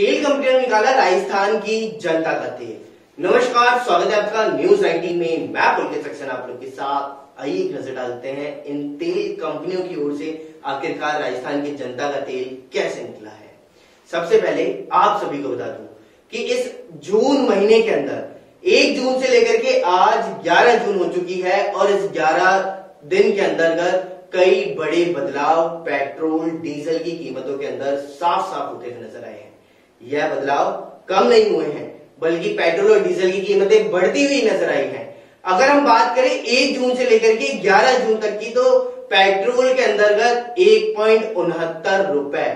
तेल कंपनियों ने निकाला राजस्थान की जनता का तेल। नमस्कार, स्वागत है आपका न्यूज 19 में। मैं पुलकित सक्सेना आप लोग के साथ। आइए एक नजर डालते हैं इन तेल कंपनियों की ओर से आखिरकार राजस्थान की जनता का तेल कैसे निकला है। सबसे पहले आप सभी को बता दूं कि इस जून महीने के अंदर 1 जून से लेकर के आज 11 जून हो चुकी है और इस 11 दिन के अंतर्गत कई बड़े बदलाव पेट्रोल डीजल की कीमतों के अंदर साफ साफ होते हुए नजर आए हैं। यह बदलाव कम नहीं हुए हैं बल्कि पेट्रोल और डीजल की कीमतें बढ़ती हुई नजर आई हैं। अगर हम बात करें 1 जून से लेकर के 11 जून तक की, तो पेट्रोल के अंतर्गत 1.69 रुपए,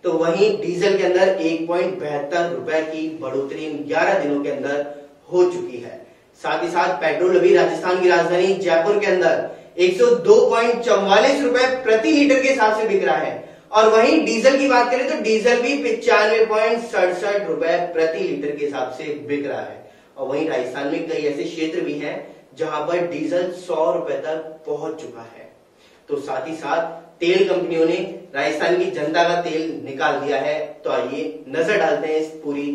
तो वहीं डीजल के अंदर 1.72 रुपए की बढ़ोतरी इन 11 दिनों के अंदर हो चुकी है। साथ ही साथ पेट्रोल अभी राजस्थान की राजधानी जयपुर के अंदर 102.44 रुपए प्रति लीटर के हिसाब से बिक रहा है और वहीं डीजल की बात करें तो डीजल भी 95.67 रुपए प्रति लीटर के हिसाब से बिक रहा है। और वहीं राजस्थान में कई ऐसे क्षेत्र भी हैं जहां पर डीजल 100 रुपए तक पहुंच चुका है। तो साथ ही साथ तेल कंपनियों ने राजस्थान की जनता का तेल निकाल दिया है। तो आइए नजर डालते हैं इस पूरी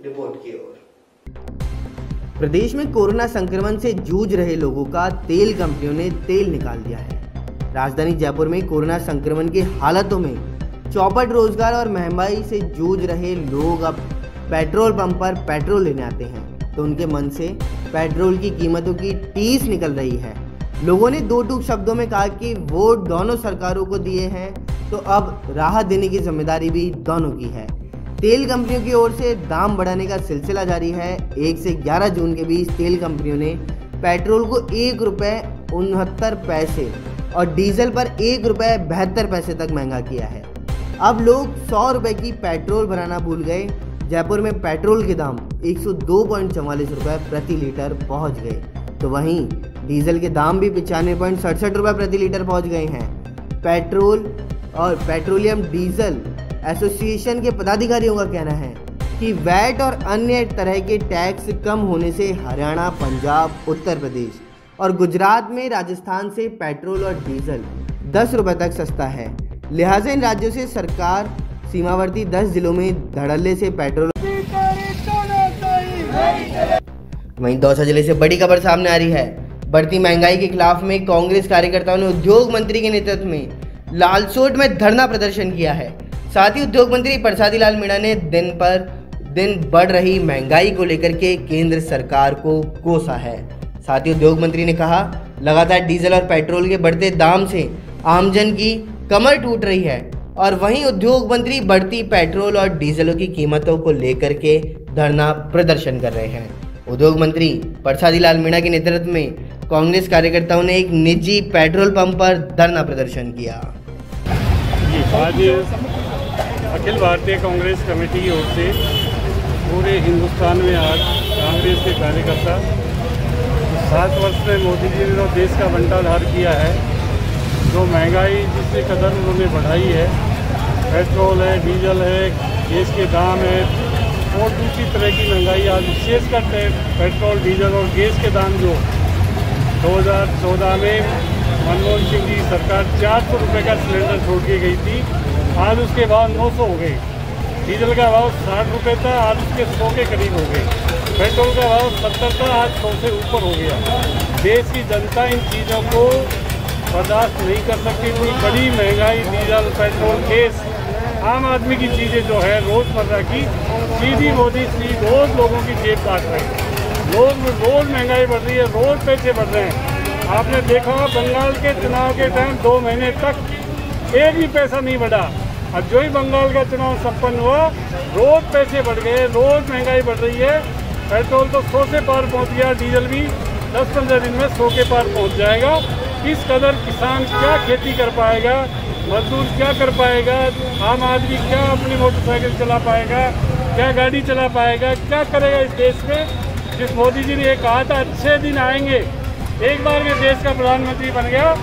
रिपोर्ट की ओर। प्रदेश में कोरोना संक्रमण से जूझ रहे लोगों का तेल कंपनियों ने तेल निकाल दिया है। राजधानी जयपुर में कोरोना संक्रमण की हालातों में चौपट रोजगार और महंगाई से जूझ रहे लोग अब पेट्रोल पंप पर पेट्रोल लेने आते हैं तो उनके मन से पेट्रोल की कीमतों की टीस निकल रही है। लोगों ने दो टूक शब्दों में कहा कि वोट दोनों सरकारों को दिए हैं तो अब राहत देने की जिम्मेदारी भी दोनों की है। तेल कंपनियों की ओर से दाम बढ़ाने का सिलसिला जारी है। 1 से 11 जून के बीच तेल कंपनियों ने पेट्रोल को 1 रुपये 69 पैसे और डीजल पर 1 रुपये 72 पैसे तक महंगा किया है। अब लोग 100 रुपये की पेट्रोल भराना भूल गए। जयपुर में पेट्रोल के दाम 102.44 रुपये प्रति लीटर पहुंच गए, तो वहीं डीजल के दाम भी 95.67 रुपये प्रति लीटर पहुंच गए हैं। पेट्रोल और पेट्रोलियम डीजल एसोसिएशन के पदाधिकारियों का कहना है कि वैट और अन्य तरह के टैक्स कम होने से हरियाणा, पंजाब, उत्तर प्रदेश और गुजरात में राजस्थान से पेट्रोल और डीजल 10 रुपए तक सस्ता है। लिहाजा इन राज्यों से सरकार सीमावर्ती 10 जिलों में धड़ल्ले से पेट्रोल। वहीं दौसा जिले से बड़ी खबर सामने आ रही है। बढ़ती महंगाई के खिलाफ में कांग्रेस कार्यकर्ताओं ने उद्योग मंत्री के नेतृत्व में लालसोट में धरना प्रदर्शन किया है। साथ ही उद्योग मंत्री प्रसादी लाल मीणा ने दिन पर दिन बढ़ रही महंगाई को लेकर के केंद्र सरकार को कोसा है। साथ ही उद्योग मंत्री ने कहा, लगातार डीजल और पेट्रोल के बढ़ते दाम से आमजन की कमर टूट रही है और वहीं उद्योग मंत्री बढ़ती पेट्रोल और डीजलों की कीमतों को लेकर के धरना प्रदर्शन कर रहे हैं। उद्योग मंत्री प्रसादी लाल मीणा के नेतृत्व में कांग्रेस कार्यकर्ताओं ने एक निजी पेट्रोल पंप पर धरना प्रदर्शन किया। आज अखिल भारतीय कांग्रेस कमेटी की ओर से पूरे हिंदुस्तान में आज कांग्रेस के कार्यकर्ता 7 वर्ष में मोदी जी ने जो देश का बंटाधार किया है, जो महंगाई जिससे कदर उन्होंने बढ़ाई है, पेट्रोल है, डीजल है, गैस के दाम है और दूसरी तरह की महंगाई, आज विशेषकर पेट्रोल, डीजल और गैस के दाम जो 2014 में मनमोहन सिंह की सरकार 400 रुपये का सिलेंडर छोड़ के गई थी, आज उसके भाव 900 हो गए। डीजल का भाव 60 रुपये था, आज उसके 100 के करीब हो गए। पेट्रोल का भाव 70 था, आज 100 से ऊपर हो गया। देश की जनता इन चीज़ों को बर्दाश्त नहीं कर सकती। इतनी बड़ी महंगाई, डीजल, पेट्रोल, गैस, आम आदमी की चीज़ें जो है रोज़मर्रा की, सीधी मोदी श्री रोज़ लोगों की जेब काट रहे हैं। रोज़ महंगाई बढ़ रही है, रोज़ पैसे बढ़ रहे हैं। आपने देखा बंगाल के चुनाव के टाइम 2 महीने तक एक भी पैसा नहीं बढ़ा। अब जो ही बंगाल का चुनाव संपन्न हुआ, रोज पैसे बढ़ गए, रोज महंगाई बढ़ रही है। पेट्रोल तो 100 से पार पहुंच गया, डीजल भी 10-15 दिन में 100 के पार पहुंच जाएगा। इस कदर किसान क्या खेती कर पाएगा, मजदूर क्या कर पाएगा, आम आदमी क्या अपनी मोटरसाइकिल चला पाएगा, क्या गाड़ी चला पाएगा, क्या करेगा इस देश में। जिस मोदी जी ने ये कहा था अच्छे दिन आएंगे, एक बार के देश का प्रधानमंत्री बन गया,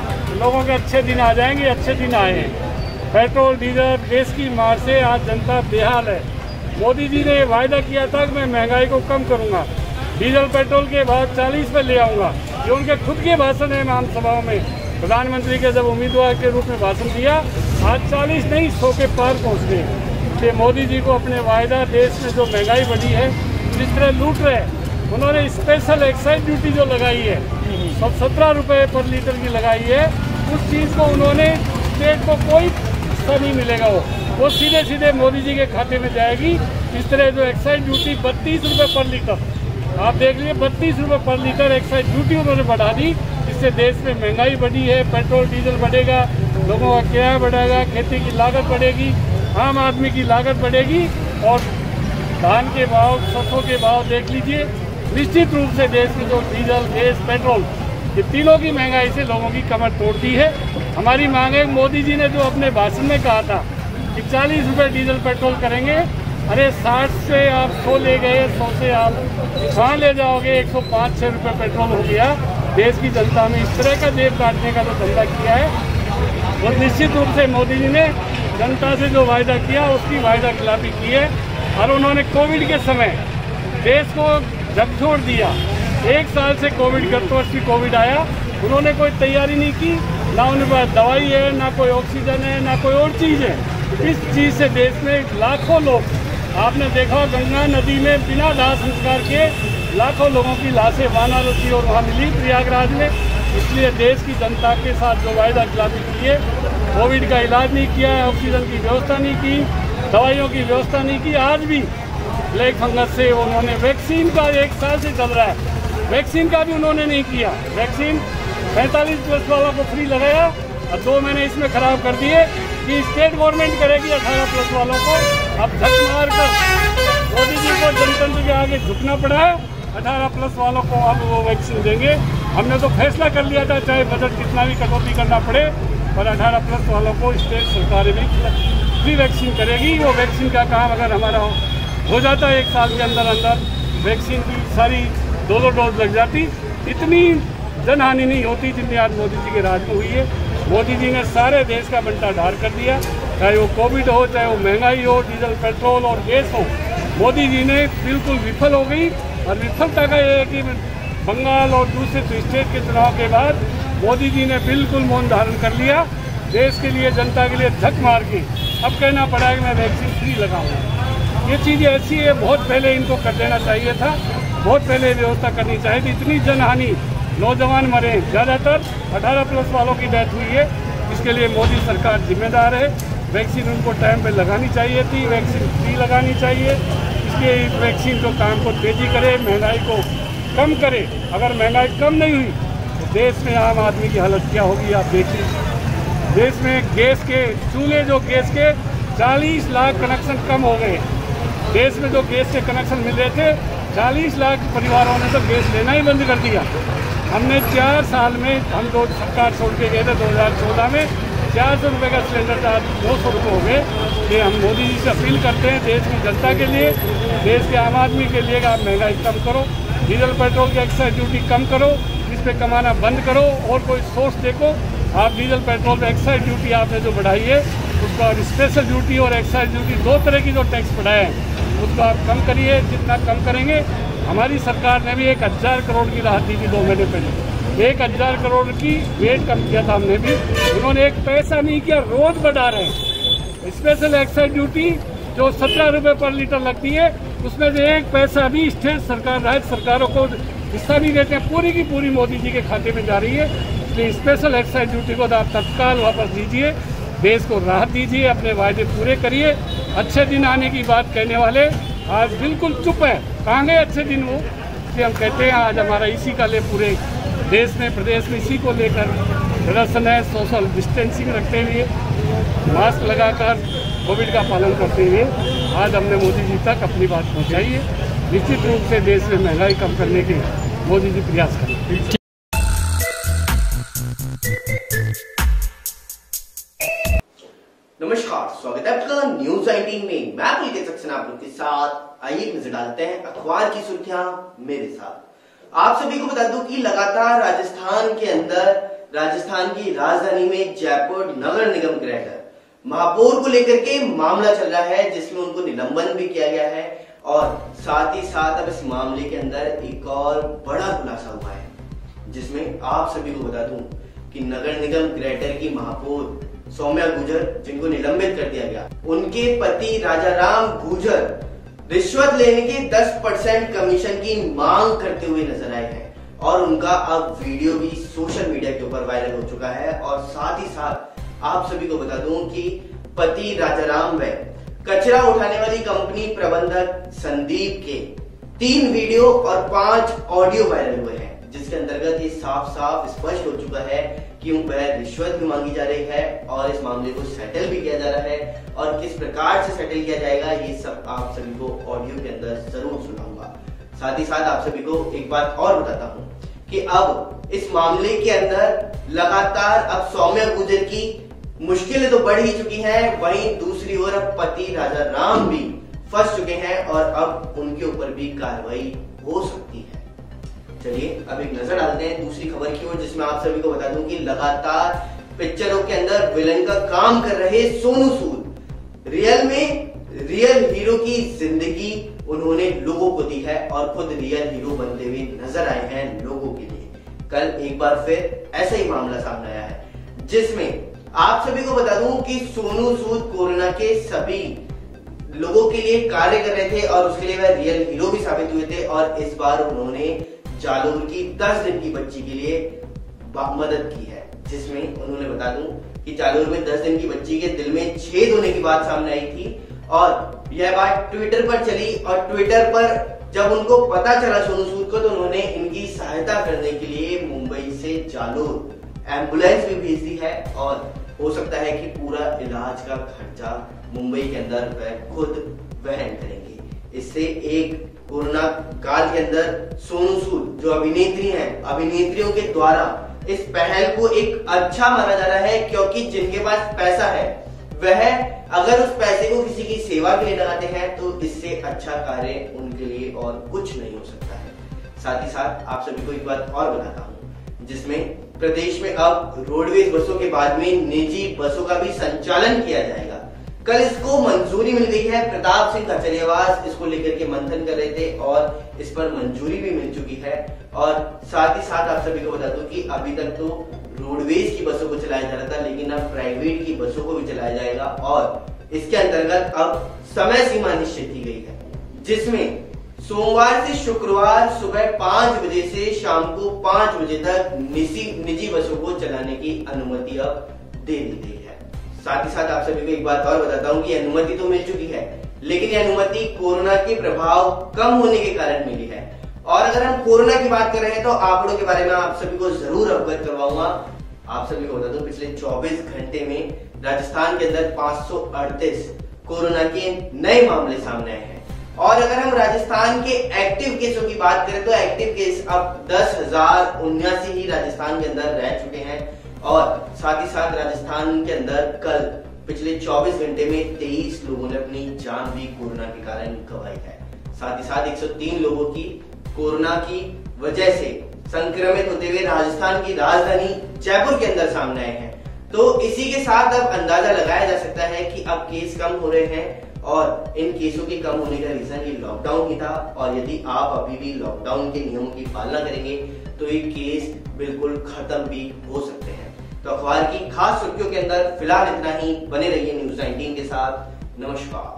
लोगों के अच्छे दिन आ जाएंगे, अच्छे दिन आए हैं। पेट्रोल, डीजल, गैस की मार से आज जनता बेहाल है। मोदी जी ने वायदा किया था कि मैं महंगाई को कम करूंगा, डीजल पेट्रोल के भाव 40 पे ले आऊँगा। ये उनके खुद के भाषण है आम सभाओं में। प्रधानमंत्री के जब उम्मीदवार के रूप में भाषण दिया, आज 40 नहीं 100 के पार पहुँच गए। कि मोदी जी को अपने वायदा, देश में जो महंगाई बढ़ी है, जिस तरह लूट रहे हैं, उन्होंने स्पेशल एक्साइज ड्यूटी जो लगाई है, 17 रुपये पर लीटर की लगाई है, उस चीज़ को उन्होंने स्टेट को कोई हिस्सा नहीं मिलेगा, वो सीधे सीधे मोदी जी के खाते में जाएगी। इस तरह जो एक्साइज ड्यूटी 32 रुपये पर लीटर, आप देख लीजिए 32 रुपये पर लीटर एक्साइज ड्यूटी उन्होंने बढ़ा दी। इससे देश में महंगाई बढ़ी है, पेट्रोल डीजल बढ़ेगा, लोगों का किराया बढ़ेगा, खेती की लागत बढ़ेगी, आम आदमी की लागत बढ़ेगी और धान के भाव, सरसों के भाव देख लीजिए। निश्चित रूप से देश में जो डीजल, गैस, पेट्रोल, ये तीनों की महंगाई से लोगों की कमर तोड़ दी है। हमारी मांग है, मोदी जी ने जो अपने भाषण में कहा था कि 40 रुपये डीजल पेट्रोल करेंगे, अरे 60 से आप 100 ले गए, 100 से आप कहाँ ले जाओगे, 105-6 रुपये पेट्रोल हो गया। देश की जनता में इस तरह का जेब काटने का जो धंधा किया है, और निश्चित रूप से मोदी जी ने जनता से जो वायदा किया उसकी वायदा खिलाफी की है। और उन्होंने कोविड के समय देश को झकझोर दिया। 1 साल से कोविड, गत वर्ष भी कोविड आया, उन्होंने कोई तैयारी नहीं की, ना उनके पास दवाई है, ना कोई ऑक्सीजन है, ना कोई और चीज़ है। इस चीज़ से देश में लाखों लोग, आपने देखा गंगा नदी में बिना दाह संस्कार के लाखों लोगों की लाशें वाराणसी और वहाँ मिली प्रयागराज में। इसलिए देश की जनता के साथ जो वायदा खिलाफी की है, कोविड का इलाज नहीं किया है, ऑक्सीजन की व्यवस्था नहीं की, दवाइयों की व्यवस्था नहीं की। आज भी ब्लैक फंगस से उन्होंने, वैक्सीन का 1 साल से चल रहा है, वैक्सीन का भी उन्होंने नहीं किया। वैक्सीन 45+ वालों को फ्री लगाया और 2 महीने इसमें ख़राब कर दिए कि स्टेट गवर्नमेंट करेगी 18+ वालों को। अब झक मार कर मोदी जी को जनतंत्र के आगे झुकना पड़ा है। 18+ वालों को अब वो वैक्सीन देंगे। हमने तो फैसला कर लिया था, चाहे बजट कितना भी कटौती करना पड़े, पर 18+ वालों को स्टेट सरकारें भी फ्री वैक्सीन करेगी। वो वैक्सीन का काम अगर हमारा हो जाता है 1 साल के अंदर अंदर, वैक्सीन की सारी 2-2 डोज लग जाती, इतनी जनहानि नहीं होती जितनी आज मोदी जी के राज में हुई है। मोदी जी ने सारे देश का बंटा ढार कर दिया, चाहे वो कोविड हो, चाहे वो महंगाई हो, डीजल, पेट्रोल और गैस हो। मोदी जी ने बिल्कुल विफल हो गई। और विफलता का ये है कि बंगाल और दूसरे स्टेट के चुनाव के बाद मोदी जी ने बिल्कुल मौन धारण कर लिया। देश के लिए, जनता के लिए झक मार के अब कहना पड़ा है कि मैं वैक्सीन फ्री लगाऊंगा। ये चीज़ ऐसी है, बहुत पहले इनको कर देना चाहिए था, बहुत पहले व्यवस्था करनी चाहिए थी। इतनी जनहानि, नौजवान मरे, ज़्यादातर 18+ वालों की डेथ हुई है। इसके लिए मोदी सरकार जिम्मेदार है। वैक्सीन उनको टाइम पे लगानी चाहिए थी, वैक्सीन फ्री लगानी चाहिए। इसलिए इस वैक्सीन को काम को तेज़ी करे, महंगाई को कम करे। अगर महंगाई कम नहीं हुई तो देश में आम आदमी की हालत क्या होगी आप देखिए। देश में गैस के चूल्हे, जो गैस के 40 लाख कनेक्शन कम हो गए। देश में जो गैस के कनेक्शन मिल रहे थे, 40 लाख परिवारों ने तो गैस लेना ही बंद कर दिया। हमने 4 साल में, हम जो सरकार छोड़ के गए थे 2014 में, 400 रुपये का सिलेंडर था, 200 रुपये हो गए। ये हम मोदी जी से अपील करते हैं देश की जनता के लिए, देश के आम आदमी के लिए, आप महंगाई कम करो, डीजल पेट्रोल की एक्साइज ड्यूटी कम करो, इस पर कमाना बंद करो और कोई सोर्स देखो। आप डीजल पेट्रोल पर एक्साइज ड्यूटी आपने जो बढ़ाई है, उसका स्पेशल ड्यूटी और एक्साइज ड्यूटी, 2 तरह की जो टैक्स बढ़ाए हैं, उसको आप कम करिए। जितना कम करेंगे, हमारी सरकार ने भी 1000 करोड़ की राहत दी थी 2 महीने पहले, 1000 करोड़ की वेट कम किया था हमने भी। उन्होंने 1 पैसा नहीं किया, रोज बढ़ा रहे हैं। स्पेशल एक्साइज ड्यूटी जो 17 रुपये पर लीटर लगती है, उसमें से 1 पैसा भी स्टेट सरकार, राज्य सरकारों को हिस्सा नहीं देते हैं, पूरी की पूरी मोदी जी के खाते में जा रही है। इसलिए स्पेशल एक्साइज ड्यूटी को आप तत्काल वापस दीजिए, देश को राहत दीजिए, अपने वायदे पूरे करिए। अच्छे दिन आने की बात कहने वाले आज बिल्कुल चुप है, कहाँ गए अच्छे दिन वो। इसलिए हम कहते हैं आज हमारा इसी का ले पूरे देश में, प्रदेश में इसी को लेकर प्रदर्शन है। सोशल डिस्टेंसिंग रखते हुए, मास्क लगाकर, कोविड का पालन करते हुए आज हमने मोदी जी तक अपनी बात पहुँचाई है। निश्चित रूप से देश में महंगाई कम करने के मोदी जी प्रयास करें। नमस्कार, स्वागत है आपका न्यूज 18 में। मैं पुलकित सक्सेना आप लोग के साथ। आइए नजर डालते हैं अखबार की सुर्खियां मेरे साथ। आप सभी को बता दूं कि लगातार राजस्थान के अंदर, राजस्थान की राजधानी में जयपुर नगर निगम ग्रेटर महापौर को लेकर के मामला चल रहा है, जिसमें उनको निलंबन भी किया गया है। और साथ ही साथ अब इस मामले के अंदर एक और बड़ा खुलासा हुआ है, जिसमें आप सभी को बता दूं कि नगर निगम ग्रेटर की महापौर सौम्या गुर्जर, जिनको निलंबित कर दिया गया, उनके पति राजाराम गुर्जर रिश्वत लेने की 10% कमीशन की मांग करते हुए नजर आए हैं और उनका अब वीडियो भी सोशल मीडिया के ऊपर वायरल हो चुका है। और साथ ही साथ आप सभी को बता दूं कि पति राजाराम व कचरा उठाने वाली कंपनी प्रबंधक संदीप के 3 वीडियो और 5 ऑडियो वायरल हुए हैं, जिसके अंतर्गत ये साफ साफ स्पष्ट हो चुका है कि उन पर रिश्वत भी मांगी जा रही है और इस मामले को सेटल भी किया जा रहा है। और किस प्रकार से सेटल किया जाएगा ये सब आप सभी को ऑडियो के अंदर जरूर सुनाऊंगा। साथ ही साथ आप सभी को एक बात और बताता हूं कि अब इस मामले के अंदर लगातार अब सौम्या गुर्जर की मुश्किलें तो बढ़ ही चुकी हैं, वहीं दूसरी ओर अब पति राजाराम भी फंस चुके हैं और अब उनके ऊपर भी कार्रवाई हो सकती है। चलिए अब एक नजर डालते हैं दूसरी खबर की ओर, जिसमें आप सभी को बता दूं कि लगातार पिक्चरों के अंदर विलन का काम कर रहे सोनू सूद रियल हीरो की जिंदगी उन्होंने लोगों को दी है और खुद रियल हीरो बनते हुए नजर आए हैं लोगों के लिए। कल एक बार फिर ऐसा ही मामला सामने आया है, जिसमें आप सभी को बता दूं कि सोनू सूद कोरोना के सभी लोगों के लिए कार्य कर रहे थे और उसके लिए वह रियल हीरो भी साबित हुए थे। और इस बार उन्होंने जालोर की 10 दिन की बच्ची के लिए मदद की है, जिसमें उन्होंने बता दूं कि जालोर में 10 दिन की बच्ची के दिल में छेद होने की बात सामने आई थी और यह बात ट्विटर पर चली। और ट्विटर पर जब उनको पता चला सोनू सूद को, तो उन्होंने इनकी सहायता करने के लिए मुंबई से जालोर एम्बुलेंस भी भेज दी है और हो सकता है कि पूरा इलाज का खर्चा मुंबई के अंदर वह खुद वहन करेंगे। इससे एक कोरोना काल के अंदर सोनू सूद जो अभिनेत्री हैं, अभिनेत्रियों के द्वारा इस पहल को एक अच्छा माना जा रहा है, क्योंकि जिनके पास पैसा है वह अगर उस पैसे को किसी की सेवा के लिए लगाते हैं तो इससे अच्छा कार्य उनके लिए और कुछ नहीं हो सकता है। साथ ही साथ आप सभी को एक बात और बताता हूं, जिसमें प्रदेश में अब रोडवेज बसों के बाद में निजी बसों का भी संचालन किया जाएगा। कल इसको मंजूरी मिल गई है। प्रताप सिंह खचरियावास इसको लेकर के मंथन कर रहे थे और इस पर मंजूरी भी मिल चुकी है। और साथ ही साथ आप सभी को बता दूं कि अभी तक तो रोडवेज की बसों को चलाया जा रहा था, लेकिन अब प्राइवेट की बसों को भी चलाया जाएगा और इसके अंतर्गत अब समय सीमा निश्चित की गई है, जिसमें सोमवार से शुक्रवार सुबह 5 बजे से शाम को 5 बजे तक निजी बसों को चलाने की अनुमति अब दे दी गई है। साथ ही साथ आप सभी को एक बात और बताता हूं कि अनुमति तो मिल चुकी है, लेकिन यह अनुमति कोरोना के प्रभाव कम होने के कारण मिली है। और अगर हम कोरोना की बात कर रहे हैं तो आंकड़ों के बारे में आप सभी को जरूर अवगत करवाऊंगा। आप सभी को बता दूं पिछले 24 घंटे में राजस्थान के अंदर 538 कोरोना के नए मामले सामने आए हैं। और अगर हम राजस्थान के एक्टिव केसों की बात करें तो एक्टिव केस अब 10,079 ही राजस्थान के अंदर रह चुके हैं। और साथ ही साथ राजस्थान के अंदर कल पिछले 24 घंटे में 23 लोगों ने अपनी जान भी कोरोना के कारण गंवाई है। साथ ही साथ 103 लोगों की कोरोना की वजह से संक्रमित होते हुए राजस्थान की राजधानी जयपुर के अंदर सामने आए हैं। तो इसी के साथ अब अंदाजा लगाया जा सकता है कि अब केस कम हो रहे हैं और इन केसों के कम होने का रीजन ये लॉकडाउन ही था। और यदि आप अभी भी लॉकडाउन के नियमों की पालना करेंगे तो ये केस बिल्कुल खत्म भी हो सकते हैं। तो अखबार की खास सुर्खियों के अंदर फिलहाल इतना ही। बने रहिए न्यूज़ 19 के साथ। नमस्कार।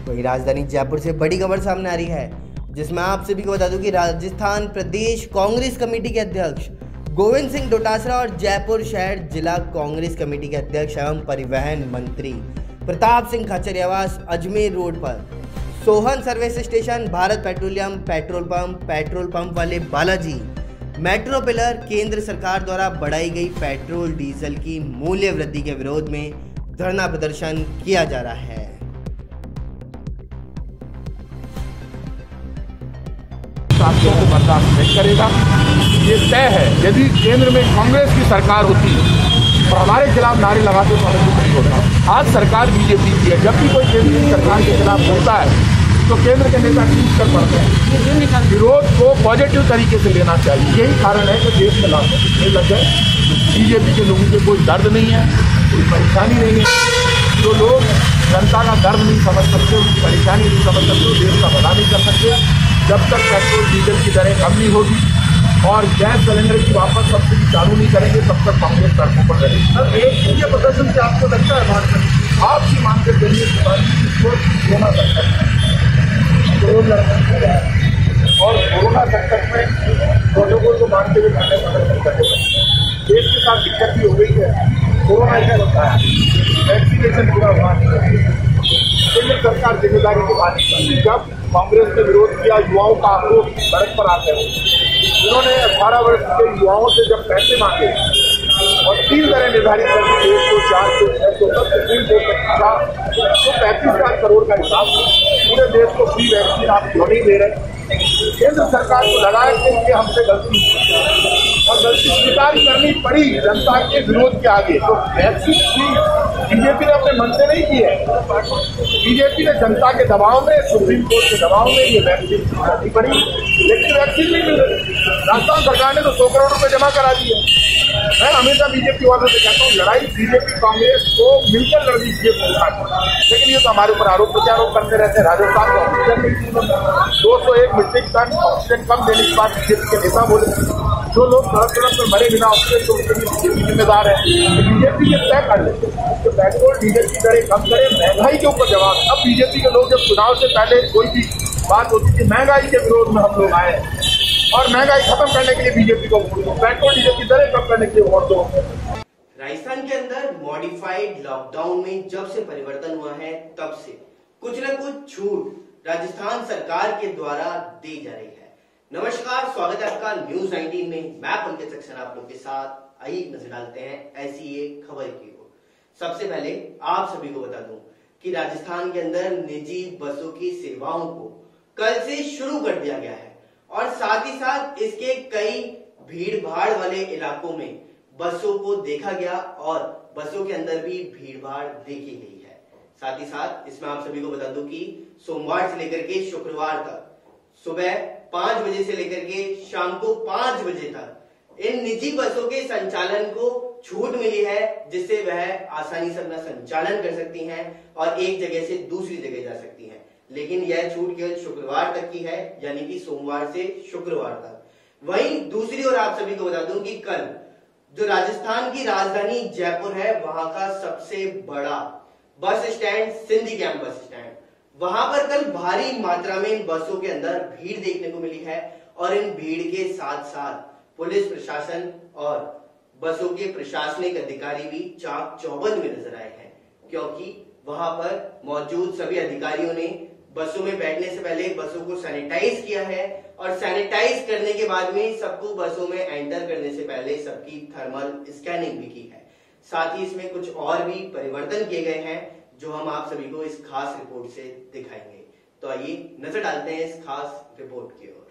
वही राजधानी जयपुर से बड़ी खबर सामने आ रही है, जिसमें आप सभी को बता दूं कि राजस्थान प्रदेश कांग्रेस कमेटी के अध्यक्ष गोविंद सिंह डोटासरा और जयपुर शहर जिला कांग्रेस कमेटी के अध्यक्ष एवं परिवहन मंत्री प्रताप सिंह खचरियावास अजमेर रोड पर Sohan service station, Bharat petroleum petrol pump वाले बालाजी मेट्रो पिलर, केंद्र सरकार द्वारा बढ़ाई गई पेट्रोल डीजल की मूल्य वृद्धि के विरोध में धरना प्रदर्शन किया जा रहा है। सांसदों को बर्दाश्त नहीं करेगा, ये तय है। यदि केंद्र में कांग्रेस की सरकार होती और हमारे खिलाफ नारे लगाते तो हमें कुछ नहीं होता। आज सरकार बीजेपी की है, जब भी कोई केंद्र की सरकार के खिलाफ बोलता है तो केंद्र के नेता टूट कर पड़ते हैं। विरोध को पॉजिटिव तरीके से लेना चाहिए। यही कारण है कि देश में लाभ लग गए। बीजेपी के लोगों को कोई दर्द नहीं है, कोई परेशानी नहीं है। जो लोग जनता का दर्द नहीं समझ सकते, उनकी परेशानी नहीं समझ सकते, देश का भला नहीं कर सकते। जब तक पेट्रोल डीजल की दरें कम नहीं होगी, और गैस सिलेंडर की वापस सब्सिडी चालू नहीं करेंगे तब तक कांग्रेस सड़कों पर रहेगी। सर, एक ये प्रदर्शन से आपको लगता है बात में आपकी मांग के जरिए कोरोना और कोरोना संकट में प्रोटोकॉल को मानते हुए प्रदर्शन करने देश के साथ दिक्कत भी हो गई है। कोरोना क्या होता है, वैक्सीनेशन पूरा हुआ नहीं, केंद्र सरकार जिम्मेदारी को मानी। जब कांग्रेस ने विरोध किया, युवाओं का आक्रोश सड़क पर आते हैं, उन्होंने 18 वर्ष के युवाओं से जब पैसे मांगे और 3 दरें निर्धारित कर दी, 100, 400, 600, तब सुप्रीम कोर्ट ने पूछा तो 35 लाख करोड़ का हिसाब पूरे देश को फ्री वैक्सीन आप क्यों नहीं दे रहे। केंद्र सरकार को लगा है कि ये हमसे गलती और गलती स्वीकार करनी पड़ी जनता के विरोध के आगे। तो वैक्सीन फ्री बीजेपी ने अपने मन से नहीं की है, बीजेपी ने जनता के दबाव में, सुप्रीम कोर्ट के दबाव में ये वैक्सीन करनी पड़ी, लेकिन वैक्सीन नहीं मिल रही। राजस्थान सरकार ने तो 100 करोड़ रुपए जमा करा दिए। मैं हमेशा बीजेपी वालों से कहता हूँ, लड़ाई बीजेपी कांग्रेस को मिलकर लड़नी चाहिए, लेकिन ये तो हमारे ऊपर आरोप प्रत्यारोप करते रहते हैं। राजस्थान में ऑक्सीजन 201 मीट्रिक टन ऑक्सीजन कम देने के बाद बीजेपी के नेता बोले जो लोग सड़क पर मरे बिना ऑक्सीजन तो उसके लिए बीजेपी जिम्मेदार है। बीजेपी ये तय कर लेते तो पेट्रोल डीजल की दरें कम करे, महंगाई के ऊपर जवाब। अब बीजेपी के लोग जब चुनाव से पहले कोई भी बात होती थी महंगाई के विरोध में हम लोग आए और महंगाई खत्म करने के लिए बीजेपी को वोट दो, पेट्रोल डीजल की दरें कम करने के लिए वोट दो। राजस्थान के अंदर मॉडिफाइड लॉकडाउन में जब से परिवर्तन हुआ है तब से कुछ न कुछ छूट राजस्थान सरकार के द्वारा दी जा रही है। नमस्कार, स्वागत है आपका न्यूज 19 में। मैं पंकज सक्सेना आप लोग के साथ। आइए नजर डालते हैं ऐसी एक खबर की ओर। सबसे पहले आप सभी को बता दूं कि राजस्थान के अंदर निजी बसों की सेवाओं को कल से शुरू कर दिया गया है और साथ ही साथ इसके कई भीड़ भाड़ वाले इलाकों में बसों को देखा गया और बसों के अंदर भी भीड़ भाड़ देखी गई है। साथ ही साथ इसमें आप सभी को बता दूं कि सोमवार से लेकर के शुक्रवार तक सुबह 5 बजे से लेकर के शाम को 5 बजे तक इन निजी बसों के संचालन को छूट मिली है, जिससे वह आसानी से अपना संचालन कर सकती हैं और एक जगह से दूसरी जगह जा सकती हैं। लेकिन यह छूट केवल शुक्रवार तक की है, यानी कि सोमवार से शुक्रवार तक। वहीं दूसरी ओर आप सभी को बता दूं कि कल जो राजस्थान की राजधानी जयपुर है, वहां का सबसे बड़ा bus stand Sindhi camp bus stand, वहां पर कल भारी मात्रा में इन बसों के अंदर भीड़ देखने को मिली है और इन भीड़ के साथ साथ पुलिस प्रशासन और बसों के प्रशासनिक अधिकारी भी चाक चौबंद में नजर आए हैं, क्योंकि वहां पर मौजूद सभी अधिकारियों ने बसों में बैठने से पहले बसों को सैनिटाइज किया है और सैनिटाइज करने के बाद में सबको बसों में एंटर करने से पहले सबकी थर्मल स्कैनिंग भी की है। साथ ही इसमें कुछ और भी परिवर्तन किए गए हैं जो हम आप सभी को इस खास रिपोर्ट से दिखाएंगे। तो आइए नजर डालते हैं इस खास रिपोर्ट की ओर।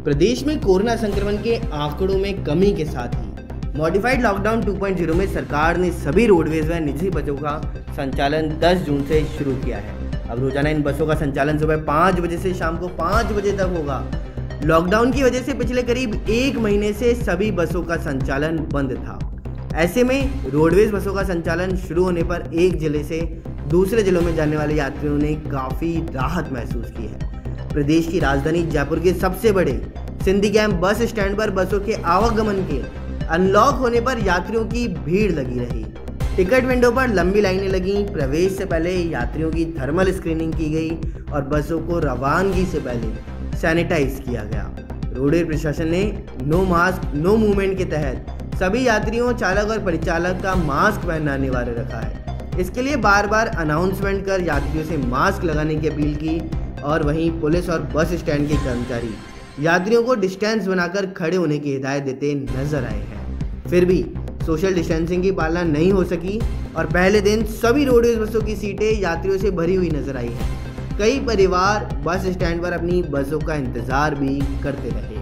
प्रदेश में कोरोना संक्रमण के आंकड़ों में कमी के साथ ही मॉडिफाइड लॉकडाउन 2.0 में सरकार ने सभी रोडवेज व निजी बसों का संचालन 10 जून से शुरू किया है। अब रोजाना इन बसों का संचालन सुबह 5 बजे से शाम को 5 बजे तक होगा। लॉकडाउन की वजह से पिछले करीब 1 महीने से सभी बसों का संचालन बंद था। ऐसे में रोडवेज बसों का संचालन शुरू होने पर एक जिले से दूसरे जिलों में जाने वाले यात्रियों ने काफ़ी राहत महसूस की है। प्रदेश की राजधानी जयपुर के सबसे बड़े सिंधी कैंप बस स्टैंड पर बसों के आवागमन के अनलॉक होने पर यात्रियों की भीड़ लगी रही। टिकट विंडो पर लंबी लाइनें लगीं। प्रवेश से पहले यात्रियों की थर्मल स्क्रीनिंग की गई और बसों को रवानगी से पहले सैनिटाइज किया गया। रोडवेज प्रशासन ने नो मास्क नो मूवमेंट के तहत सभी यात्रियों, चालक और परिचालक का मास्क पहनना अनिवार्य रखा है। इसके लिए बार बार अनाउंसमेंट कर यात्रियों से मास्क लगाने की अपील की और वहीं पुलिस और बस स्टैंड के कर्मचारी यात्रियों को डिस्टेंस बनाकर खड़े होने की हिदायत देते नजर आए हैं। फिर भी सोशल डिस्टेंसिंग की पालना नहीं हो सकी और पहले दिन सभी रोडवेज बसों की सीटें यात्रियों से भरी हुई नजर आई हैं। कई परिवार बस स्टैंड पर अपनी बसों का इंतजार भी करते रहे।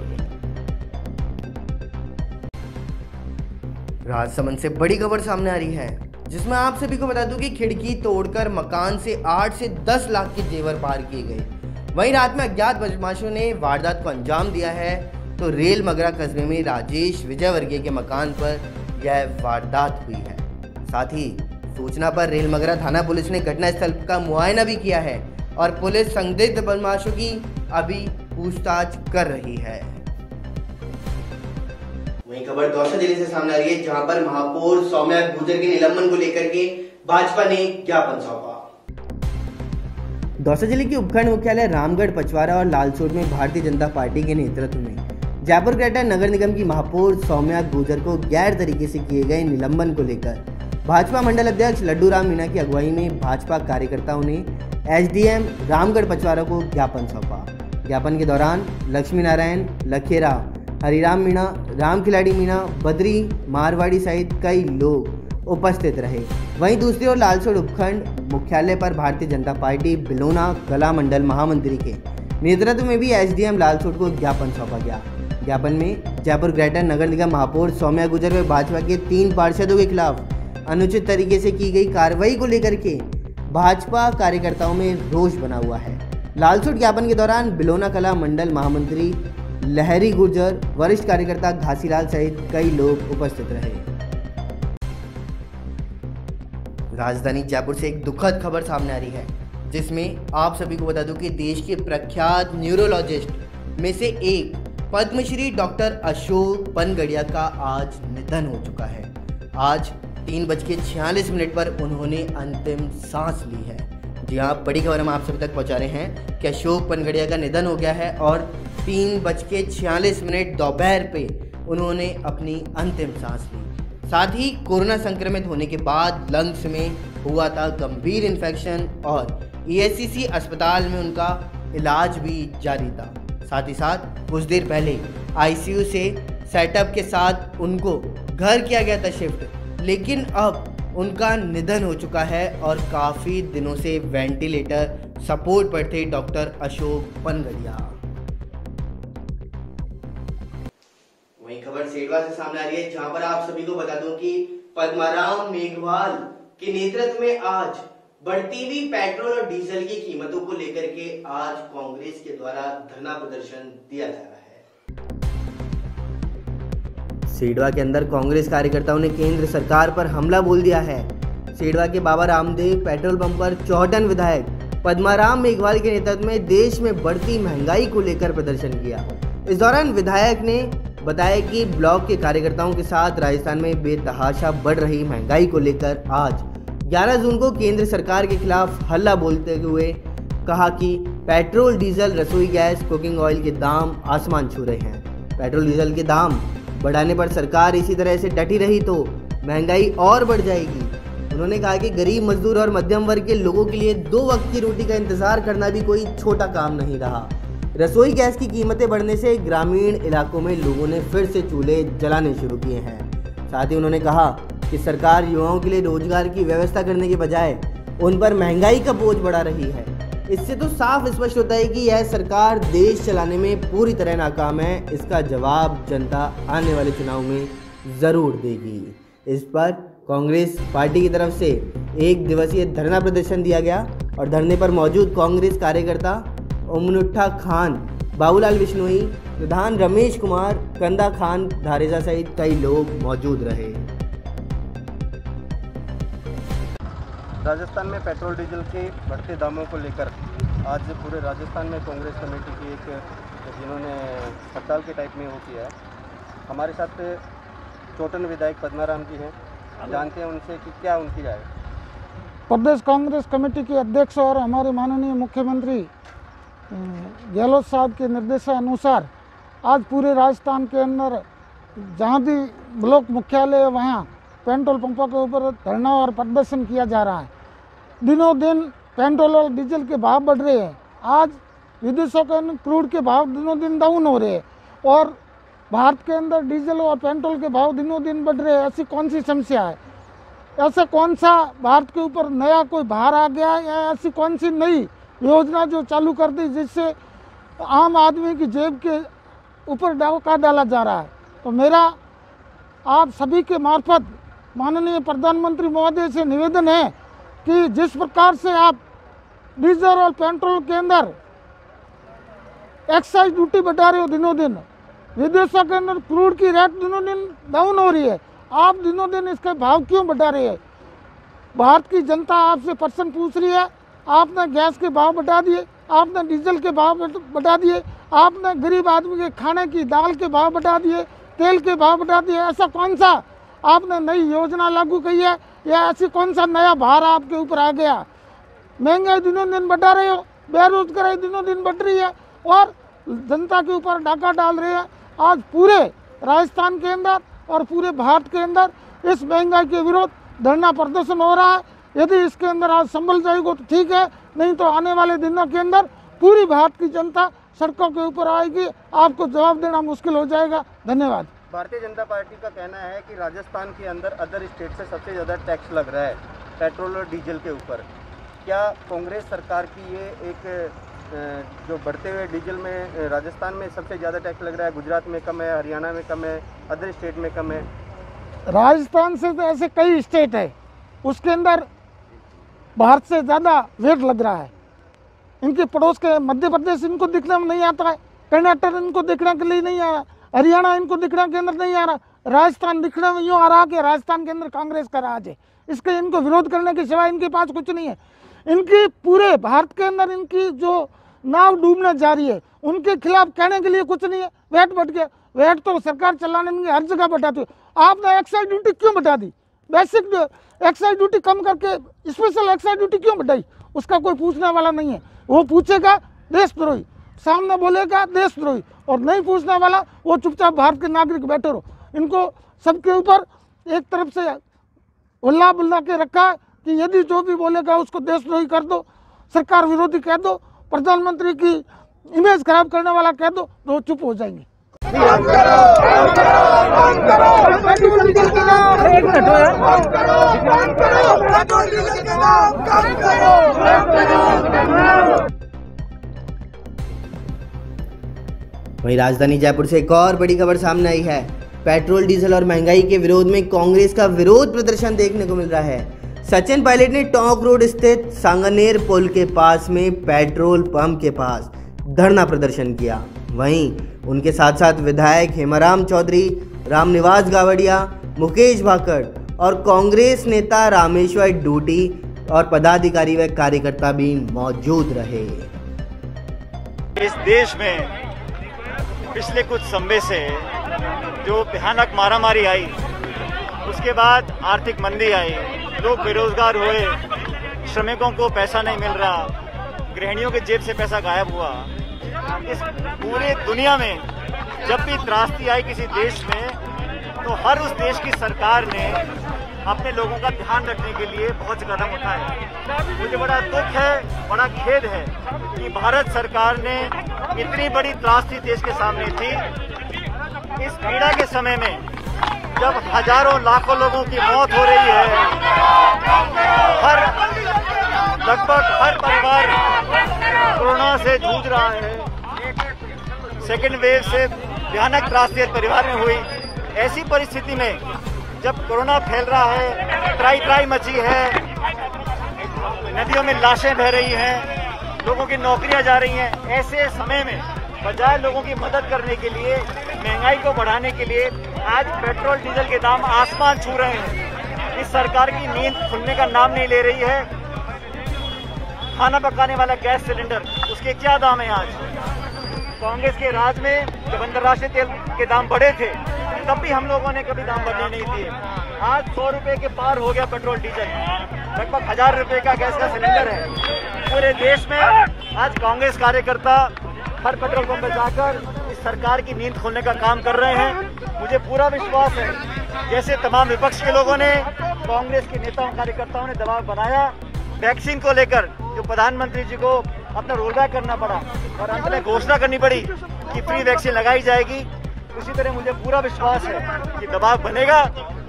राजसमंद से बड़ी खबर सामने आ रही है, जिसमें आप सभी को बता दूं कि खिड़की तोड़कर मकान से 8 से 10 लाख के जेवर पार किए गए। वहीं रात में अज्ञात बदमाशों ने वारदात को अंजाम दिया है तो रेल मगरा कस्बे में राजेश विजयवर्गीय के मकान पर यह वारदात हुई है। साथ ही सूचना पर रेल मगरा थाना पुलिस ने घटनास्थल का मुआयना भी किया है और पुलिस संदिग्ध बदमाशों की अभी पूछताछ कर रही है। वहीं खबर दौसा जिले से सामने आ रही है, जहां पर महापौर सौम्या गुर्जर के निलंबन को लेकर के भाजपा ने ज्ञापन सौंपा। दौसा जिले के उपखंड मुख्यालय रामगढ़ पचवारा और लालसोट में भारतीय जनता पार्टी के नेतृत्व में जयपुर ग्रेटर नगर निगम की महापौर सौम्या गुर्जर को गैर तरीके से किए गए निलंबन को लेकर भाजपा मंडल अध्यक्ष लड्डू राम मीणा की अगुवाई में भाजपा कार्यकर्ताओं ने एसडीएम रामगढ़ पचवारा को ज्ञापन सौंपा। ज्ञापन के दौरान लक्ष्मी नारायण, लखेरा, हरिराम मीणा, राम खिलाड़ी मीणा, बद्री, मारवाड़ी सहित कई लोग उपस्थित रहे। वहीं दूसरी ओर लालसोट उपखंड मुख्यालय पर भारतीय जनता पार्टी बिलोना कला मंडल महामंत्री के नेतृत्व में भी एसडीएम लालसोट को ज्ञापन सौंपा गया। ज्ञापन में जयपुर ग्रेटर नगर निगम महापौर सौम्या गुर्जर व भाजपा के 3 पार्षदों के खिलाफ अनुचित तरीके से की गई कार्रवाई को लेकर के भाजपा कार्यकर्ताओं में रोष बना हुआ है। लालसोट ज्ञापन के दौरान बिलोना कला मंडल महामंत्री लहरी गुर्जर, वरिष्ठ कार्यकर्ता घासीलाल सहित कई लोग उपस्थित रहे। राजधानी जयपुर से एक दुखद खबर सामने आ रही है, जिसमें आप सभी को बता दूं कि देश के प्रख्यात न्यूरोलॉजिस्ट में से एक पद्मश्री डॉक्टर अशोक पनगड़िया का आज निधन हो चुका है। आज 3:46 पर उन्होंने अंतिम सांस ली है। जी हाँ, बड़ी खबर हम आप सभी तक पहुंचा रहे हैं कि अशोक पनगड़िया का निधन हो गया है और 3:46 दोपहर पे उन्होंने अपनी अंतिम सांस ली। साथ ही कोरोना संक्रमित होने के बाद लंग्स में हुआ था गंभीर इन्फेक्शन और ईएससीसी अस्पताल में उनका इलाज भी जारी था। साथ ही साथ कुछ देर पहले आईसीयू से सेटअप के साथ उनको घर किया गया था शिफ्ट, लेकिन अब उनका निधन हो चुका है और काफ़ी दिनों से वेंटिलेटर सपोर्ट पर थे डॉक्टर अशोक पनगड़िया। वहीं खबर सेडवा से सामने आ रही है, जहां पर आप सभी को बता दूं कि पद्माराम मेघवाल के नेतृत्व में आज बढ़ती हुई पेट्रोल और डीजल की कीमतों को लेकर के आज कांग्रेस के द्वारा धरना प्रदर्शन दिया जा रहा है। सेडवा के अंदर कांग्रेस कार्यकर्ताओं ने केंद्र सरकार पर हमला बोल दिया है। सेडवा के बाबा रामदेव पेट्रोल पंप पर चौहटन विधायक पद्माराम मेघवाल के नेतृत्व में देश में बढ़ती महंगाई को लेकर प्रदर्शन किया। इस दौरान विधायक ने बताया कि ब्लॉक के कार्यकर्ताओं के साथ राजस्थान में बेतहाशा बढ़ रही महंगाई को लेकर आज 11 जून को केंद्र सरकार के खिलाफ हल्ला बोलते हुए कहा कि पेट्रोल, डीजल, रसोई गैस, कुकिंग ऑयल के दाम आसमान छू रहे हैं। पेट्रोल डीजल के दाम बढ़ाने पर सरकार इसी तरह से डटी रही तो महंगाई और बढ़ जाएगी। उन्होंने कहा कि गरीब, मजदूर और मध्यम वर्ग के लोगों के लिए 2 वक्त की रोटी का इंतजार करना भी कोई छोटा काम नहीं रहा। रसोई गैस की कीमतें बढ़ने से ग्रामीण इलाकों में लोगों ने फिर से चूल्हे जलाने शुरू किए हैं। साथ ही उन्होंने कहा कि सरकार युवाओं के लिए रोजगार की व्यवस्था करने के बजाय उन पर महंगाई का बोझ बढ़ा रही है। इससे तो साफ स्पष्ट होता है कि यह सरकार देश चलाने में पूरी तरह नाकाम है। इसका जवाब जनता आने वाले चुनाव में ज़रूर देगी। इस पर कांग्रेस पार्टी की तरफ से 1 दिवसीय धरना प्रदर्शन दिया गया और धरने पर मौजूद कांग्रेस कार्यकर्ता उमनुट्ठा खान, बाबूलाल बिश्नोई, प्रधान रमेश कुमार, कंदा खान धारेजा सहित कई लोग मौजूद रहे। राजस्थान में पेट्रोल डीजल के बढ़ते दामों को लेकर आज पूरे राजस्थान में कांग्रेस कमेटी की एक जिन्होंने हड़ताल के टाइप में वो किया है। हमारे साथ चौटन विधायक पद्माराम जी हैं, जानते हैं उनसे कि क्या उनकी राय। प्रदेश कांग्रेस कमेटी के अध्यक्ष और हमारे माननीय मुख्यमंत्री गहलोत साहब के निर्देशानुसार आज पूरे राजस्थान के अंदर जहाँ भी ब्लॉक मुख्यालय है वहाँ पेट्रोल पंपों के ऊपर धरना और प्रदर्शन किया जा रहा है। दिनों दिन पेट्रोल और डीजल के भाव बढ़ रहे हैं। आज विदेशों के क्रूड के भाव दिनों दिन डाउन हो रहे हैं और भारत के अंदर डीजल और पेट्रोल के भाव दिनों दिन बढ़ रहे हैं। ऐसी कौन सी समस्या है? ऐसा कौन सा भारत के ऊपर नया कोई भार आ गया है या ऐसी कौन सी नई योजना जो चालू कर दी जिससे आम आदमी की जेब के ऊपर डाका डाला जा रहा है? तो मेरा आप सभी के मार्फत माननीय प्रधानमंत्री महोदय से निवेदन है कि जिस प्रकार से आप डीजल और पेट्रोल के अंदर एक्साइज ड्यूटी बढ़ा रहे हो, दिनों दिन विदेशों के अंदर क्रूड की रेट दिनों दिन डाउन हो रही है, आप दिनों दिन इसके भाव क्यों बढ़ा रहे हैं? भारत की जनता आपसे प्रश्न पूछ रही है। आपने गैस के भाव बढ़ा दिए, आपने डीजल के भाव बढ़ा दिए, आपने गरीब आदमी के खाने की दाल के भाव बढ़ा दिए, तेल के भाव बढ़ा दिए। ऐसा कौन सा आपने नई योजना लागू की है या ऐसी कौन सा नया भार आपके ऊपर आ गया? महंगाई दिनों दिन बढ़ा रहे हो, बेरोजगारी दिनों दिन बढ़ रही है और जनता के ऊपर डाका डाल रहे हैं। आज पूरे राजस्थान के अंदर और पूरे भारत के अंदर इस महंगाई के विरोध धरना प्रदर्शन हो रहा है। यदि इसके अंदर आज संभल जाएगा तो ठीक है, नहीं तो आने वाले दिनों के अंदर पूरी भारत की जनता सड़कों के ऊपर आएगी, आपको जवाब देना मुश्किल हो जाएगा। धन्यवाद। भारतीय जनता पार्टी का कहना है कि राजस्थान के अंदर अदर स्टेट से सबसे ज़्यादा टैक्स लग रहा है पेट्रोल और डीजल के ऊपर। क्या कांग्रेस सरकार की ये एक जो बढ़ते हुए डीजल में राजस्थान में सबसे ज़्यादा टैक्स लग रहा है, गुजरात में कम है, हरियाणा में कम है, अदर स्टेट में कम है? राजस्थान से तो ऐसे कई स्टेट है, उसके अंदर भारत से ज़्यादा वेट लग रहा है। इनके पड़ोस के मध्य प्रदेश इनको दिखने में नहीं आता है, कर्नाटक इनको दिखने के लिए नहीं आ रहा, हरियाणा इनको दिखने के अंदर नहीं आ रहा, राजस्थान दिखने में यूँ आ रहा कि राजस्थान के अंदर कांग्रेस का राज है। इसके इनको विरोध करने के सिवाय इनके पास कुछ नहीं है। इनकी पूरे भारत के अंदर इनकी जो नाव डूबने जा रही है, उनके खिलाफ कहने के लिए कुछ नहीं है। वेट बढ़ गया, वेट तो सरकार चलाने में हर जगह बढ़ाती है। आपने एक्साइज ड्यूटी क्यों बढ़ा दी? बेसिक एक्साइज ड्यूटी कम करके स्पेशल एक्साइज ड्यूटी क्यों बढ़ाई? उसका कोई पूछने वाला नहीं है। वो पूछेगा देशद्रोही, सामने बोलेगा देशद्रोही, और नहीं पूछने वाला वो चुपचाप भारत के नागरिक बैठे रहो। इनको सबके ऊपर एक तरफ से उल्ला बुल्ला के रखा है कि यदि जो भी बोलेगा उसको देशद्रोही कर दो, सरकार विरोधी कह दो, प्रधानमंत्री की इमेज खराब करने वाला कह दो, तो चुप हो जाएंगे। वहीं राजधानी जयपुर से एक और बड़ी खबर सामने आई है। पेट्रोल, डीजल और महंगाई के विरोध में कांग्रेस का विरोध प्रदर्शन देखने को मिल रहा है। सचिन पायलट ने टोंक रोड स्थित सांगनेर पुल के पास में पेट्रोल पंप के पास धरना प्रदर्शन किया। वहीं उनके साथ साथ विधायक हेमाराम चौधरी, रामनिवास गावड़िया, मुकेश भाकड़ और कांग्रेस नेता रामेश्वर डूटी और पदाधिकारी व कार्यकर्ता भी मौजूद रहे। इस देश में पिछले कुछ समय से जो भयानक मारामारी आई, उसके बाद आर्थिक मंदी आई, लोग बेरोजगार हुए, श्रमिकों को पैसा नहीं मिल रहा, गृहिणियों के जेब से पैसा गायब हुआ। इस पूरे दुनिया में जब भी त्रासदी आई किसी देश में, तो हर उस देश की सरकार ने अपने लोगों का ध्यान रखने के लिए बहुत से कदम उठाए। मुझे बड़ा दुख है, बड़ा खेद है कि भारत सरकार ने इतनी बड़ी त्रासदी देश के सामने थी, इस पीड़ा के समय में जब हजारों लाखों लोगों की मौत हो रही है, लगभग हर परिवार कोरोना से जूझ रहा है, सेकेंड वेव से भयानक त्रासदी परिवार में हुई। ऐसी परिस्थिति में जब कोरोना फैल रहा है, त्राई त्राई मची है, नदियों में लाशें बह रही हैं, लोगों की नौकरियां जा रही हैं, ऐसे समय में बजाय लोगों की मदद करने के लिए, महंगाई को बढ़ाने के लिए आज पेट्रोल डीजल के दाम आसमान छू रहे हैं। इस सरकार की नींद खुलने का नाम नहीं ले रही है। खाना पकाने वाला गैस सिलेंडर, उसके क्या दाम है आज? कांग्रेस के राज में जब अंतर्राष्ट्रीय तेल के दाम बढ़े थे, तब भी हम लोगों ने कभी दाम बढ़ने नहीं दिए। आज 100 रुपए के पार हो गया पेट्रोल डीजल, लगभग 1000 रुपए का गैस का सिलेंडर है। पूरे देश में आज कांग्रेस कार्यकर्ता हर पेट्रोल पंप पर जाकर इस सरकार की नींद खोलने का काम कर रहे हैं। मुझे पूरा विश्वास है, जैसे तमाम विपक्ष के लोगों ने, कांग्रेस के नेताओं कार्यकर्ताओं ने दबाव बनाया वैक्सीन को लेकर, जो प्रधानमंत्री जी को अपना रोल बैक करना पड़ा और अंत में घोषणा करनी पड़ी कि फ्री वैक्सीन लगाई जाएगी, उसी तरह मुझे पूरा विश्वास है कि दबाव बनेगा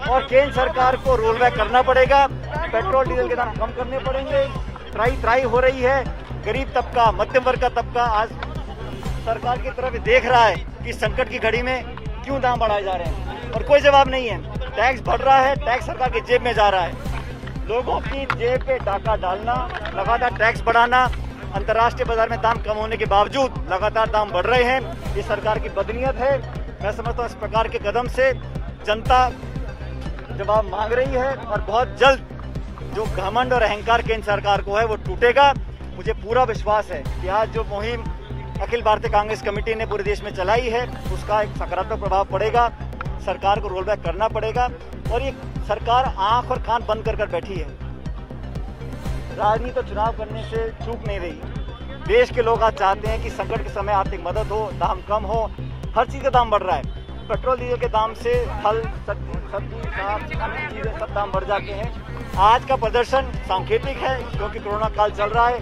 और केंद्र सरकार को रोल बैक करना पड़ेगा। पेट्रोल डीजल के दाम कम करने पड़ेंगे। त्राई त्राई हो रही है, गरीब तबका, मध्यम वर्ग का तबका आज सरकार की तरफ देख रहा है कि संकट की घड़ी में क्यों दाम बढ़ाए जा रहे हैं, और कोई जवाब नहीं है। टैक्स बढ़ रहा है, टैक्स सरकार की जेब में जा रहा है। लोगों की जेब पे डाका डालना, लगातार टैक्स बढ़ाना, अंतर्राष्ट्रीय बाजार में दाम कम होने के बावजूद लगातार दाम बढ़ रहे हैं, ये सरकार की बदनीयत है। मैं समझता हूँ इस प्रकार के कदम से जनता जवाब मांग रही है और बहुत जल्द जो घमंड और अहंकार केंद्र सरकार को है वो टूटेगा। मुझे पूरा विश्वास है कि आज जो मुहिम अखिल भारतीय कांग्रेस कमेटी ने पूरे देश में चलाई है, उसका एक सकारात्मक प्रभाव पड़ेगा। सरकार को रोल बैक करना पड़ेगा और ये सरकार आंख और कान बंद कर बैठी है। राजनीति तो चुनाव करने से चूक नहीं रही। देश के लोग आज चाहते हैं कि संकट के समय आर्थिक मदद हो, दाम कम हो। हर चीज़ का दाम बढ़ रहा है। पेट्रोल डीजल के दाम से फल, सब्जी, अन्य चीज़ें सब दाम बढ़ जाते हैं। आज का प्रदर्शन सांकेतिक है क्योंकि कोरोना काल चल रहा है।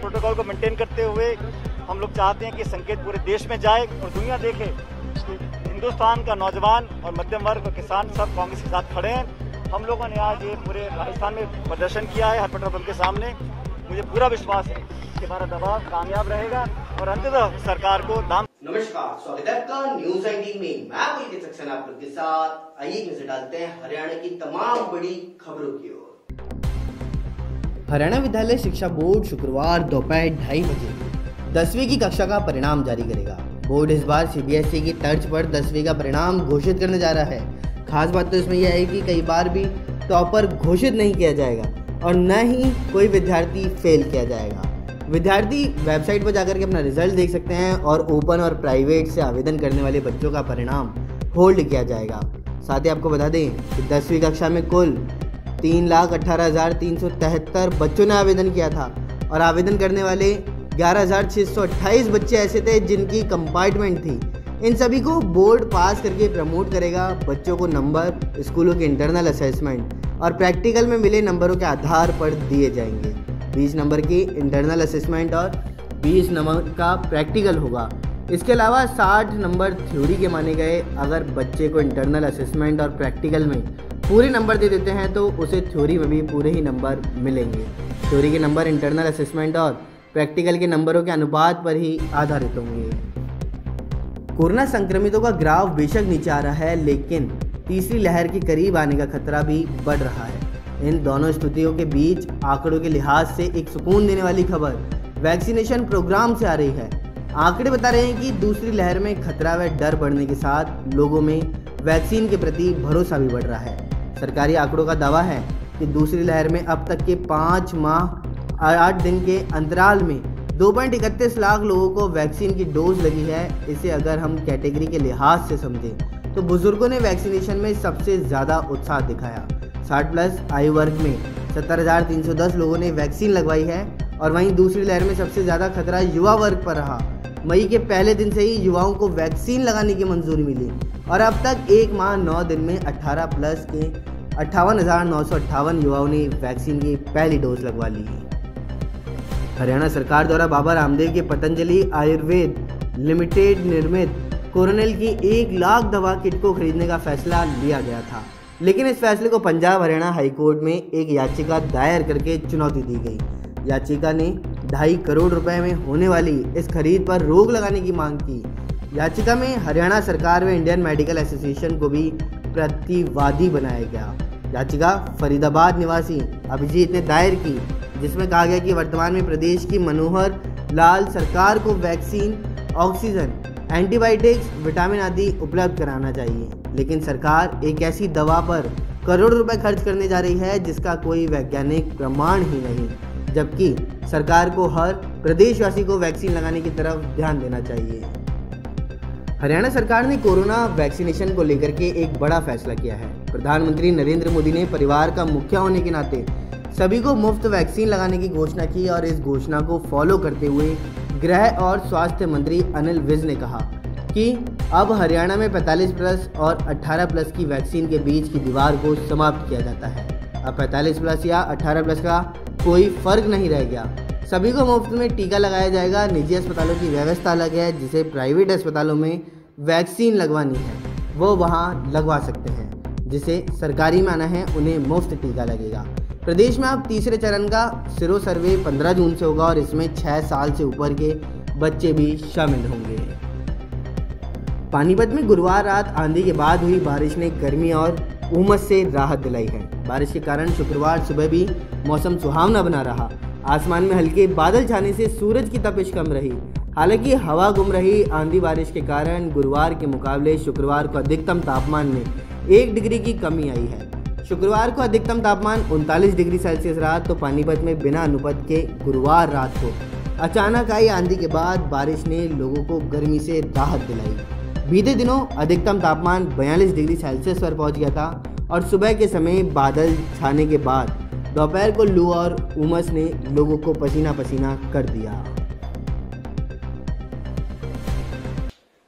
प्रोटोकॉल को मेंटेन करते हुए हम लोग चाहते हैं कि संकेत पूरे देश में जाए और दुनिया देखे कि हिंदुस्तान का नौजवान और मध्यम वर्ग और किसान सब कांग्रेस के साथ खड़े हैं। हम लोगों ने आज ये पूरे राजस्थान में प्रदर्शन किया है हर पेट्रोल पंप के सामने। मुझे पूरा विश्वास है कि हमारा दबाव कामयाब रहेगा और अंततः सरकार को दाम। नमस्कार, स्वागत है आपका न्यूज 18 में। मैं पुलकित सक्सेना आप लोग के साथ। आइए नजर डालते हैं हरियाणा की तमाम बड़ी खबरों की ओर। हरियाणा विद्यालय शिक्षा बोर्ड शुक्रवार दोपहर 2:30 बजे 10वीं की कक्षा का परिणाम जारी करेगा। बोर्ड इस बार सीबीएसई की तर्ज पर 10वीं का परिणाम घोषित करने जा रहा है। खास बात तो इसमें यह है कि कई बार भी टॉपर घोषित नहीं किया जाएगा और न ही कोई विद्यार्थी फेल किया जाएगा। विद्यार्थी वेबसाइट पर जाकर के अपना रिजल्ट देख सकते हैं और ओपन और प्राइवेट से आवेदन करने वाले बच्चों का परिणाम होल्ड किया जाएगा। साथ ही आपको बता दें कि 10वीं कक्षा में कुल 3,18,373 बच्चों ने आवेदन किया था और आवेदन करने वाले 11,628 बच्चे ऐसे थे जिनकी कंपार्टमेंट थी। इन सभी को बोर्ड पास करके प्रमोट करेगा। बच्चों को नंबर स्कूलों के इंटरनल असेसमेंट और प्रैक्टिकल में मिले नंबरों के आधार पर दिए जाएंगे। 20 नंबर की इंटरनल असेसमेंट और 20 नंबर का प्रैक्टिकल होगा। इसके अलावा 60 नंबर थ्योरी के माने गए। अगर बच्चे को इंटरनल असेसमेंट और प्रैक्टिकल में पूरे नंबर दे देते हैं तो उसे थ्योरी में भी पूरे ही नंबर मिलेंगे। थ्योरी के नंबर इंटरनल असेसमेंट और प्रैक्टिकल के नंबरों के अनुपात पर ही आधारित होंगे। कोरोना संक्रमितों का ग्राफ बेशक नीचे आ रहा है, लेकिन तीसरी लहर के करीब आने का खतरा भी बढ़ रहा है। इन दोनों स्थितियों के बीच आंकड़ों के लिहाज से एक सुकून देने वाली खबर वैक्सीनेशन प्रोग्राम से आ रही है। आंकड़े बता रहे हैं कि दूसरी लहर में खतरा व डर बढ़ने के साथ लोगों में वैक्सीन के प्रति भरोसा भी बढ़ रहा है। सरकारी आंकड़ों का दावा है कि दूसरी लहर में अब तक के 5 माह 8 दिन के अंतराल में 2.31 लाख लोगों को वैक्सीन की डोज लगी है। इसे अगर हम कैटेगरी के लिहाज से समझें तो बुजुर्गों ने वैक्सीनेशन में सबसे ज़्यादा उत्साह दिखाया। 60+ आयु वर्ग में 70,310 लोगों ने वैक्सीन लगवाई है और वहीं दूसरी लहर में सबसे ज़्यादा खतरा युवा वर्ग पर रहा। मई के पहले दिन से ही युवाओं को वैक्सीन लगाने की मंजूरी मिली और अब तक 1 माह 9 दिन में 18+ के 58,958 युवाओं ने वैक्सीन की पहली डोज लगवा ली है। हरियाणा सरकार द्वारा बाबा रामदेव के पतंजलि आयुर्वेद लिमिटेड निर्मित कोरोनिल की 1 लाख दवा किट को खरीदने का फैसला लिया गया था, लेकिन इस फैसले को पंजाब हरियाणा हाईकोर्ट में एक याचिका दायर करके चुनौती दी गई। याचिका ने 2.5 करोड़ रुपए में होने वाली इस खरीद पर रोक लगाने की मांग की। याचिका में हरियाणा सरकार व इंडियन मेडिकल एसोसिएशन को भी प्रतिवादी बनाया गया। याचिका फरीदाबाद निवासी अभिजीत ने दायर की, जिसमें कहा गया कि वर्तमान में प्रदेश की मनोहर लाल सरकार को वैक्सीन, ऑक्सीजन, एंटीबायोटिक्स, विटामिन आदि उपलब्ध कराना चाहिए, लेकिन सरकार एक ऐसी दवा पर करोड़ रुपए खर्च करने जा रही है जिसका कोई वैज्ञानिक प्रमाण ही नहीं, जबकि सरकार को हर प्रदेशवासी को वैक्सीन लगाने की तरफ ध्यान देना चाहिए। हरियाणा सरकार ने कोरोना वैक्सीनेशन को लेकर के एक बड़ा फैसला किया है। प्रधानमंत्री नरेंद्र मोदी ने परिवार का मुखिया होने के नाते सभी को मुफ्त वैक्सीन लगाने की घोषणा की और इस घोषणा को फॉलो करते हुए गृह और स्वास्थ्य मंत्री अनिल विज ने कहा कि अब हरियाणा में 45+ और 18+ की वैक्सीन के बीच की दीवार को समाप्त किया जाता है। अब 45+ या 18+ का कोई फर्क नहीं रह गया। सभी को मुफ्त में टीका लगाया जाएगा। निजी अस्पतालों की व्यवस्था अलग है। जिसे प्राइवेट अस्पतालों में वैक्सीन लगवानी है वो वहाँ लगवा सकते हैं, जिसे सरकारी में आना है उन्हें मुफ्त टीका लगेगा। प्रदेश में अब तीसरे चरण का सिरो सर्वे 15 जून से होगा और इसमें 6 साल से ऊपर के बच्चे भी शामिल होंगे। पानीपत में गुरुवार रात आंधी के बाद हुई बारिश ने गर्मी और उमस से राहत दिलाई है। बारिश के कारण शुक्रवार सुबह भी मौसम सुहावना बना रहा। आसमान में हल्के बादल छाने से सूरज की तपिश कम रही। हालांकि हवा गुम रही। आंधी बारिश के कारण गुरुवार के मुकाबले शुक्रवार को अधिकतम तापमान में 1 डिग्री की कमी आई है। शुक्रवार को अधिकतम तापमान 39 डिग्री सेल्सियस रहा, तो पानीपत में बिना अनुपत के गुरुवार रात को अचानक आई आंधी के बाद बारिश ने लोगों को गर्मी से राहत दिलाई। बीते दिनों अधिकतम तापमान 42 डिग्री सेल्सियस पर पहुंच गया था और सुबह के समय बादल छाने के बाद दोपहर को लू और उमस ने लोगों को पसीना पसीना कर दिया।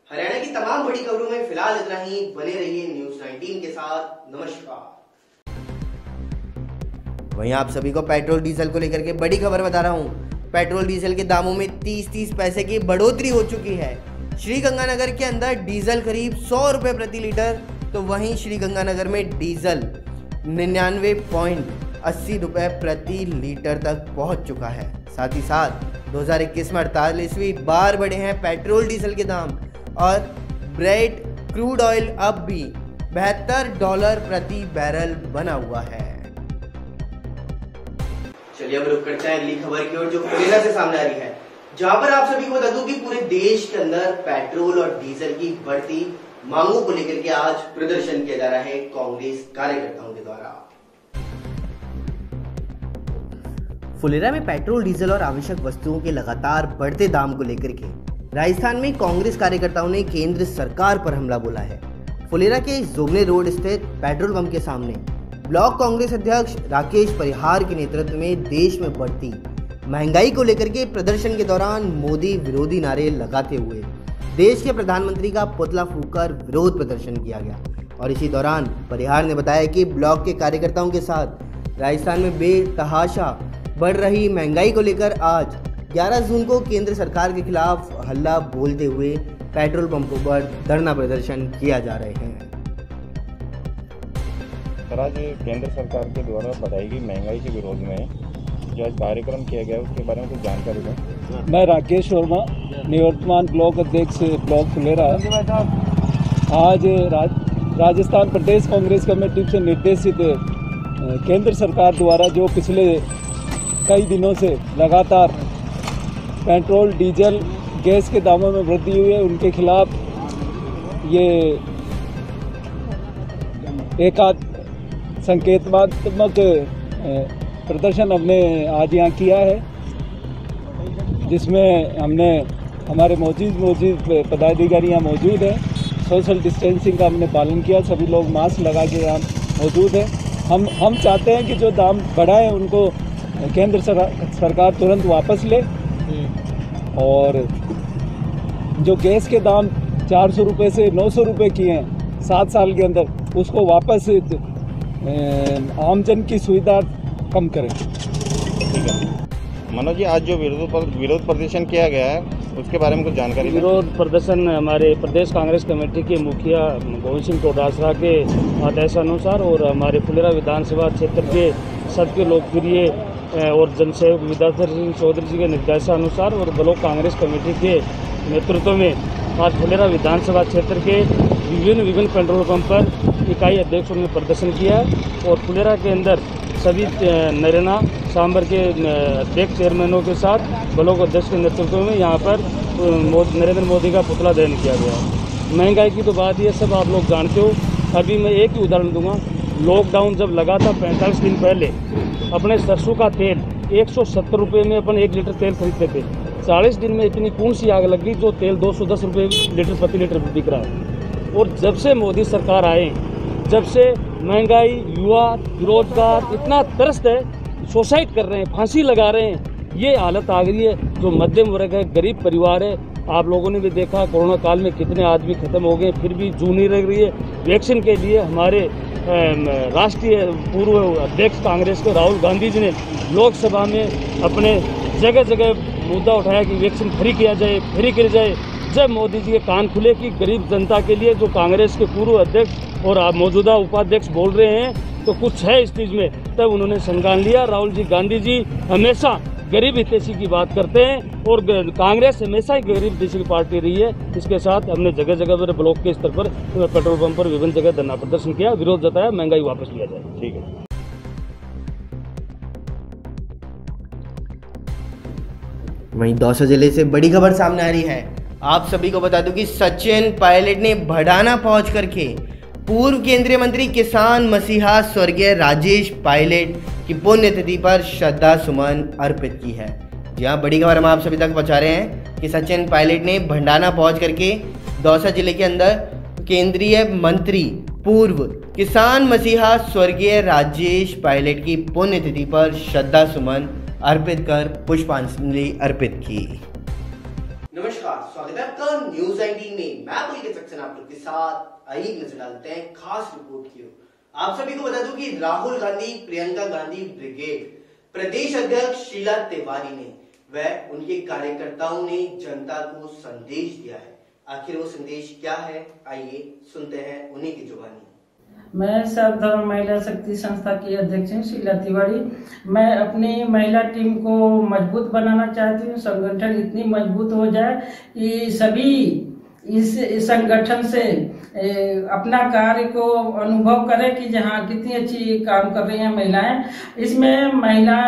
हरियाणा की तमाम बड़ी खबरों में फिलहाल इतना ही। बने रहिए न्यूज़ 19 के साथ। नमस्कार। वहीं आप सभी को पेट्रोल डीजल को लेकर के बड़ी खबर बता रहा हूं। पेट्रोल डीजल के दामों में 30-30 पैसे की बढ़ोतरी हो चुकी है। श्रीगंगानगर के अंदर डीजल करीब 100 रुपये प्रति लीटर, तो वहीं श्रीगंगानगर में डीजल 99.80 रुपये प्रति लीटर तक पहुंच चुका है। साथ ही साथ 2021 में 48वीं बार बढ़े हैं पेट्रोल डीजल के दाम और ब्रेड क्रूड ऑयल अब भी $72 प्रति बैरल बना हुआ है। चलिए अब रुक करते हैं अगली खबर की ओर, जो फुलेरा से सामने आ रही है, जहां पर आप सभी को बता दूं कि पूरे देश के अंदर पेट्रोल और डीजल की बढ़ती मांगों को लेकर के आज प्रदर्शन किया जा रहा है कांग्रेस कार्यकर्ताओं के द्वारा। फुलेरा में पेट्रोल डीजल और आवश्यक वस्तुओं के लगातार बढ़ते दाम को लेकर के राजस्थान में कांग्रेस कार्यकर्ताओं ने केंद्र सरकार पर हमला बोला है। फुलेरा के जोगने रोड स्थित पेट्रोल पंप के सामने ब्लॉक कांग्रेस अध्यक्ष राकेश परिहार के नेतृत्व में देश में बढ़ती महंगाई को लेकर के प्रदर्शन के दौरान मोदी विरोधी नारे लगाते हुए देश के प्रधानमंत्री का पुतला फूंककर विरोध प्रदर्शन किया गया। और इसी दौरान परिहार ने बताया कि ब्लॉक के कार्यकर्ताओं के साथ राजस्थान में बेतहाशा बढ़ रही महंगाई को लेकर आज 11 जून को केंद्र सरकार के खिलाफ हल्ला बोलते हुए पेट्रोल पंपों पर धरना प्रदर्शन किया जा रहे हैं। आज केंद्र सरकार के द्वारा बढ़ाई गई महंगाई के विरोध में जो आज कार्यक्रम किया गया उसके बारे में कुछ जानकारी दें। मैं राकेश वर्मा, निवर्तमान ब्लॉक अध्यक्ष ब्लॉक फुलेरा। आज राजस्थान प्रदेश कांग्रेस कमेटी से निर्देशित केंद्र सरकार द्वारा जो पिछले कई दिनों से लगातार पेट्रोल डीजल गैस के दामों में वृद्धि हुई है, उनके खिलाफ ये एकाध संकेतात्मक प्रदर्शन हमने आज यहाँ किया है, जिसमें हमने हमारे मौजूद पदाधिकारी यहाँ मौजूद हैं। सोशल डिस्टेंसिंग का हमने पालन किया, सभी लोग मास्क लगा के यहाँ मौजूद हैं। हम चाहते हैं कि जो दाम बढ़ा है उनको केंद्र सरकार तुरंत वापस ले, और जो गैस के दाम 400 रुपये से 900 रुपये किए हैं 7 साल के अंदर, उसको वापस आमजन की सुविधा कम करें। ठीक है मनोज जी, आज जो विरोध प्रदर्शन किया गया है उसके बारे में कुछ जानकारी। विरोध प्रदर्शन हमारे प्रदेश कांग्रेस कमेटी के मुखिया गोविंद सिंह चौटासरा के आदेशानुसार और हमारे फुलेरा विधानसभा क्षेत्र के सबके लोकप्रिय और जनसेवक विद्याधर सिंह चौधरी जी के निर्देशानुसार और ब्लॉक कांग्रेस कमेटी के नेतृत्व में आज फुलेरा विधानसभा क्षेत्र के विभिन्न पेट्रोल पंप पर इकाई अध्यक्षों ने प्रदर्शन किया और फुलेरा के अंदर सभी नरेना सांबर के अध्यक्ष चेयरमैनों के साथ ब्लॉक अध्यक्ष के नेतृत्व में यहाँ पर नरेंद्र मोदी का पुतला दहन किया गया। महंगाई की तो बात ये सब आप लोग जानते हो। अभी मैं एक ही उदाहरण दूंगा, लॉकडाउन जब लगा था 45 दिन पहले अपने सरसों का तेल 170 रुपये में अपन 1 लीटर तेल खरीदते थे। 40 दिन में इतनी कौन सी आग लग गई जो तेल 210 रुपये लीटर प्रति लीटर बिक रहा है। और जब से मोदी सरकार आए, जब से महंगाई, युवा बेरोजगार इतना त्रस्त है, सुसाइड कर रहे हैं, फांसी लगा रहे हैं, ये हालत आ गई है। जो मध्यम वर्ग है, गरीब परिवार है, आप लोगों ने भी देखा कोरोना काल में कितने आदमी खत्म हो गए, फिर भी जू नहीं लग रही है। वैक्सीन के लिए हमारे राष्ट्रीय पूर्व अध्यक्ष कांग्रेस के राहुल गांधी जी ने लोकसभा में अपने जगह जगह मुद्दा उठाया कि वैक्सीन फ्री किया जाए, फ्री की जाए। जब मोदी जी के कान खुले कि गरीब जनता के लिए जो कांग्रेस के पूर्व अध्यक्ष और मौजूदा उपाध्यक्ष बोल रहे हैं तो कुछ है इस चीज़ में, तब उन्होंने संज्ञान लिया। राहुल जी गांधी जी हमेशा गरीब हितैषी की बात करते हैं और कांग्रेस हमेशा ही गरीब हितैषी की पार्टी रही है। इसके साथ हमने जगह जगह पर ब्लॉक के स्तर पर पेट्रोल पंप पर विभिन्न जगह धरना प्रदर्शन किया, विरोध जताया, महंगाई वापस लिया जाए। ठीक है। वहीं दौसा जिले से बड़ी खबर सामने आ रही है। आप सभी को बता दूं कि सचिन पायलट ने भड़ाना पहुंच करके पूर्व केंद्रीय मंत्री किसान मसीहा स्वर्गीय राजेश पायलट की पुण्यतिथि पर श्रद्धा सुमन अर्पित की है। जी हाँ, बड़ी खबर हम आप सभी तक पहुंचा रहे हैं कि सचिन पायलट ने भंडाना पहुंच करके दौसा जिले के अंदर केंद्रीय मंत्री पूर्व किसान मसीहा स्वर्गीय राजेश पायलट की पुण्यतिथि पर श्रद्धा सुमन अर्पित कर पुष्पांजलि अर्पित की। नमस्कार, स्वागत है आपका न्यूज 19 में। मैं पुलकित सक्सेना आप लोग के साथ आइए नजर डालते हैं खास रिपोर्ट की ओर। आप सभी को बता दूं कि राहुल गांधी प्रियंका गांधी ब्रिगेड प्रदेश अध्यक्ष शीला तिवारी ने व उनके कार्यकर्ताओं ने जनता को संदेश दिया है। आखिर वो संदेश क्या है, आइए सुनते हैं उन्हीं की जुबानी। मैं सर्वधर्म महिला शक्ति संस्था की अध्यक्ष हूँ शीला तिवारी। मैं अपनी महिला टीम को मजबूत बनाना चाहती हूँ। संगठन इतनी मजबूत हो जाए कि सभी इस संगठन से अपना कार्य को अनुभव करें कि जहाँ कितनी अच्छी काम कर रही हैं महिलाएं। इसमें महिला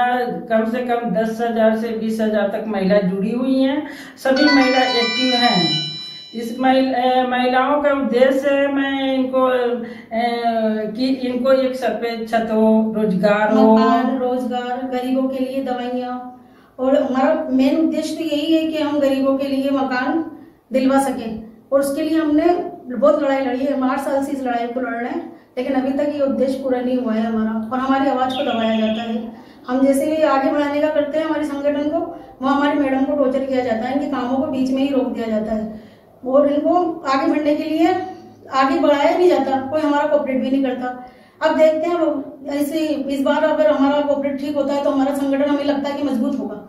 कम से कम 10,000 से 20,000 तक महिला जुड़ी हुई हैं। सभी महिला एक्टिव हैं। इस महिलाओं का उद्देश्य है मैं इनको कि इनको एक सर पे छत हो, रोजगार हो, रोजगार, गरीबों के लिए दवाइयाँ, और हमारा मेन उद्देश्य तो यही है कि हम गरीबों के लिए मकान दिलवा सकें। और उसके लिए हमने बहुत लड़ाई लड़ी है। हम 8 साल से इस लड़ाई को लड़ रहे हैं, लेकिन अभी तक ये उद्देश्य पूरा नहीं हुआ है हमारा, और हमारी आवाज को दबाया जाता है। हम जैसे भी आगे बढ़ाने का करते हैं हमारे संगठन को, वहाँ हमारी मैडम को टॉर्चर किया जाता है। इनके कामों को बीच में ही रोक दिया जाता है और इनको आगे बढ़ने के लिए आगे बढ़ाया नहीं जाता। कोई हमारा कोऑपरेट भी नहीं करता। अब देखते हैं ऐसे इस बार अगर हमारा कोऑपरेट ठीक होता है तो हमारा संगठन हमें लगता है कि मजबूत होगा,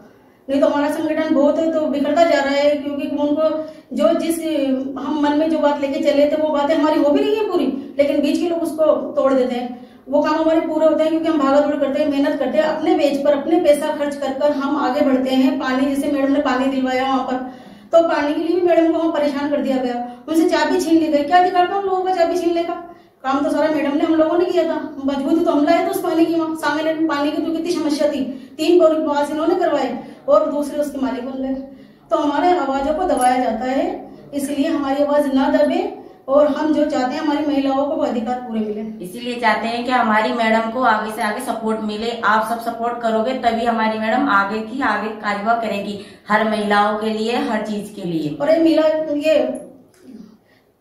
नहीं तो हमारा संगठन बहुत है तो बिखरता जा रहा है। क्योंकि उनको जो जिस हम मन में जो बात लेके चले थे वो बातें हमारी हो भी रही है पूरी, लेकिन बीच के लोग उसको तोड़ देते हैं। वो काम हमारे पूरे होते हैं क्योंकि हम भागा दौड़ करते हैं, मेहनत करते हैं, अपने वेज पर अपने पैसा खर्च कर हम आगे बढ़ते हैं। पानी, जैसे मैडम ने पानी दिलवाया वहां पर, तो पानी के लिए भी मैडम को वहां परेशान कर दिया गया। उनसे चाबी छीन ली गई। क्या दिखाता हम लोगों का चाबी छीन लेगा? काम तो सारा मैडम ने हम लोगों ने किया था। मजबूती तो हम लाए थे उस पानी की। वहां सामने पानी की तो कितनी समस्या थी, 3 प्रवास इन्होंने करवाए और दूसरे उसके मालिक बन गए। तो हमारे आवाजों को दबाया जाता है, इसलिए हमारी आवाज ना दबे और हम जो चाहते हैं हमारी महिलाओं को अधिकार पूरे मिले। इसीलिए चाहते हैं कि हमारी मैडम को आगे से आगे सपोर्ट मिले। आप सब सपोर्ट करोगे तभी हमारी मैडम आगे कार्यवाही करेगी, हर महिलाओं के लिए, हर चीज के लिए। और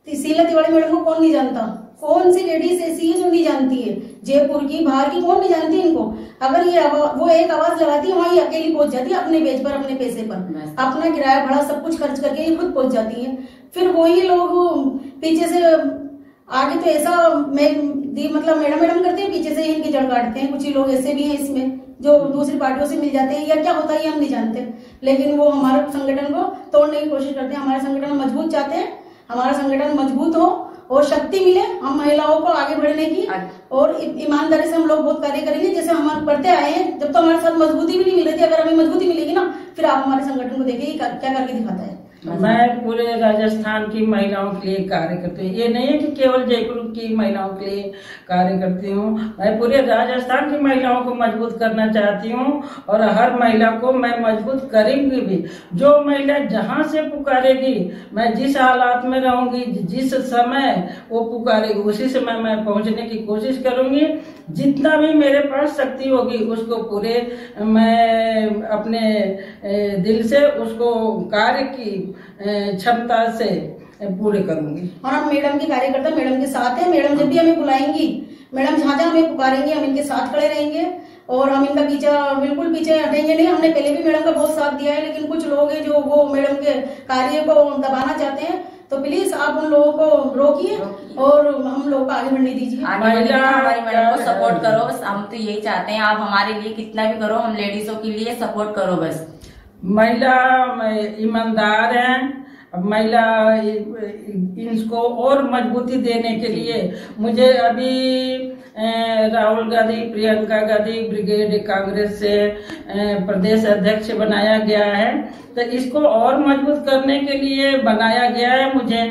ये शीला तिवारी मैडम को कौन नहीं जानता? कौन सी लेडीज ऐसी है जो नहीं जानती है? जयपुर की, बाहर की, कौन नहीं जानती इनको? अगर ये वो एक आवाज लगाती है वहाँ ये अकेली पहुंच जाती है, अपने बेच पर, अपने पैसे पर, अपना किराया भाड़ा सब कुछ खर्च करके ये खुद पहुंच जाती है। फिर वही लोग पीछे से आगे तो ऐसा मतलब मैडम करते हैं, पीछे से इनकी जड़ काटते हैं। कुछ ही लोग ऐसे भी हैं इसमें जो दूसरी पार्टियों से मिल जाते हैं, या क्या होता है ये हम नहीं जानते, लेकिन वो हमारे संगठन को तोड़ने की कोशिश करते हैं। हमारे संगठन मजबूत चाहते हैं, हमारा संगठन मजबूत हो और शक्ति मिले हम महिलाओं को आगे बढ़ने की, और ईमानदारी से हम लोग बहुत कार्य करेंगे जैसे हम करते आए हैं। जब तो हमारे साथ मजबूती भी नहीं मिल रही थी, अगर हमें मजबूती मिलेगी ना, फिर आप हमारे संगठन को देखिए क्या करके दिखाता है। मैं पूरे राजस्थान की महिलाओं के लिए कार्य करती हूँ। ये नहीं है कि केवल जयपुर की महिलाओं के लिए कार्य करती हूँ, मैं पूरे राजस्थान की महिलाओं को मजबूत करना चाहती हूँ और हर महिला को मैं मजबूत करेंगी भी। जो महिला जहाँ से पुकारेगी, मैं जिस हालात में रहूंगी, जिस समय वो पुकारेगी उसी समय मैं पहुँचने की कोशिश करूंगी। जितना भी मेरे पास शक्ति होगी उसको पूरे मैं अपने दिल से उसको कार्य की क्षमता से पूरे करूंगी। और हम मैडम के कार्यकर्ता मैडम के साथ हैं। मैडम जब भी हमें बुलाएंगी, मैडम जहाँ जहाँ हमें पुकारेंगे हम इनके साथ खड़े रहेंगे और हम इनका बिल्कुल पीछे हटेंगे नहीं। हमने पहले भी मैडम का बहुत साथ दिया है, लेकिन कुछ लोग हैं जो वो मैडम के कार्य को दबाना चाहते हैं, तो प्लीज आप उन लोगों को रोकिए और हम लोगों को आगे बढ़ने दीजिए। हमारी मैडम को सपोर्ट करो, हम तो यही चाहते हैं। आप हमारे लिए कितना भी करो, हम लेडीजों के लिए सपोर्ट करो बस। महिला ईमानदार है, महिला इनको और मजबूती देने के लिए मुझे अभी राहुल गांधी प्रियंका गांधी ब्रिगेड कांग्रेस से प्रदेश अध्यक्ष बनाया गया है, तो इसको और मजबूत करने के लिए बनाया गया है मुझे।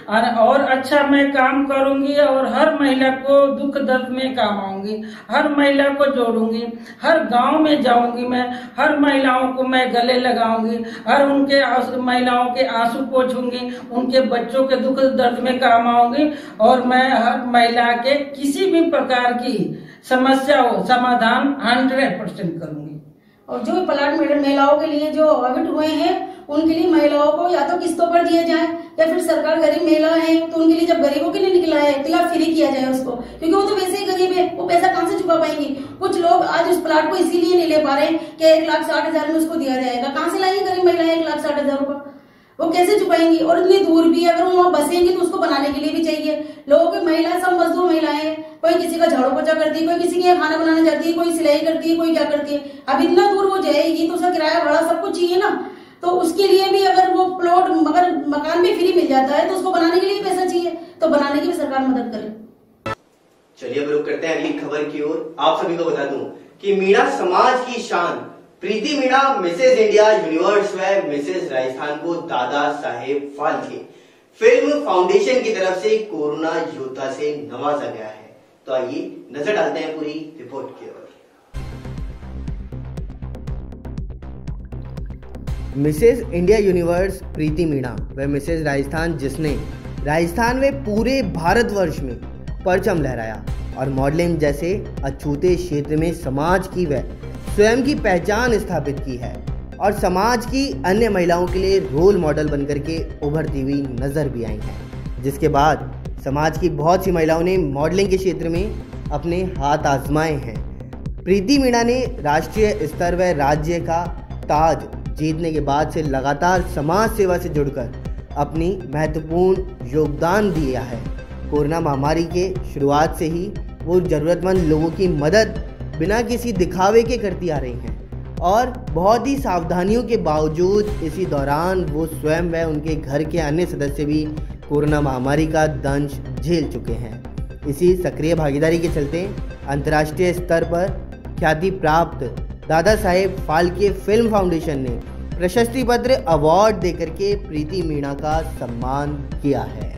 और अच्छा मैं काम करूंगी और हर महिला को दुख दर्द में काम आऊंगी, हर महिला को जोड़ूंगी, हर गांव में जाऊंगी, मैं हर महिलाओं को मैं गले लगाऊंगी, हर उनके महिलाओं के आंसू पोंछूंगी, उनके बच्चों के दुख दर्द में काम आऊंगी और मैं हर महिला के किसी भी प्रकार की समस्या हो समाधान 100% करूंगी। और जो प्लाट महिलाओं के लिए जो आवंटित हुए हैं उनके लिए महिलाओं को या तो किस्तों पर दिए जाए या फिर सरकार गरीब महिला है तो उनके लिए जब गरीबों के लिए निकला है तो या फ्री किया जाए उसको, क्योंकि वो तो वैसे ही गरीब है, वो पैसा कहां से चुका पाएंगी। कुछ लोग आज उस प्लाट को इसीलिए नहीं ले पा रहे कि 1,60,000 में उसको दिया जाएगा। कहां से लाएंगी गरीब महिलाएं 1,60,000 रुपया, वो कैसे चुकाएंगी। और इतनी दूर भी अगर वो वहां बसेंगी तो उसको बनाने के लिए भी चाहिए। लोगों की महिला सब मजदूर महिलाएं, कोई किसी का झाड़ू पोछा करती है, कोई किसी के यहाँ खाना बनाने जाती है, कोई सिलाई करती है, कोई क्या करती है। अब इतना दूर वो जाएगी तो उसका किराया भाड़ा सब कुछ चाहिए ना, तो उसके लिए भी अगर वो प्लॉट अगर मकान भी फ्री मिल जाता है तो उसको बनाने के लिए पैसा चाहिए, तो बनाने की भी सरकार मदद करे। चलिए अब रुक करते हैं अगली खबर की ओर। आप सभी को बता दूं कि मीणा समाज की शान प्रीति मीणा मिसेज इंडिया यूनिवर्स व मिसेज राजस्थान को दादा साहेब फाल्के फिल्म फाउंडेशन की तरफ से कोरोना योद्धा से नवाजा गया है। तो आइए नजर डालते हैं पूरी रिपोर्ट की ओर। मिसेज इंडिया यूनिवर्स प्रीति मीणा व मिसेज राजस्थान, जिसने राजस्थान में पूरे भारतवर्ष में परचम लहराया और मॉडलिंग जैसे अछूते क्षेत्र में समाज की व स्वयं की पहचान स्थापित की है और समाज की अन्य महिलाओं के लिए रोल मॉडल बनकर के उभरती हुई नजर भी आई हैं, जिसके बाद समाज की बहुत सी महिलाओं ने मॉडलिंग के क्षेत्र में अपने हाथ आजमाए हैं। प्रीति मीणा ने राष्ट्रीय स्तर व राज्य का ताज जीतने के बाद से लगातार समाज सेवा से जुड़कर अपनी महत्वपूर्ण योगदान दिया है। कोरोना महामारी के शुरुआत से ही वो ज़रूरतमंद लोगों की मदद बिना किसी दिखावे के करती आ रही हैं और बहुत ही सावधानियों के बावजूद इसी दौरान वो स्वयं व उनके घर के अन्य सदस्य भी कोरोना महामारी का दंश झेल चुके हैं। इसी सक्रिय भागीदारी के चलते अंतर्राष्ट्रीय स्तर पर ख्याति प्राप्त दादा साहेब फाल्के फिल्म फाउंडेशन ने प्रशस्ति पत्र अवार्ड देकर के प्रीति मीणा का सम्मान किया है।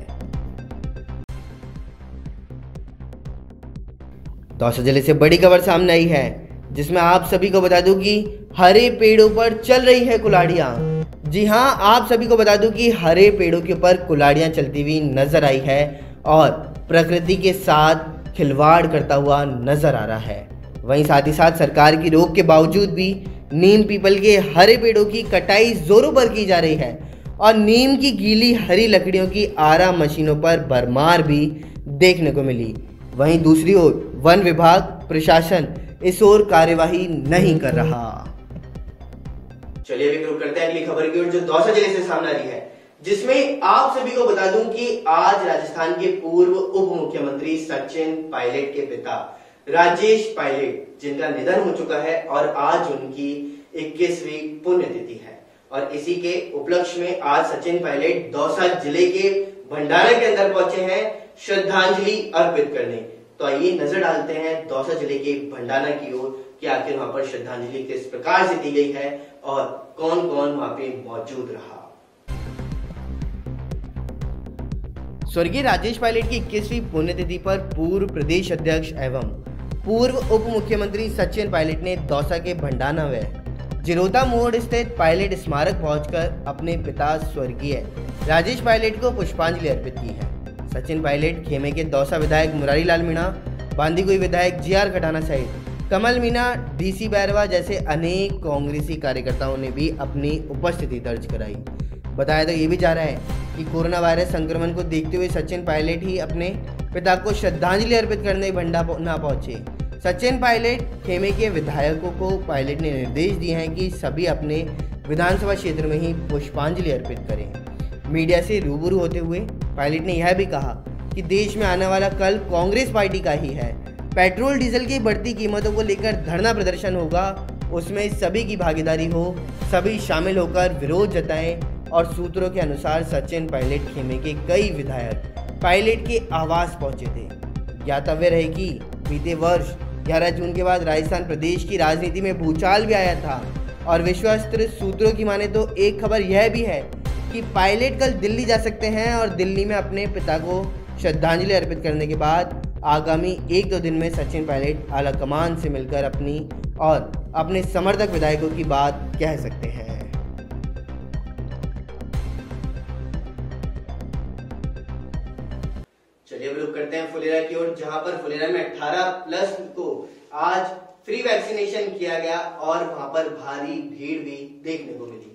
दौसा जिले से बड़ी खबर सामने आई है, जिसमें आप सभी को बता दूं कि हरे पेड़ों पर चल रही है कुल्हाड़ियां। जी हां, आप सभी को बता दूं कि हरे पेड़ों के ऊपर कुल्हाड़ियां चलती हुई नजर आई है और प्रकृति के साथ खिलवाड़ करता हुआ नजर आ रहा है। वहीं साथ ही साथ सरकार की रोक के बावजूद भी नीम पीपल के हरे पेड़ों की कटाई जोरों पर की जा रही है और नीम की गीली हरी लकड़ियों की आरा मशीनों पर भरमार भी देखने को मिली। वहीं दूसरी ओर वन विभाग प्रशासन इस ओर कार्यवाही नहीं कर रहा। चलिए अभी रुक करते हैं अगली खबर की ओर, जो दौसा जिले से सामने आ रही है, जिसमें आप सभी को बता दूं कि आज राजस्थान के पूर्व उप मुख्यमंत्री सचिन पायलट के पिता राजेश पायलट, जिनका निधन हो चुका है और आज उनकी 21वीं पुण्यतिथि है और इसी के उपलक्ष्य में आज सचिन पायलट दौसा जिले के भंडारा के अंदर पहुंचे हैं श्रद्धांजलि अर्पित करने। तो आइए नजर डालते हैं दौसा जिले के भंडारा की ओर कि आखिर वहां पर श्रद्धांजलि किस प्रकार से दी गई है और कौन कौन वहां पे मौजूद रहा। स्वर्गीय राजेश पायलट की 21वीं पुण्यतिथि पर पूर्व प्रदेश अध्यक्ष एवं पूर्व उप मुख्यमंत्री सचिन पायलट ने दौसा के भंडाना व जिरोता मोड़ स्थित पायलट स्मारक पहुंचकर अपने पिता स्वर्गीय राजेश पायलट को पुष्पांजलि अर्पित की है। सचिन पायलट खेमे के दौसा विधायक मुरारी लाल मीणा, बांदीकुई विधायक जीआर खटाना सहित कमल मीणा, डीसी बैरवा जैसे अनेक कांग्रेसी कार्यकर्ताओं ने भी अपनी उपस्थिति दर्ज कराई। बताया तो ये भी जा रहा है कि कोरोना वायरस संक्रमण को देखते हुए सचिन पायलट ही अपने पिता को श्रद्धांजलि अर्पित करने भंडारा पहुंचे। सचिन पायलट खेमे के विधायकों को पायलट ने निर्देश दिए हैं कि सभी अपने विधानसभा क्षेत्र में ही पुष्पांजलि अर्पित करें। मीडिया से रूबरू होते हुए पायलट ने यह भी कहा कि देश में आने वाला कल कांग्रेस पार्टी का ही है। पेट्रोल डीजल की बढ़ती कीमतों को लेकर धरना प्रदर्शन होगा, उसमें सभी की भागीदारी हो, सभी शामिल होकर विरोध जताएं। और सूत्रों के अनुसार सचिन पायलट खेमे के कई विधायक पायलट के आवास पहुंचे थे। ज्ञातव्य रहे कि बीते वर्ष 11 जून के बाद राजस्थान प्रदेश की राजनीति में भूचाल भी आया था और विश्वस्त सूत्रों की माने तो एक खबर यह भी है कि पायलट कल दिल्ली जा सकते हैं और दिल्ली में अपने पिता को श्रद्धांजलि अर्पित करने के बाद आगामी 1-2 दिन में सचिन पायलट आला कमान से मिलकर अपनी और अपने समर्थक विधायकों की बात कह सकते हैं। चलिए अब लोग करते हैं फुलेरा की ओर, जहां पर फुलेरा में 18+ को आज फ्री वैक्सीनेशन किया गया और वहां पर भारी भीड़ भी देखने को मिली।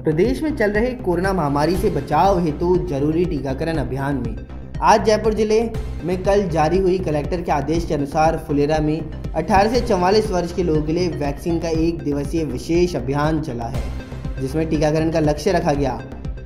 प्रदेश में चल रहे कोरोना महामारी से बचाव हेतु जरूरी टीकाकरण अभियान में आज जयपुर जिले में कल जारी हुई कलेक्टर के आदेश के अनुसार फुलेरा में 18 से 44 वर्ष के लोगों के लिए वैक्सीन का 1 दिवसीय विशेष अभियान चला है, जिसमें टीकाकरण का लक्ष्य रखा गया।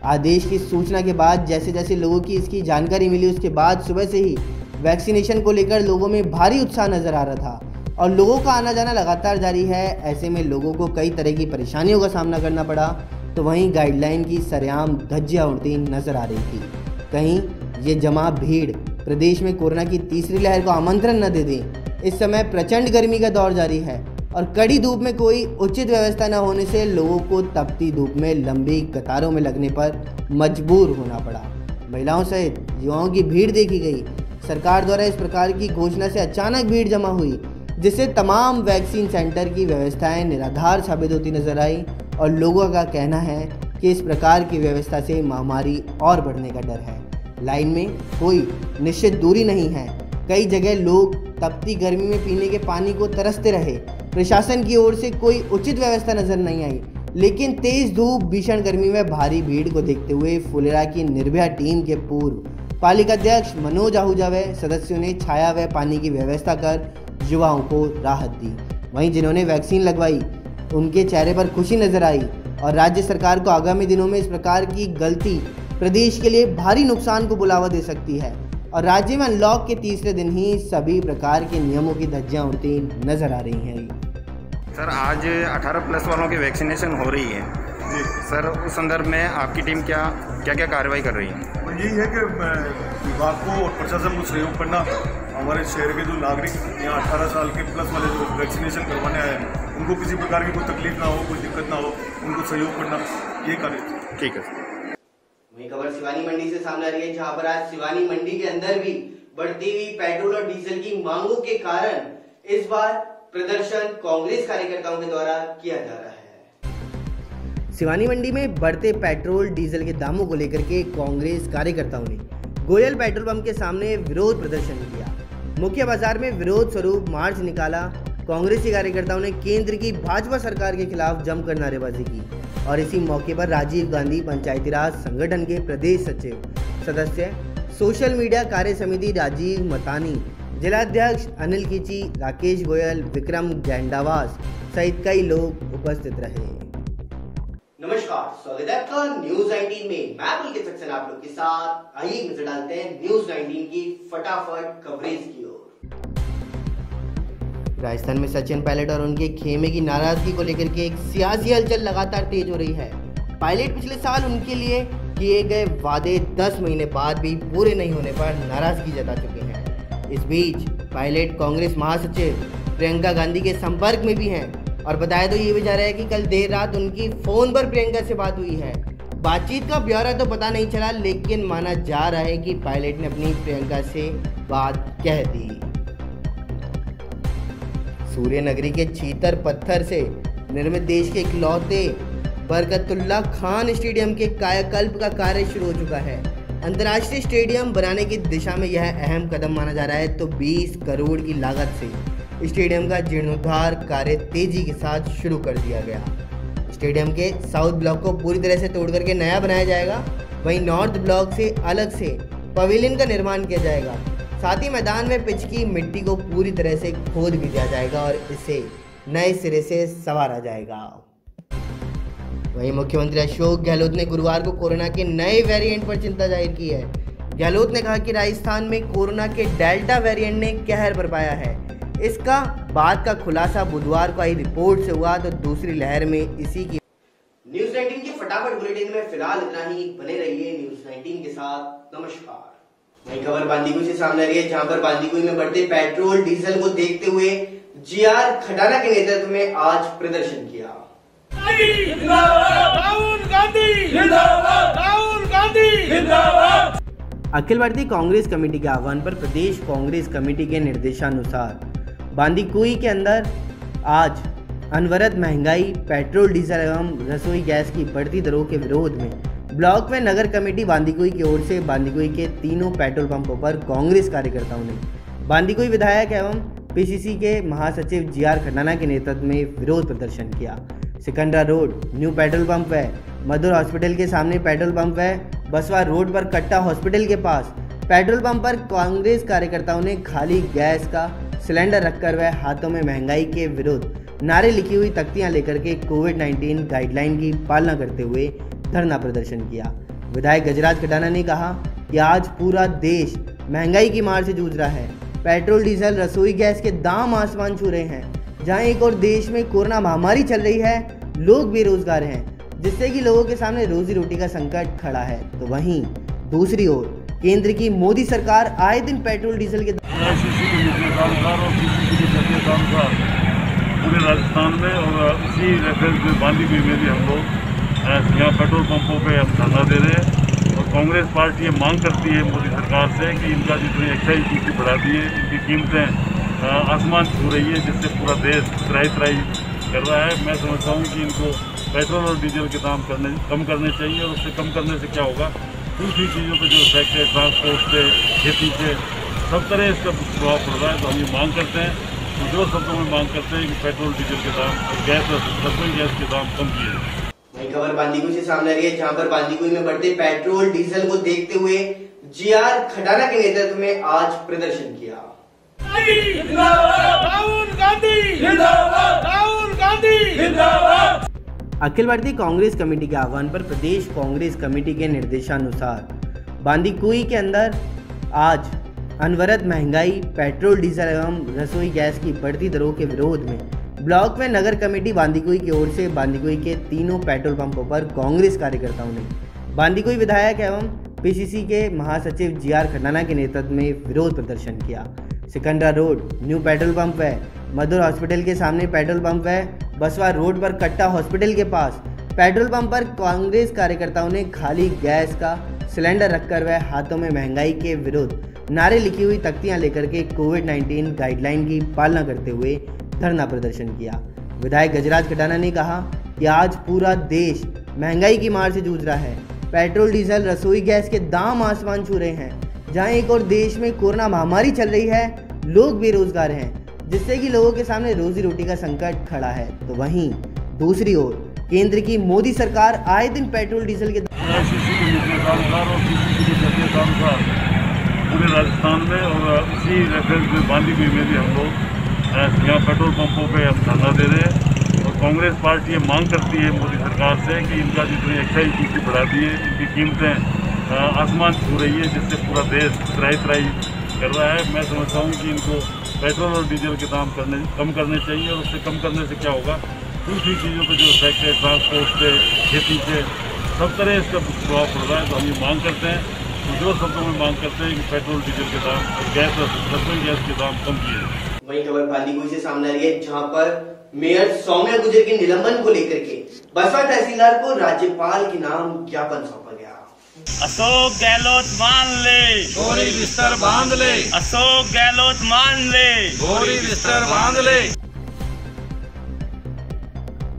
आदेश की सूचना के बाद जैसे जैसे लोगों की इसकी जानकारी मिली, उसके बाद सुबह से ही वैक्सीनेशन को लेकर लोगों में भारी उत्साह नजर आ रहा था और लोगों का आना जाना लगातार जारी है। ऐसे में लोगों को कई तरह की परेशानियों का सामना करना पड़ा, तो वहीं गाइडलाइन की सरेआम धज्जियां उड़ती नजर आ रही थी। कहीं ये जमा भीड़ प्रदेश में कोरोना की तीसरी लहर को आमंत्रण न दे दें। इस समय प्रचंड गर्मी का दौर जारी है और कड़ी धूप में कोई उचित व्यवस्था न होने से लोगों को तपती धूप में लंबी कतारों में लगने पर मजबूर होना पड़ा। महिलाओं सहित युवाओं की भीड़ देखी गई। सरकार द्वारा इस प्रकार की घोषणा से अचानक भीड़ जमा हुई, जिससे तमाम वैक्सीन सेंटर की व्यवस्थाएं निराधार साबित होती नजर आई और लोगों का कहना है कि इस प्रकार की व्यवस्था से महामारी और बढ़ने का डर है। लाइन में कोई निश्चित दूरी नहीं है। कई जगह लोग तपती गर्मी में पीने के पानी को तरसते रहे। प्रशासन की ओर से कोई उचित व्यवस्था नजर नहीं आई, लेकिन तेज धूप भीषण गर्मी में भारी भीड़ को देखते हुए फुलेरा की निर्भया टीम के पूर्व पालिका अध्यक्ष मनोज आहूजा व सदस्यों ने छाया व पानी की व्यवस्था कर युवाओं को राहत दी। वहीं जिन्होंने वैक्सीन लगवाई उनके चेहरे पर खुशी नजर आई और राज्य सरकार को आगामी दिनों में इस प्रकार की गलती प्रदेश के लिए भारी नुकसान को बुलावा दे सकती है और राज्य में अनलॉक के तीसरे दिन ही सभी प्रकार के नियमों की धज्जियां उड़ती नजर आ रही हैं। सर, आज 18+ वालों की वैक्सीनेशन हो रही है जी। सर, उस संदर्भ में आपकी टीम क्या कार्रवाई कर रही है? यही है कि विभाग को और प्रशासन को सहयोग करना, हमारे शहर के जो नागरिक यहाँ 18 साल के प्लस वाले जो वैक्सीनेशन करवाने आए हैं उनको किसी प्रकार की कोई तकलीफ ना हो, कोई दिक्कत ना हो, उनको सहयोग करना, ये कार्य। ठीक है। वहीं खबर शिवानी मंडी से सामने आ रही है, जहां पर आज शिवानी मंडी के अंदर भी बढ़ती हुई पेट्रोल और डीजल की मांगों के कारण इस बार प्रदर्शन कांग्रेस कार्यकर्ताओं के द्वारा किया जा रहा है। शिवानी मंडी में बढ़ते पेट्रोल डीजल के दामों को लेकर के कांग्रेस कार्यकर्ताओं ने गोयल पेट्रोल पंप के सामने विरोध प्रदर्शन किया। मुख्य बाजार में विरोध स्वरूप मार्च निकाला। कांग्रेसी कार्यकर्ताओं ने केंद्र की भाजपा सरकार के खिलाफ जमकर नारेबाजी की और इसी मौके पर राजीव गांधी पंचायती राज संगठन के प्रदेश सचिव सदस्य, सोशल मीडिया कार्य समिति राजीव मतानी, जिलाध्यक्ष अनिल कीची, राकेश गोयल, विक्रम गेंडावास सहित कई लोग उपस्थित रहे। नमस्कार, स्वागत है आपका न्यूज 19 में। मैं पुलकित सक्सेना आप लोग के साथ। आइए नजर डालते हैं न्यूज 19 की फटाफट कवरेज की ओर। राजस्थान में सचिन पायलट और उनके खेमे की नाराजगी को लेकर के एक सियासी हलचल लगातार तेज हो रही है। पायलट पिछले साल उनके लिए किए गए वादे 10 महीने बाद भी पूरे नहीं होने पर नाराजगी जता चुके हैं। इस बीच पायलट कांग्रेस महासचिव प्रियंका गांधी के संपर्क में भी हैं और बताया तो ये भी जा रहा है कि कल देर रात उनकी फोन पर प्रियंका से बात हुई है। बातचीत का ब्यौरा तो पता नहीं चला, लेकिन माना जा रहा है कि पायलट ने अपनी प्रियंका से बात कह दी। सूर्य नगरी के चीतर पत्थर से निर्मित देश के इकलौते बरकतुल्ला खान स्टेडियम के कायाकल्प का कार्य शुरू हो चुका है। अंतर्राष्ट्रीय स्टेडियम बनाने की दिशा में यह अहम कदम माना जा रहा है। तो 20 करोड़ की लागत से स्टेडियम का जीर्णोद्धार कार्य तेजी के साथ शुरू कर दिया गया। स्टेडियम के साउथ ब्लॉक को पूरी तरह से तोड़ करके नया बनाया जाएगा। वहीं नॉर्थ ब्लॉक से अलग से पवेलियन का निर्माण किया जाएगा। साथ ही मैदान में पिच की मिट्टी को पूरी तरह से खोद भी दिया जाएगा और इसे नए सिरे से संवारा जाएगा। वहीं मुख्यमंत्री अशोक गहलोत ने गुरुवार को कोरोना के नए वेरिएंट पर चिंता जाहिर की है। गहलोत ने कहा कि राजस्थान में कोरोना के डेल्टा वेरिएंट ने कहर बरपाया है। इसका बाद का खुलासा बुधवार को आई रिपोर्ट से हुआ। तो दूसरी लहर में इसी की न्यूज 19 की फटाफट बुलेटिन में फिलहाल इतना ही। बने रहिए न्यूज 19 के साथ। नमस्कार। वही खबर बांदीकुई से सामने आ रही है, जहां पर बांदीकुई में बढ़ते पेट्रोल डीजल को देखते हुए जीआर खटाना के नेतृत्व में आज प्रदर्शन किया। राहुल गांधी जिंदाबाद, राहुल गांधी जिंदाबाद। अखिल भारतीय कांग्रेस कमेटी के आह्वान पर प्रदेश कांग्रेस कमेटी के निर्देशानुसार बांदीकुई के अंदर आज अनवरत महंगाई, पेट्रोल डीजल एवं रसोई गैस की बढ़ती दरों के विरोध में ब्लॉक में नगर कमेटी बांदीकुई की ओर से बांदीकुई के तीनों पेट्रोल पंपों पर कांग्रेस कार्यकर्ताओं ने बांदीकुई विधायक एवं पीसीसी के महासचिव जीआर खंडाना के नेतृत्व में विरोध प्रदर्शन किया। Sikandra road new petrol pump व मधुर हॉस्पिटल के सामने पेट्रोल पंप व बसवा रोड पर कट्टा हॉस्पिटल के पास पेट्रोल पंप पर कांग्रेस कार्यकर्ताओं ने खाली गैस का सिलेंडर रखकर व हाथों में महंगाई के विरुद्ध नारे लिखी हुई तख्तियां लेकर के कोविड-19 गाइडलाइन की पालना करते हुए धरना प्रदर्शन किया। विधायक गजराज खंडाना ने कहा कि आज पूरा देश महंगाई की मार से जूझ रहा है। पेट्रोल डीजल रसोई गैस के दाम आसमान छू रहे हैं। जहां एक और देश में कोरोना महामारी चल रही है, लोग बेरोजगार हैं, जिससे कि लोगों के सामने रोजी रोटी का संकट खड़ा है। तो वहीं दूसरी ओर केंद्र की मोदी सरकार आए दिन पेट्रोल डीजल के पूरे राजस्थान में और इसी रेफरेंस में बांदीकुई में भी हम लोग यहाँ पेट्रोल पंपों पे हम धरना दे रहे हैं। और कांग्रेस पार्टी ये मांग करती है मोदी सरकार से कि इनका जितनी एक्साइज ड्यूटी बढ़ा दी है, इनकी कीमतें आसमान छू रही है, जिससे पूरा देश त्राही कर रहा है। मैं समझता हूँ कि इनको पेट्रोल और डीजल के दाम कम करने चाहिए और उससे कम करने से क्या होगा, दूसरी चीज़ों पर जो इफेक्ट है, ट्रांसपोर्ट से, खेती से, सब तरह इसका प्रभाव पड़ रहा है। तो हम ये मांग करते हैं, जो शब्दों में मांग करते हैं कि पेट्रोल डीजल के दाम और गैस और रसोई गैस के दाम कम किए जाए। वही खबर बांदीकुई से सामने आ रही है, जहां पर बांदीकुई में बढ़ते पेट्रोल डीजल को देखते हुए जीआर खंडाना के नेतृत्व में आज प्रदर्शन किया। राहुल गांधी जिंदाबाद, राहुल गांधी जिंदाबाद। अखिल भारतीय कांग्रेस कमेटी के आह्वान पर प्रदेश कांग्रेस कमेटी के निर्देशानुसार बांदीकुई के अंदर आज अनवरत महंगाई, पेट्रोल डीजल एवं रसोई गैस की बढ़ती दरों के विरोध में ब्लॉक में नगर कमेटी बांदीकुई की ओर से बांदीकुई के तीनों पेट्रोल पंपों पर कांग्रेस कार्यकर्ताओं ने बांदीकुई विधायक एवं पीसीसी के महासचिव जीआर खंडाना के नेतृत्व में विरोध प्रदर्शन किया। Sikandra road new petrol pump व मधुर हॉस्पिटल के सामने पेट्रोल पंप व बसवा रोड पर कट्टा हॉस्पिटल के पास पेट्रोल पंप पर कांग्रेस कार्यकर्ताओं ने खाली गैस का सिलेंडर रखकर व हाथों में महंगाई के विरुद्ध नारे लिखी हुई तख्तियां लेकर के कोविड-19 गाइडलाइन की पालना करते हुए धरना प्रदर्शन किया। विधायक गजराज खंडाना ने कहा कि आज पूरा देश महंगाई की मार से जूझ रहा है। पेट्रोल डीजल रसोई गैस के दाम आसमान छू रहे हैं। जहां एक और देश में कोरोना महामारी चल रही है, लोग बेरोजगार हैं, जिससे कि लोगों के सामने रोजी रोटी का संकट खड़ा है। तो वहीं दूसरी ओर केंद्र की मोदी सरकार आए दिन पेट्रोल डीजल के पूरे राजस्थान में और इसी रेफरेंस में बांदीकुई में भी हम लोग यहाँ पेट्रोल पंपों पे हम धरना दे रहे हैं। और कांग्रेस पार्टी ये मांग करती है मोदी सरकार से कि इनका जितनी एक्साइज ड्यूटी बढ़ा दी है, इनकी कीमतें आसमान छू रही है, जिससे पूरा देश त्राही कर रहा है। मैं समझता हूँ कि इनको पेट्रोल और डीजल के दाम कम करने चाहिए और उससे कम करने से क्या होगा, दूसरी चीज़ों पर जो इफेक्ट है, ट्रांसपोर्ट से, खेती से, सब तरह इसका प्रभाव पड़ रहा है। तो हम ये मांग करते हैं, जो शब्दों में मांग करते हैं कि पेट्रोल डीजल के दाम और गैस और रसोई गैस के दाम कम किए जाए। वही खबर बांदीकुई से सामने आ रही है, जहां पर मेयर सौम्या गुर्जर के निलंबन को लेकर के बसवा तहसीलदार को राज्यपाल के नाम ज्ञापन सौंपा गया। अशोक गहलोत मान ले, गोरी बिस्तर बांध ले, अशोक गहलोत मान ले, गोरी बिस्तर बांध ले।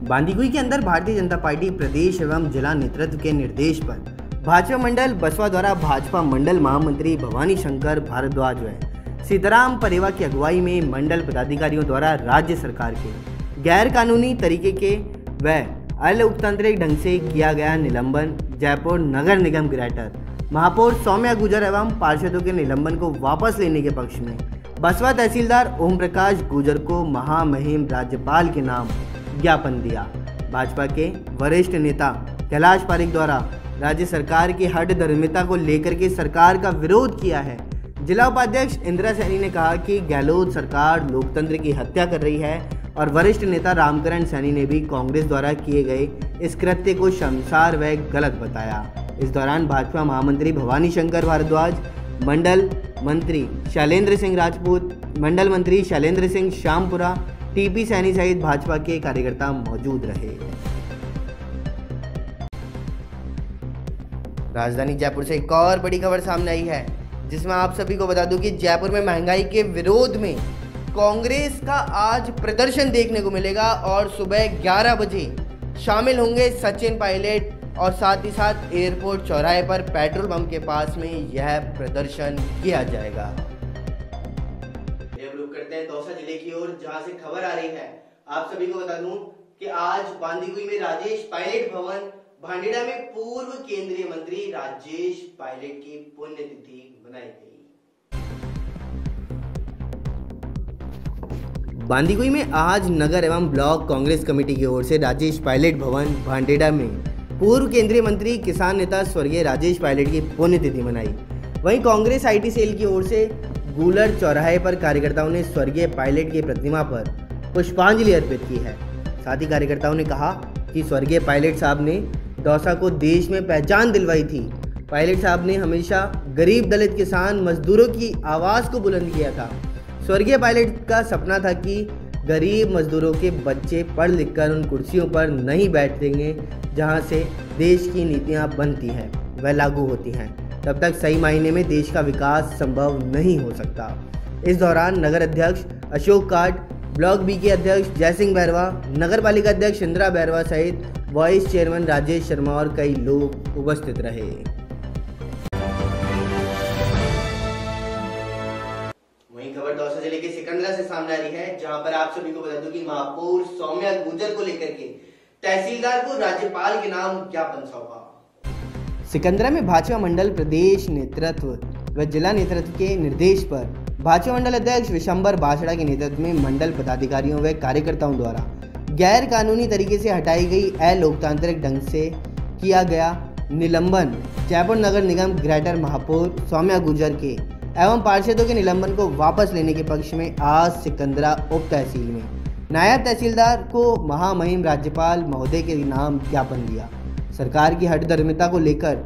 बांदीकुई के अंदर भारतीय जनता पार्टी प्रदेश एवं जिला नेतृत्व के निर्देश पर भाजपा मंडल बसवा द्वारा भाजपा मंडल महामंत्री भवानी शंकर भारद्वाज व सीताराम परेवा की अगुवाई में मंडल पदाधिकारियों द्वारा राज्य सरकार के गैर कानूनी तरीके के व अलोकतांत्रिक ढंग से किया गया निलंबन जयपुर नगर निगम ग्रेटर महापौर सौम्या गुर्जर एवं पार्षदों के निलंबन को वापस लेने के पक्ष में बसवा तहसीलदार ओम प्रकाश गुर्जर को महामहिम राज्यपाल के नाम ज्ञापन दिया। भाजपा के वरिष्ठ नेता कैलाश पारिक द्वारा राज्य सरकार की हठधर्मिता को लेकर के सरकार का विरोध किया है। जिला उपाध्यक्ष इंदिरा सैनी ने कहा कि गहलोत सरकार लोकतंत्र की हत्या कर रही है और वरिष्ठ नेता रामकरण सैनी ने भी कांग्रेस द्वारा किए गए इस कृत्य को शर्मसार व गलत बताया। इस दौरान भाजपा महामंत्री भवानी शंकर भारद्वाज, मंडल मंत्री शैलेंद्र सिंह राजपूत, मंडल मंत्री शैलेंद्र सिंह श्यामपुरा, टीपी सैनी सहित भाजपा के कार्यकर्ता मौजूद रहे। राजधानी जयपुर से एक और बड़ी खबर सामने आई है, जिसमें आप सभी को बता दूं कि जयपुर में महंगाई के विरोध में कांग्रेस का आज प्रदर्शन देखने को मिलेगा और सुबह 11 बजे शामिल होंगे सचिन पायलट, और साथ ही साथ एयरपोर्ट चौराहे पर पेट्रोल पंप के पास में यह प्रदर्शन किया जाएगा। रुक करते हैं दौसा जिले की ओर, जहां से खबर आ रही है। आप सभी को बता दूं कि आज बांदीकुई में राजेश पायलट भवन भांडेड़ा में पूर्व केंद्रीय मंत्री राजेश पायलट की पुण्यतिथि मनाई गई। बांदीकुई में आज नगर एवं ब्लॉक कांग्रेस कमेटी की ओर से राजेश पायलट भवन भांडेड़ा में पूर्व केंद्रीय मंत्री किसान नेता स्वर्गीय राजेश पायलट की पुण्यतिथि मनाई। वहीं कांग्रेस आईटी सेल की ओर से गूलर चौराहे पर कार्यकर्ताओं ने स्वर्गीय पायलट की प्रतिमा पर पुष्पांजलि अर्पित की है। साथ ही कार्यकर्ताओं ने कहा कि स्वर्गीय पायलट साहब ने दौसा को देश में पहचान दिलवाई थी। पायलट साहब ने हमेशा गरीब, दलित, किसान, मजदूरों की आवाज़ को बुलंद किया था। स्वर्गीय पायलट का सपना था कि गरीब मजदूरों के बच्चे पढ़ लिखकर उन कुर्सियों पर नहीं बैठेंगे जहां से देश की नीतियां बनती हैं व लागू होती हैं। तब तक सही मायने में देश का विकास संभव नहीं हो सकता। इस दौरान नगर अध्यक्ष अशोक काट, ब्लॉक बी के अध्यक्ष जयसिंह बैरवा, नगर पालिका अध्यक्ष इंदिरा बैरवा सहित वाइस चेयरमैन राजेश शर्मा और कई लोग उपस्थित रहे। खबर दौसा जिले के सिकंदरा से सामने आ रही है, जहां पर आप सभी को बता दूं कि महापौर सौम्या गुर्जर को लेकर के तहसीलदार को राज्यपाल के नाम ज्ञापन सौंपा। सिकंदरा में भाजपा मंडल प्रदेश नेतृत्व व जिला नेतृत्व के निर्देश पर भाजपा मंडल अध्यक्ष विशंबर बासड़ा के नेतृत्व में मंडल पदाधिकारियों व कार्यकर्ताओं द्वारा गैर कानूनी तरीके से हटाई गई अलोकतांत्रिक ढंग से किया गया निलंबन जयपुर नगर निगम ग्रेटर महापौर सौम्या गुर्जर के एवं पार्षदों के निलंबन को वापस लेने के पक्ष में आज सिकंदरा उप तहसील में नायब तहसीलदार को महामहिम राज्यपाल महोदय के नाम ज्ञापन दिया। सरकार की हठधर्मिता को लेकर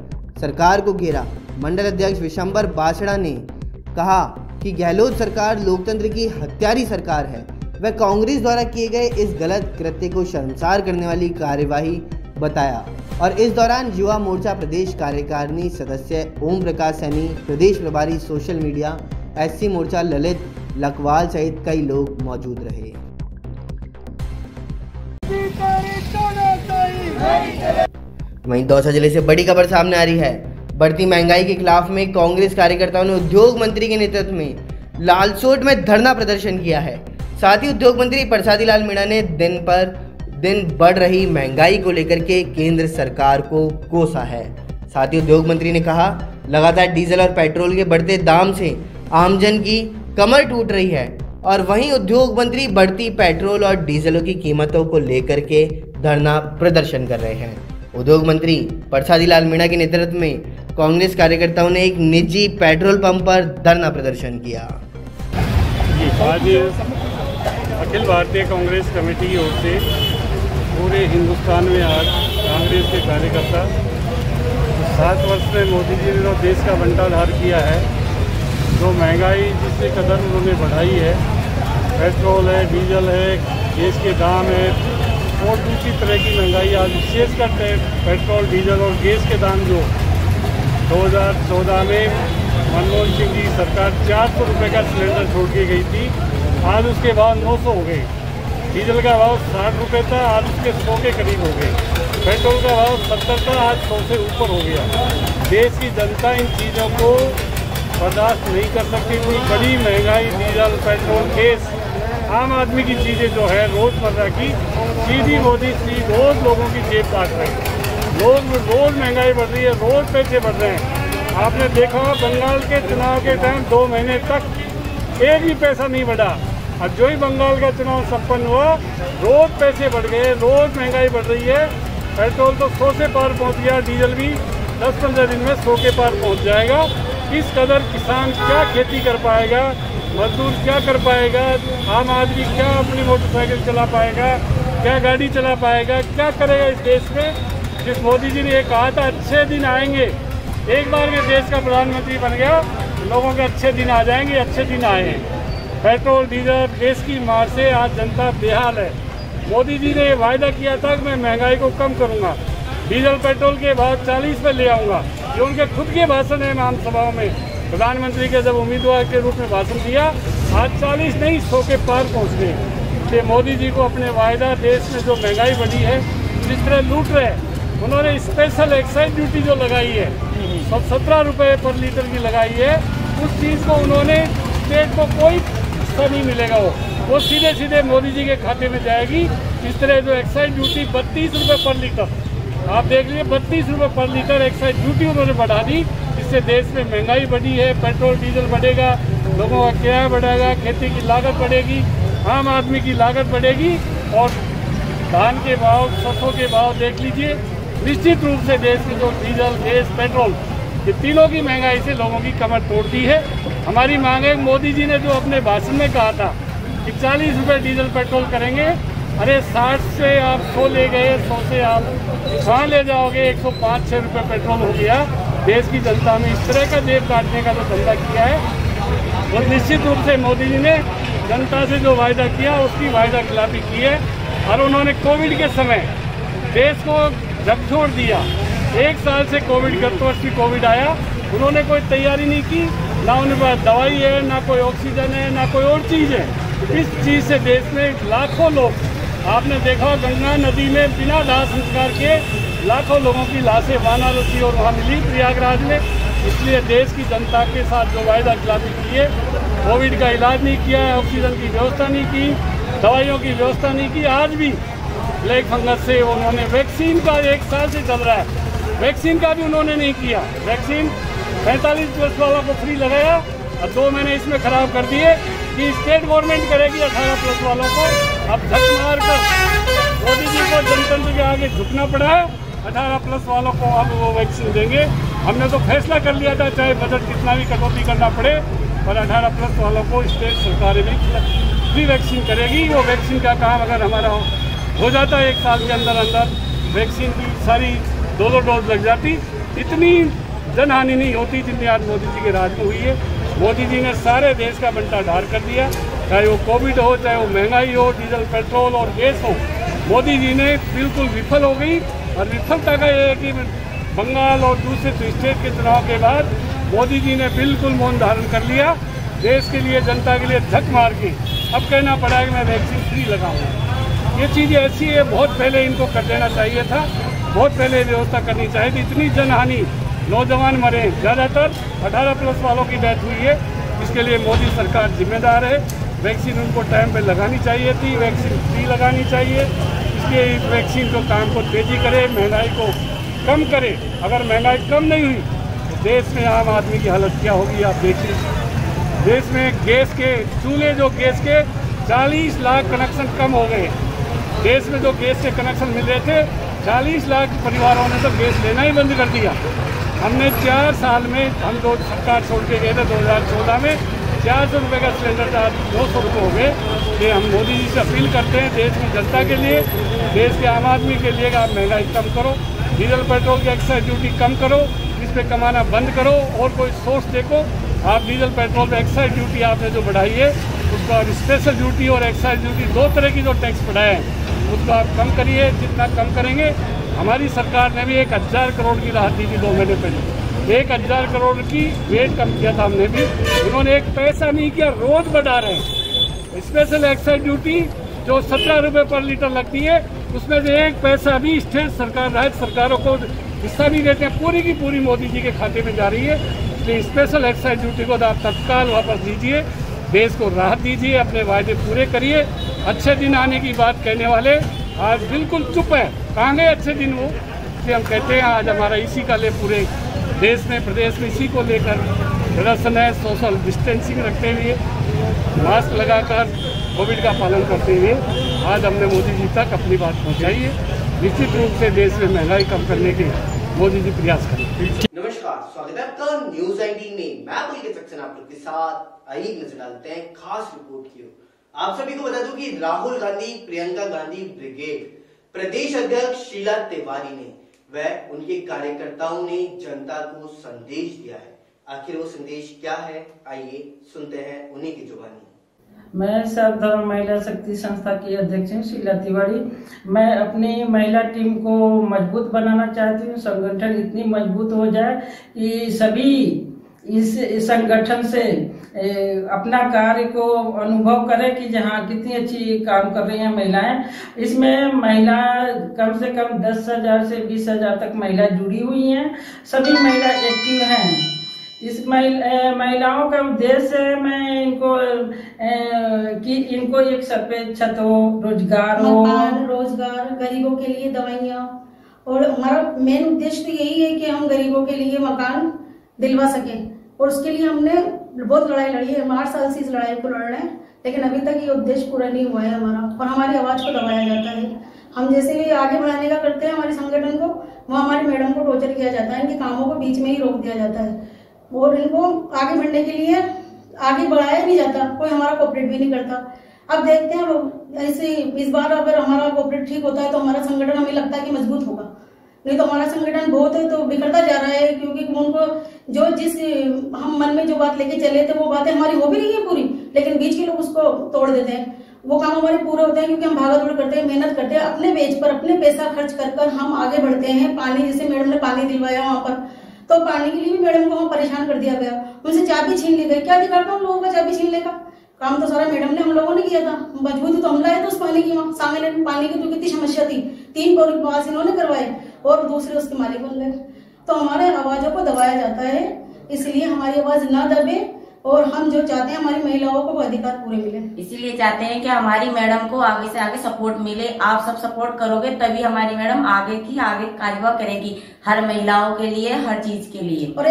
सरकार को घेरा। मंडल अध्यक्ष विशंबर बासड़ा ने कहा कि गहलोत सरकार लोकतंत्र की हत्यारी सरकार है। वह कांग्रेस द्वारा किए गए इस गलत कृत्य को शर्मसार करने वाली कार्यवाही बताया। और इस दौरान युवा मोर्चा प्रदेश कार्यकारिणी सदस्य ओम प्रकाश सैनी, प्रदेश प्रभारी सोशल मीडिया एससी मोर्चा ललित लकवाल सहित कई लोग मौजूद रहे। वहीं दौसा जिले से बड़ी खबर सामने आ रही है। बढ़ती महंगाई के खिलाफ में कांग्रेस कार्यकर्ताओं ने उद्योग मंत्री के नेतृत्व में लालसोट में धरना प्रदर्शन किया है। साथ ही उद्योग मंत्री प्रसादी लाल मीणा ने दिन पर दिन बढ़ रही महंगाई को लेकर के केंद्र सरकार को कोसा है। साथ ही उद्योग मंत्री ने कहा, लगातार डीजल और पेट्रोल के बढ़ते दाम से आमजन की कमर टूट रही है और वहीं उद्योग मंत्री बढ़ती पेट्रोल और डीजलों की कीमतों को लेकर के धरना प्रदर्शन कर रहे हैं। उद्योग मंत्री प्रसादी लाल मीणा के नेतृत्व में कांग्रेस कार्यकर्ताओं ने एक निजी पेट्रोल पंप पर धरना प्रदर्शन किया। आज अखिल भारतीय कांग्रेस कमेटी की ओर से पूरे हिंदुस्तान में आज कांग्रेस के कार्यकर्ता 7 वर्ष में मोदी जी ने जो देश का बंटाधार किया है, जो महंगाई जिससे कदर उन्होंने बढ़ाई है, पेट्रोल है, डीजल है, गैस के दाम है और दूसरी तरह की महंगाई, आज विशेषकर पेट्रोल, डीजल और गैस के दाम जो 2014 में मनमोहन सिंह जी सरकार 400 रुपये का सिलेंडर छोड़ के गई थी, आज उसके भाव 900 हो गए। डीजल का भाव 60 रुपये था, आज उसके 100 के करीब हो गए। पेट्रोल का भाव 70 था, आज 100 से ऊपर हो गया। देश की जनता इन चीज़ों को बर्दाश्त नहीं कर सकती। इतनी बड़ी महंगाई, डीजल, पेट्रोल, गैस, आम आदमी की चीज़ें जो है रोज़मर्रा की, सीधी मोदी सी रोज़ लोगों की जेब काट रहे हैं। रोज़ महंगाई बढ़ रही है, रोज़ पैसे बढ़ रहे हैं। आपने देखा बंगाल के चुनाव के टाइम 2 महीने तक एक भी पैसा नहीं बढ़ा, और जो ही बंगाल का चुनाव संपन्न हुआ रोज़ पैसे बढ़ गए, रोज़ महंगाई बढ़ रही है। पेट्रोल तो 100 से पार पहुंच गया, डीजल भी 10-15 दिन में 100 के पार पहुंच जाएगा। इस कदर किसान क्या खेती कर पाएगा, मजदूर क्या कर पाएगा, आम आदमी क्या अपनी मोटरसाइकिल चला पाएगा, क्या गाड़ी चला पाएगा, क्या करेगा इस देश में? जिस मोदी जी ने कहा था अच्छे दिन आएंगे, एक बार में देश का प्रधानमंत्री बन गया, लोगों के अच्छे दिन आ जाएंगे, अच्छे दिन आए हैं। पेट्रोल, डीजल, गैस की मार से आज जनता बेहाल है। मोदी जी ने वायदा किया था कि मैं महंगाई को कम करूंगा, डीजल पेट्रोल के भाव 40 पे ले आऊँगा। ये उनके खुद के भाषण है आम सभाओं में। प्रधानमंत्री के जब उम्मीदवार के रूप में भाषण दिया, आज 40 नहीं 100 के पार पहुँच गए। कि मोदी जी को अपने वायदा, देश में जो महंगाई बढ़ी है, जिस तरह लूट रहे, उन्होंने स्पेशल एक्साइज ड्यूटी जो लगाई है 17 रुपये पर लीटर की लगाई है, उस चीज़ को उन्होंने स्टेट को कोई हिस्सा नहीं मिलेगा, वो सीधे सीधे मोदी जी के खाते में जाएगी। इस तरह जो एक्साइज ड्यूटी 32 रुपये पर लीटर, आप देख लीजिए 32 रुपये पर लीटर एक्साइज ड्यूटी उन्होंने बढ़ा दी। इससे देश में महंगाई बढ़ी है, पेट्रोल डीजल बढ़ेगा, लोगों का किराया बढ़ेगा, खेती की लागत बढ़ेगी, आम आदमी की लागत बढ़ेगी और धान के भाव, सरसों के भाव देख लीजिए। निश्चित रूप से देश में जो डीजल, गैस, पेट्रोल, ये तीनों की महंगाई से लोगों की कमर तोड़ दी है। हमारी मांग है, मोदी जी ने जो अपने भाषण में कहा था कि 40 रुपये डीजल पेट्रोल करेंगे, अरे 60 से आप 100 ले गए, 100 से आप कहाँ ले जाओगे, 105-6 रुपये पेट्रोल हो गया। देश की जनता में इस तरह का जेब काटने का जो धंधा किया है, और निश्चित रूप से मोदी जी ने जनता से जो वायदा किया उसकी वायदा खिलाफी की है। और उन्होंने कोविड के समय देश को झकझोर दिया। 1 साल से कोविड, गत वर्ष भी कोविड आया, उन्होंने कोई तैयारी नहीं की, ना उनके पास दवाई है, ना कोई ऑक्सीजन है, ना कोई और चीज़ है। इस चीज़ से देश में लाखों लोग, आपने देखा गंगा नदी में बिना दाह संस्कार के लाखों लोगों की लाशें वाराणसी और वहाँ मिली प्रयागराज में। इसलिए देश की जनता के साथ जो वायदा खिलाफी की है, कोविड का इलाज नहीं किया है, ऑक्सीजन की व्यवस्था नहीं की, दवाइयों की व्यवस्था नहीं की। आज भी ब्लैक फंगस से उन्होंने, वैक्सीन का 1 साल से चल रहा है, वैक्सीन का भी उन्होंने नहीं किया। वैक्सीन 45 वर्ष वालों को फ्री लगाया और 2 महीने इसमें खराब कर दिए कि स्टेट गवर्नमेंट करेगी 18 प्लस वालों को। अब झक मार कर मोदी जी को जनतंत्र के आगे झुकना पड़ा है। 18 प्लस वालों को अब वो वैक्सीन देंगे। हमने तो फैसला कर लिया था, चाहे बजट कितना भी कटौती करना पड़े, पर 18 प्लस वालों को स्टेट सरकार भी फ्री वैक्सीन करेगी। वो वैक्सीन का काम अगर हमारा हो जाता है 1 साल के अंदर अंदर, वैक्सीन की सारी 2-2 डोज लग जाती, इतनी जनहानि नहीं होती जितनी आज मोदी जी के राज में हुई है। मोदी जी ने सारे देश का बंटाढार कर दिया, चाहे वो कोविड हो, चाहे वो महंगाई हो, डीजल, पेट्रोल और गैस हो। मोदी जी ने बिल्कुल विफल हो गई। और विफलता का ये है कि बंगाल और दूसरे स्टेट के चुनाव के बाद मोदी जी ने बिल्कुल मौन धारण कर लिया। देश के लिए, जनता के लिए झक मार के अब कहना पड़ा है कि मैं वैक्सीन फ्री लगाऊंगा। ये चीज़ ऐसी है, बहुत पहले इनको कर देना चाहिए था, बहुत पहले व्यवस्था करनी चाहिए थी। इतनी जनहानि, नौजवान मरे, ज़्यादातर 18 प्लस वालों की डेथ हुई है। इसके लिए मोदी सरकार जिम्मेदार है। वैक्सीन उनको टाइम पे लगानी चाहिए थी, वैक्सीन फ्री लगानी चाहिए। इसलिए इस वैक्सीन को काम को तेज़ी करे, महंगाई को कम करे। अगर महंगाई कम नहीं हुई तो देश में आम आदमी की हालत क्या होगी आप देखिए। देश में गैस के चूल्हे, जो गैस के 40 लाख कनेक्शन कम हो गए। देश में जो गैस के कनेक्शन मिल रहे थे, 40 लाख परिवारों ने तो गैस लेना ही बंद कर दिया। हमने 4 साल में, हम जो सरकार छोड़ के गए थे 2014 में, 400 रुपये का सिलेंडर था, 200 रुपये हो गए। ये हम मोदी जी से अपील करते हैं देश की जनता के लिए, देश के आम आदमी के लिए, आप महंगाई कम करो, डीजल पेट्रोल की एक्साइज ड्यूटी कम करो, इस पर कमाना बंद करो और कोई सोर्स देखो। आप डीजल पेट्रोल पर एक्साइज ड्यूटी आपने जो बढ़ाई है, उसको आप स्पेशल ड्यूटी और एक्साइज ड्यूटी, 2 तरह की जो टैक्स बढ़ाए हैं, उसको आप कम करिए। जितना कम करेंगे, हमारी सरकार ने भी 1000 करोड़ की राहत दी थी 2 महीने पहले, 1000 करोड़ की वेट कम किया था हमने भी। उन्होंने 1 पैसा नहीं किया, रोज बढ़ा रहे हैं। स्पेशल एक्साइज ड्यूटी जो 17 रुपये पर लीटर लगती है, उसमें से 1 पैसा भी स्टेट सरकार, राज्य सरकारों को हिस्सा नहीं देते हैं, पूरी की पूरी मोदी जी के खाते में जा रही है। इसलिए स्पेशल एक्साइज ड्यूटी को आप तत्काल वापस दीजिए, देश को राहत दीजिए, अपने वायदे पूरे करिए। अच्छे दिन आने की बात कहने वाले आज बिल्कुल चुप है, कहाँ गए अच्छे दिन वो। इसलिए हम कहते हैं आज हमारा इसी का ले पूरे देश में, प्रदेश में इसी को लेकर प्रदर्शन है। सोशल डिस्टेंसिंग रखते हुए, मास्क लगाकर, कोविड का पालन करते हुए आज हमने मोदी जी तक अपनी बात पहुँचाई है। निश्चित रूप से देश में महंगाई कम करने के मोदी जी प्रयास करें। नमस्कार, स्वागत है आपका न्यूज 19 में। मैं पुलकित सक्सेना आप लोग के साथ आइए नजर डालते हैं खास रिपोर्ट की ओर। आप सभी को बता दूं कि राहुल गांधी प्रियंका गांधी ब्रिगेड प्रदेश अध्यक्ष शीला तिवारी ने व उनके कार्यकर्ताओं ने जनता को संदेश दिया है। आखिर वो संदेश क्या है, आइए सुनते हैं उन्हीं की जुबानी। मैं सर्वधर्म महिला शक्ति संस्था की अध्यक्ष हूँ शीला तिवारी। मैं अपनी महिला टीम को मजबूत बनाना चाहती हूँ। संगठन इतनी मजबूत हो जाए कि सभी इस संगठन से अपना कार्य को अनुभव करें कि जहाँ कितनी अच्छी काम कर रही हैं महिलाएं। इसमें महिला कम से कम 10,000 से 20,000 तक महिला जुड़ी हुई हैं। सभी महिला एक्टिव हैं। इस महिलाओं का उद्देश्य है मैं इनको कि इनको एक सफेद छत हो, रोजगार हो, रोजगार, गरीबों के लिए दवाइयाँ, और हमारा मेन उद्देश्य तो यही है कि हम गरीबों के लिए मकान दिलवा सकें। और उसके लिए हमने बहुत लड़ाई लड़ी है, 8 साल से इस लड़ाई को लड़ रहे हैं, लेकिन अभी तक ये उद्देश्य पूरा नहीं हुआ है हमारा, और हमारी आवाज को दबाया जाता है। हम जैसे भी आगे बढ़ाने का करते हैं हमारे संगठन को, वहाँ हमारी मैडम को टॉर्चर किया जाता है, इनके कामों को बीच में ही रोक दिया जाता है और इनको आगे बढ़ने के लिए आगे बढ़ाया नहीं जाता, कोई हमारा कोऑपरेट भी नहीं करता। अब देखते हैं ऐसे इस बार अगर हमारा कोऑपरेट ठीक होता है तो हमारा संगठन हमें लगता है कि मजबूत होगा, नहीं तो हमारा संगठन बहुत है तो बिखरता जा रहा है, क्योंकि उनको जो जिस हम मन में जो बात लेके चले थे वो बातें हमारी हो भी रही है पूरी, लेकिन बीच के लोग उसको तोड़ देते हैं। वो काम हमारे पूरे होते हैं क्योंकि हम भागा दौड़ करते हैं, मेहनत करते हैं, अपने बेच पर अपने पैसा खर्च कर हम आगे बढ़ते हैं। पानी, जैसे मैडम ने पानी दिलवाया वहां पर, तो पानी के लिए भी मैडम को वहां परेशान कर दिया गया, उनसे चाबी छीन ली गई। क्या दिखाता हूँ लोगों का चाबी छीन लेगा, काम तो सारा मैडम ने हम लोगों ने किया था, मजबूती तो हम लाए थे उस पानी की। वहाँ सामने पानी की तो कितनी समस्या थी, 3 प्रवास इन्होंने करवाए और दूसरे उसके मालिक बन गए। तो हमारे आवाजों को दबाया जाता है, इसलिए हमारी आवाज ना दबे और हम जो चाहते हैं हमारी महिलाओं को अधिकार पूरे मिले। इसीलिए चाहते हैं कि हमारी मैडम को आगे से आगे सपोर्ट मिले। आप सब सपोर्ट करोगे तभी हमारी मैडम आगे कार्यवाही करेगी, हर महिलाओं के लिए, हर चीज के लिए। और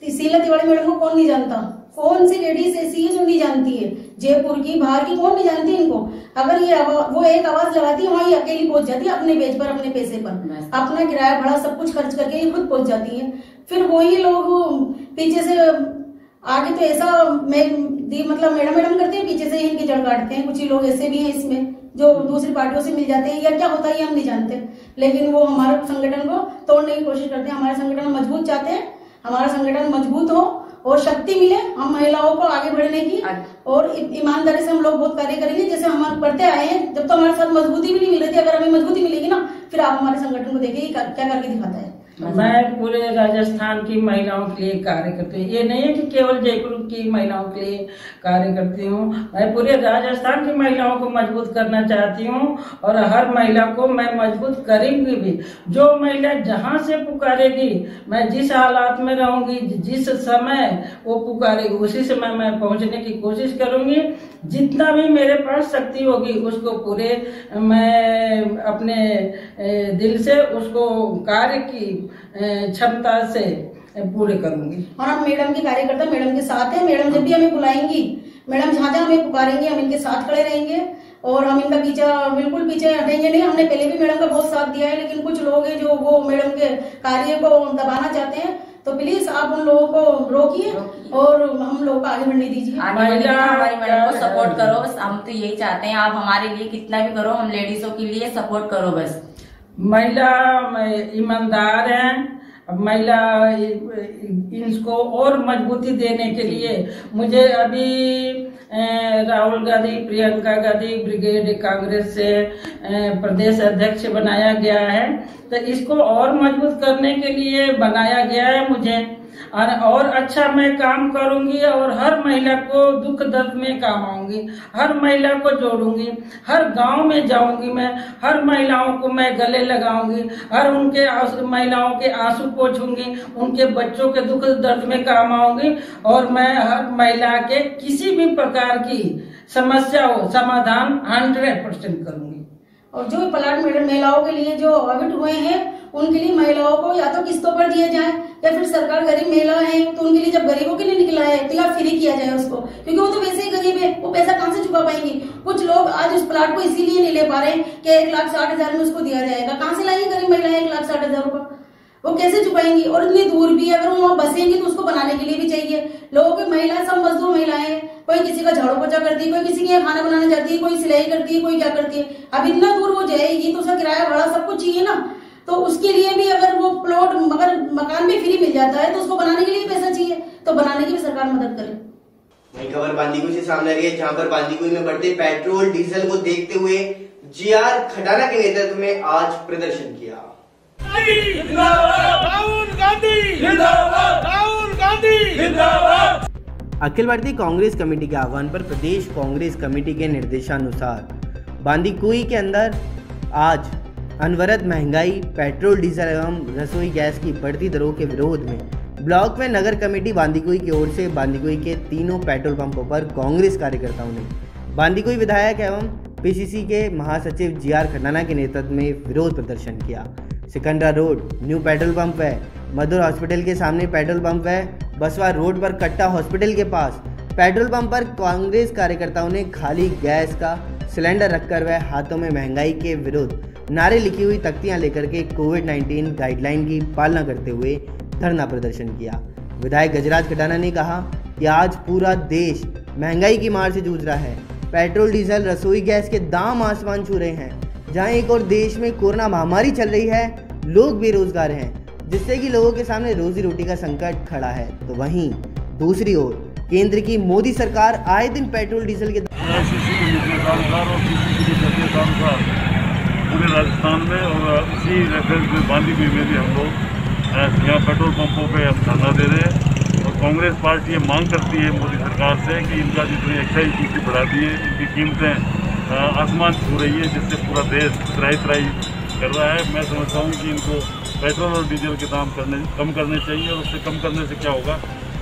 ये शीला तिवारी मैडम को कौन नहीं जानता, कौन सी लेडीज ऐसी है जो नहीं जानती है, जयपुर की, बाहर की, कौन नहीं जानती इनको। अगर ये वो एक आवाज लगाती है वहाँ ये अकेली पहुंच जाती है, अपने बेच पर, अपने पैसे पर, अपना किराया भाड़ा सब कुछ खर्च करके ये खुद पहुंच जाती है। फिर वही लोग पीछे से आगे तो ऐसा मतलब मैडम करते हैं, पीछे से इनकी जड़ काटते हैं। कुछ ही लोग ऐसे भी हैं इसमें जो दूसरी पार्टियों से मिल जाते हैं, या क्या होता है ये हम नहीं जानते, लेकिन वो हमारे संगठन को तोड़ने की कोशिश करते हैं। हमारे संगठन मजबूत चाहते हैं, हमारा संगठन मजबूत हो और शक्ति मिले हम महिलाओं को आगे बढ़ने की, और ईमानदारी से हम लोग बहुत कार्य करेंगे जैसे हम करते आए हैं। जब तो हमारे साथ मजबूती भी नहीं मिल रही थी, अगर हमें मजबूती मिलेगी ना, फिर आप हमारे संगठन को देखिए क्या करके दिखाता है। मैं पूरे राजस्थान की महिलाओं के लिए कार्य करती हूँ। ये नहीं है कि केवल जयपुर की महिलाओं के लिए कार्य करती हूँ, मैं पूरे राजस्थान की महिलाओं को मजबूत करना चाहती हूँ और हर महिला को मैं मजबूत करेंगी भी। जो महिला जहाँ से पुकारेगी, मैं जिस हालात में रहूंगी, जिस समय वो पुकारेगी उसी समय मैं पहुँचने की कोशिश करूंगी। जितना भी मेरे पास शक्ति होगी उसको पूरे मैं अपने दिल से उसको कार्य की क्षमता से पूरे करूंगी। और हम मैडम के कार्यकर्ता मैडम के साथ हैं। मैडम जब भी हमें बुलाएंगी, मैडम जहाँ जहाँ हमें पुकारेंगे हम इनके साथ खड़े रहेंगे और हम इनका बिल्कुल पीछे हटेंगे नहीं। हमने पहले भी मैडम का बहुत साथ दिया है, लेकिन कुछ लोग हैं जो वो मैडम के कार्य को दबाना चाहते हैं, तो प्लीज आप उन लोगों को रोकिए और हम लोगों को आगे बढ़ने दीजिए। हमारी मैडम को सपोर्ट करो, हम तो यही चाहते हैं। आप हमारे लिए कितना भी करो, हम लेडीजों के लिए सपोर्ट करो बस। महिला ईमानदार है, महिला इनको और मजबूती देने के लिए मुझे अभी राहुल गांधी, प्रियंका गांधी ब्रिगेड कांग्रेस से प्रदेश अध्यक्ष बनाया गया है, तो इसको और मजबूत करने के लिए बनाया गया है मुझे। और अच्छा मैं काम करूंगी और हर महिला को दुख दर्द में काम आऊंगी, हर महिला को जोड़ूंगी, हर गांव में जाऊंगी, मैं हर महिलाओं को मैं गले लगाऊंगी, हर उनके महिलाओं के आंसू पोंछूंगी, उनके बच्चों के दुख दर्द में काम आऊंगी और मैं हर महिला के किसी भी प्रकार की समस्या हो समाधान 100% करूंगी। और जो प्लाट महिलाओं के लिए जो ऑडिट हुए हैं उनके लिए महिलाओं को या तो किस्तों पर दिए जाए, या फिर सरकार गरीब महिला है तो उनके लिए जब गरीबों के लिए निकला है तो या फ्री किया जाए उसको, क्योंकि वो तो वैसे ही गरीब है, वो पैसा कहाँ से चुका पाएंगी। कुछ लोग आज उस प्लाट को इसीलिए नहीं ले पा रहे कि 1,60,000 में उसको दिया जाएगा, कहाँ से लाएंगी गरीब महिलाएं 1,60,000 रुपये, वो कैसे चुकाएंगी। और इतनी दूर भी अगर वो वहाँ बसेंगी तो उसको बनाने के लिए भी चाहिए। लोगों की महिलाएं सब मजदूर महिलाएं, कोई किसी का झाड़ू पोछा करती है, कोई किसी के यहाँ खाना बनाना जाती है, कोई सिलाई करती है, कोई क्या करती है। अब इतना दूर वो जाएगी तो उसका किराया भाड़ा सब कुछ चाहिए ना, तो उसके लिए भी अगर वो प्लॉट अगर मकान भी फ्री मिल जाता है तो उसको बनाने के लिए पैसा चाहिए, तो बनाने की भी सरकार मदद करे। वही खबर बांदीकुई से सामने आ रही है, जहां पर बांदीकुई में बढ़ते पेट्रोल डीजल को देखते हुए जीआर खटाना के नेतृत्व में आज प्रदर्शन किया। राहुल गांधी जिंदाबाद, राहुल गांधी जिंदाबाद। अखिल भारतीय कांग्रेस कमेटी के आह्वान पर प्रदेश कांग्रेस कमेटी के निर्देशानुसार बांदीकुई के अंदर आज अनवरत महंगाई, पेट्रोल डीजल एवं रसोई गैस की बढ़ती दरों के विरोध में ब्लॉक में नगर कमेटी बांदीकुई की ओर से बांदीकुई के तीनों पेट्रोल पंपों पर कांग्रेस कार्यकर्ताओं ने बांदीकुई विधायक एवं पीसीसी के महासचिव जीआर खन्नाना के नेतृत्व में विरोध प्रदर्शन किया। Sikandra road new petrol pump व मधुर हॉस्पिटल के सामने पेट्रोल पंप व बसवा रोड पर कट्टा हॉस्पिटल के पास पेट्रोल पंप पर कांग्रेस कार्यकर्ताओं ने खाली गैस का सिलेंडर रखकर व हाथों में महंगाई के विरुद्ध नारे लिखी हुई तख्तियां लेकर के कोविड-19 गाइडलाइन की पालना करते हुए धरना प्रदर्शन किया। विधायक गजराज खन्नाना ने कहा कि आज पूरा देश महंगाई की मार से जूझ रहा है। पेट्रोल डीजल रसोई गैस के दाम आसमान छू रहे हैं। जहां एक और देश में कोरोना महामारी चल रही है, लोग बेरोजगार हैं, जिससे कि लोगों के सामने रोजी रोटी का संकट खड़ा है, तो वहीं दूसरी ओर केंद्र की मोदी सरकार आए दिन पेट्रोल डीजल के पूरे राजस्थान में और इसी रेफरेंस में बांदीकुई में भी हम लोग यहाँ पेट्रोल पंपों पे हम धरना दे रहे हैं। और कांग्रेस पार्टी ये मांग करती है मोदी सरकार से कि इनका जितनी एक्साइज ड्यूटी बढ़ा दी है, इनकी कीमतें आसमान छू रही है, जिससे पूरा देश त्राही कर रहा है। मैं समझता हूँ कि इनको पेट्रोल और डीजल के दाम कम करने चाहिए और उससे कम करने से क्या होगा,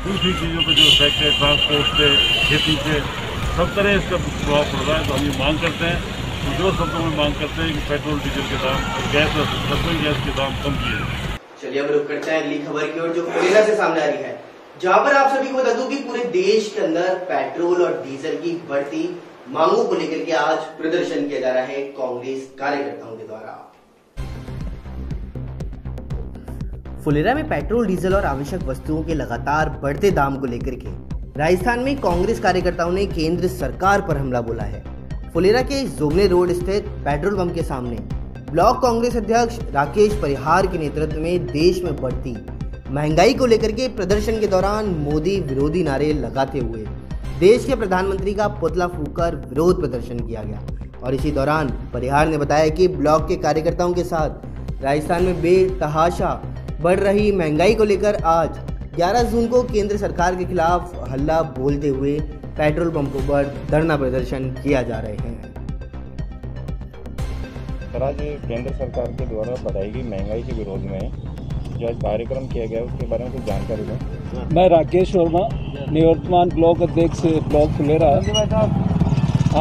दूसरी चीज़ों पर जो इफेक्ट है, ट्रांसपोर्ट पे, खेती पे, सब तरह इसका प्रभाव पड़ रहा है। तो हम ये मांग करते हैं, जो शब्दों में मांग करते हैं कि पेट्रोल डीजल के दाम और गैस और रसोई गैस के दाम कम किए जाए। चलिए अब रुक करते हैं अगली खबर की ओर, जो फुलेरा से सामने आ रही है, जहां पर आप सभी को बता दूं कि पूरे देश के अंदर पेट्रोल और डीजल की बढ़ती मांगों को लेकर के आज प्रदर्शन किया जा रहा है कांग्रेस कार्यकर्ताओं के द्वारा। फुलेरा में पेट्रोल डीजल और आवश्यक वस्तुओं के लगातार बढ़ते दाम को लेकर के राजस्थान में कांग्रेस कार्यकर्ताओं ने केंद्र सरकार पर हमला बोला है। फुलेरा के जोगने रोड स्थित पेट्रोल पंप के सामने ब्लॉक कांग्रेस अध्यक्ष राकेश परिहार के नेतृत्व में देश में बढ़ती महंगाई को लेकर के प्रदर्शन के दौरान मोदी विरोधी नारे लगाते हुए देश के प्रधानमंत्री का पुतला फूंककर विरोध प्रदर्शन किया गया। और इसी दौरान परिहार ने बताया कि ब्लॉक के कार्यकर्ताओं के साथ राजस्थान में बेतहाशा बढ़ रही महंगाई को लेकर आज 11 जून को केंद्र सरकार के खिलाफ हल्ला बोलते हुए पेट्रोल पंपों पर धरना प्रदर्शन किया जा रहे हैं। सर, आज केंद्र सरकार के द्वारा बढ़ाई गई महंगाई के विरोध में जो आज कार्यक्रम किया गया उसके बारे में कुछ जानकारी दें। मैं राकेश वर्मा, निवर्तमान ब्लॉक अध्यक्ष ब्लॉक फुलेरा।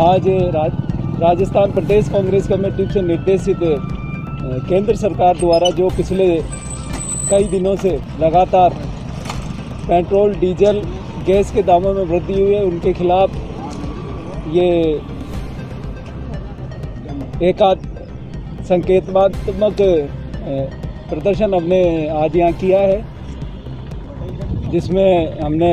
आज राजस्थान प्रदेश कांग्रेस कमेटी से निर्देशित केंद्र सरकार द्वारा जो पिछले कई दिनों से लगातार पेट्रोल डीजल गैस के दामों में वृद्धि हुई है, उनके खिलाफ ये एकाध संकेतात्मक प्रदर्शन हमने आज यहाँ किया है, जिसमें हमने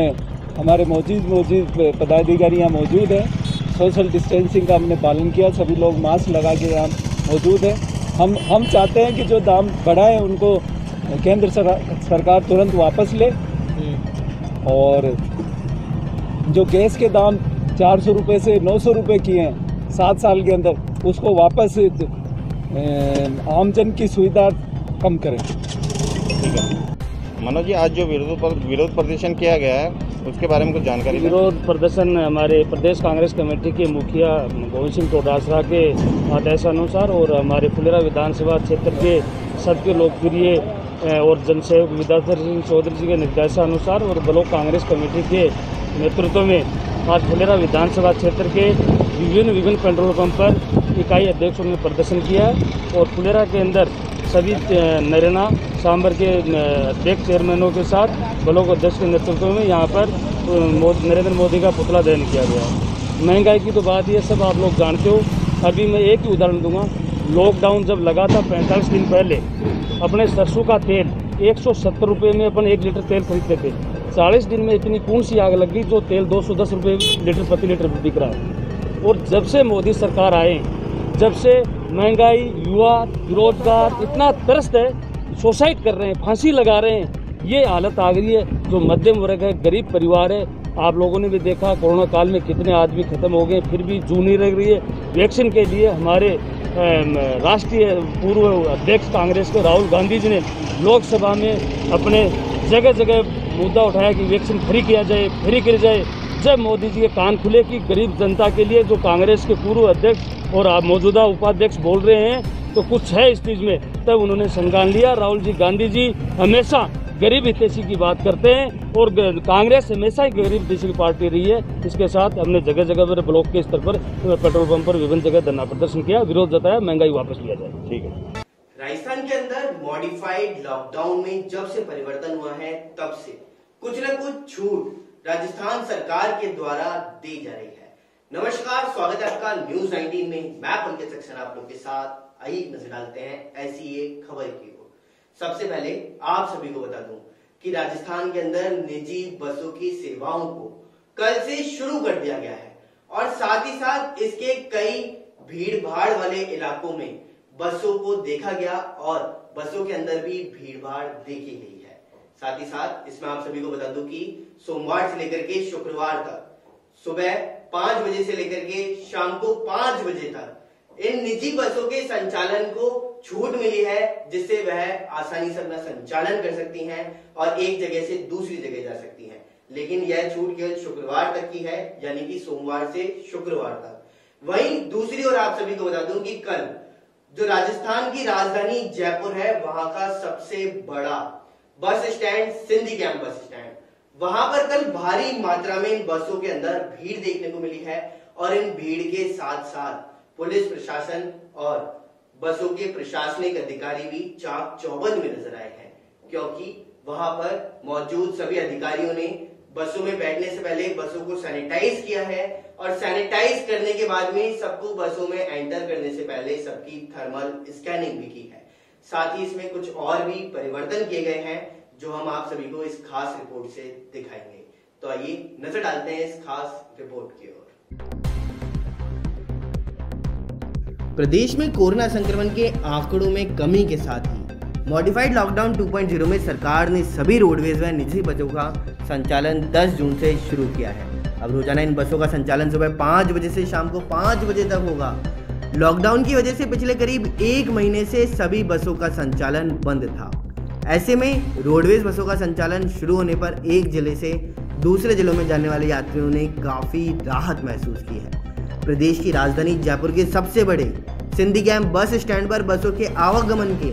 हमारे मौजूद पदाधिकारी यहाँ मौजूद हैं। सोशल डिस्टेंसिंग का हमने पालन किया, सभी लोग मास्क लगा के यहाँ मौजूद हैं। हम चाहते हैं कि जो दाम बढ़ा है उनको केंद्र सरकार तुरंत वापस ले, और जो गैस के दाम 400 रुपये से 900 रुपये किए हैं 7 साल के अंदर, उसको वापस आमजन की सुविधा कम करें। ठीक है मनोज जी, आज जो विरोध प्रदर्शन किया गया है उसके बारे में कुछ जानकारी। विरोध प्रदर्शन हमारे प्रदेश कांग्रेस कमेटी के मुखिया गोविंद सिंह टोडासरा के आदेशानुसार और हमारे फुलेरा विधानसभा क्षेत्र के सबके लोकप्रिय और जनसेवक विद्याधर सिंह चौधरी जी के निर्देशानुसार और ब्लॉक कांग्रेस कमेटी के नेतृत्व में आज फुलेरा विधानसभा क्षेत्र के विभिन्न पेट्रोल पंप पर इकाई अध्यक्षों ने प्रदर्शन किया और फुलेरा के अंदर सभी नरेना सांबर के अध्यक्ष चेयरमैनों के साथ ब्लॉक अध्यक्ष के नेतृत्व में यहाँ पर नरेंद्र मोदी का पुतला दहन किया गया। महंगाई की तो बात ये सब आप लोग जानते हो। अभी मैं एक ही उदाहरण दूंगा, लॉकडाउन जब लगा था 45 दिन पहले अपने सरसों का तेल 170 रुपये में अपन 1 लीटर तेल खरीदते थे। 40 दिन में इतनी कौन सी आग लगी जो तेल 210 रुपये लीटर प्रति लीटर बिक रहा है। और जब से मोदी सरकार आए, जब से महंगाई, युवा बेरोजगार इतना त्रस्त है, सुसाइड कर रहे हैं, फांसी लगा रहे हैं, ये हालत आ गई है। जो मध्यम वर्ग है, गरीब परिवार है, आप लोगों ने भी देखा कोरोना काल में कितने आदमी खत्म हो गए, फिर भी जू नहीं लग रही है। वैक्सीन के लिए हमारे राष्ट्रीय पूर्व अध्यक्ष कांग्रेस के राहुल गांधी जी ने लोकसभा में अपने जगह जगह मुद्दा उठाया कि वैक्सीन फ्री किया जाए, फ्री किया जाए। जब मोदी जी के कान खुले कि गरीब जनता के लिए जो कांग्रेस के पूर्व अध्यक्ष और मौजूदा उपाध्यक्ष बोल रहे हैं तो कुछ है इस चीज़ में, तब उन्होंने संज्ञान लिया। राहुल जी गांधी जी हमेशा गरीब हितैषी की बात करते हैं और कांग्रेस हमेशा ही गरीब हितैषी की पार्टी रही है। इसके साथ हमने जगह जगह पर ब्लॉक के स्तर पर पेट्रोल पंप पर विभिन्न जगह धरना प्रदर्शन किया, विरोध जताया, महंगाई वापस लिया जाए। ठीक है। राजस्थान के अंदर मॉडिफाइड लॉकडाउन में जब से परिवर्तन हुआ है तब से कुछ न कुछ छूट राजस्थान सरकार के द्वारा दी जा रही है। नमस्कार, स्वागत है आपका न्यूज 19 में। मैं पुलकित सक्सेना आप लोग के साथ। आइए नजर डालते हैं ऐसी एक खबर की ओर। सबसे पहले आप सभी को बता दूं कि राजस्थान के अंदर निजी बसों की सेवाओं को कल से शुरू कर दिया गया है और साथ ही साथ इसके कई भीड़ भाड़ वाले इलाकों में बसों को देखा गया और बसों के अंदर भी भीड़ भाड़ देखी गई है। साथ ही साथ इसमें आप सभी को बता दूं कि सोमवार से लेकर के शुक्रवार तक सुबह 5 बजे से लेकर के शाम को 5 बजे तक इन निजी बसों के संचालन को छूट मिली है, जिससे वह आसानी से अपना संचालन कर सकती हैं और एक जगह से दूसरी जगह जा सकती हैं। लेकिन यह छूट केवल शुक्रवार तक की है, यानी कि सोमवार से शुक्रवार तक। वहीं दूसरी ओर आप सभी को बता दूं कि कल जो राजस्थान की राजधानी जयपुर है, वहां का सबसे बड़ा bus stand Sindhi camp bus stand, वहां पर कल भारी मात्रा में इन बसों के अंदर भीड़ देखने को मिली है और इन भीड़ के साथ साथ पुलिस प्रशासन और बसों के प्रशासनिक अधिकारी भी चाक चौबंद में नजर आए हैं, क्योंकि वहां पर मौजूद सभी अधिकारियों ने बसों में बैठने से पहले बसों को सैनिटाइज किया है और सैनिटाइज करने के बाद में सबको बसों में एंटर करने से पहले सबकी थर्मल स्कैनिंग भी की है। साथ ही इसमें कुछ और भी परिवर्तन किए गए हैं जो हम आप सभी को इस खास रिपोर्ट से दिखाएंगे। तो आइए नजर डालते हैं इस खास रिपोर्ट की ओर। प्रदेश में कोरोना संक्रमण के आंकड़ों में कमी के साथ ही मॉडिफाइड लॉकडाउन 2.0 में सरकार ने सभी रोडवेज व निजी बसों का संचालन 10 जून से शुरू किया है। अब रोजाना इन बसों का संचालन सुबह 5 बजे से शाम को 5 बजे तक होगा। लॉकडाउन की वजह से पिछले करीब 1 महीने से सभी बसों का संचालन बंद था। ऐसे में रोडवेज बसों का संचालन शुरू होने पर एक जिले से दूसरे जिलों में जाने वाले यात्रियों ने काफ़ी राहत महसूस की है। प्रदेश की राजधानी जयपुर के सबसे बड़े सिंधी कैंप बस स्टैंड पर बसों के आवागमन के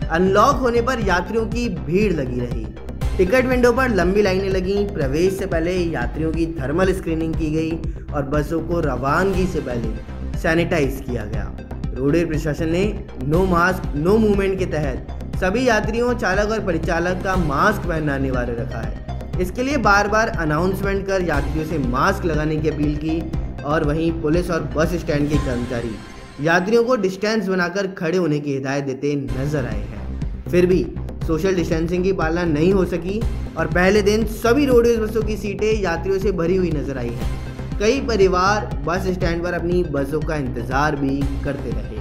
अनलॉक होने पर यात्रियों की भीड़ लगी रही। टिकट विंडो पर लंबी लाइनें लगी। प्रवेश से पहले यात्रियों की थर्मल स्क्रीनिंग की गई और बसों को रवानगी से पहले सैनिटाइज किया गया। रोडवे प्रशासन ने नो मास्क नो मूवमेंट के तहत सभी यात्रियों, चालक और परिचालक का मास्क पहनना अनिवार्य रखा है। इसके लिए बार बार अनाउंसमेंट कर यात्रियों से मास्क लगाने की अपील की और वहीं पुलिस और बस स्टैंड के कर्मचारी यात्रियों को डिस्टेंस बनाकर खड़े होने की हिदायत देते नजर आए हैं। फिर भी सोशल डिस्टेंसिंग की पालना नहीं हो सकी और पहले दिन सभी रोडवेज बसों की सीटें यात्रियों से भरी हुई नजर आई हैं। कई परिवार बस स्टैंड पर अपनी बसों का इंतजार भी करते रहे।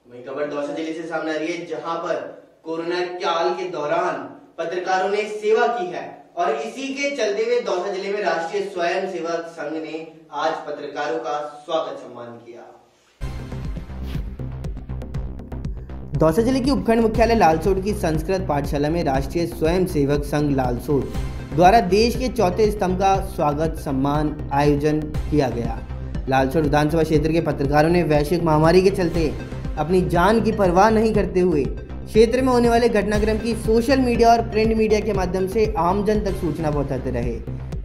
वहीं खबर दौसा जिले से सामने आ रही है, जहां पर कोरोना काल के दौरान पत्रकारों ने सेवा की है और इसी के चलते हुए दौसा जिले में राष्ट्रीय स्वयं सेवक संघ ने आज पत्रकारों का स्वागत सम्मान किया। दौसा जिले की उपखंड मुख्यालय लालसोट की संस्कृत पाठशाला में राष्ट्रीय स्वयं सेवक संघ लालसोट द्वारा देश के चौथे स्तंभ का स्वागत सम्मान आयोजन किया गया। लालसोट विधानसभा क्षेत्र के पत्रकारों ने वैश्विक महामारी के चलते अपनी जान की परवाह नहीं करते हुए क्षेत्र में होने वाले घटनाक्रम की सोशल मीडिया और प्रिंट मीडिया के माध्यम से आमजन तक सूचना पहुंचाते रहे।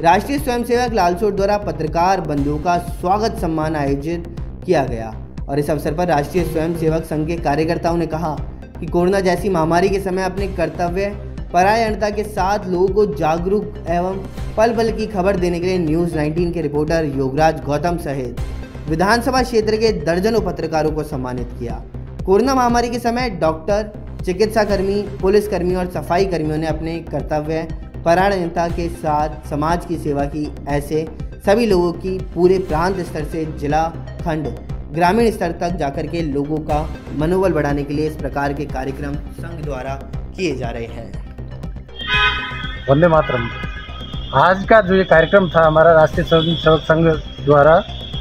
राष्ट्रीय स्वयंसेवक लालसोट द्वारा पत्रकार बंधुओं का स्वागत सम्मान आयोजित किया गया और इस अवसर पर राष्ट्रीय स्वयंसेवक संघ के कार्यकर्ताओं ने कहा कि कोरोना जैसी महामारी के समय अपने कर्तव्य परायणता के साथ लोगों को जागरूक एवं पल पल की खबर देने के लिए न्यूज़ 19 के रिपोर्टर योगराज गौतम सहित विधानसभा क्षेत्र के दर्जनों पत्रकारों को सम्मानित किया। कोरोना महामारी के समय डॉक्टर, चिकित्साकर्मी, पुलिसकर्मी और सफाई कर्मियों ने अपने कर्तव्य परायणता के साथ समाज की सेवा की। ऐसे सभी लोगों की पूरे प्रांत स्तर से जिला, खंड, ग्रामीण स्तर तक जाकर के लोगों का मनोबल बढ़ाने के लिए इस प्रकार के कार्यक्रम संघ द्वारा किए जा रहे हैं। वंदे मातरम। आज का जो ये कार्यक्रम था हमारा राष्ट्रीय स्वयं सेवक संघ द्वारा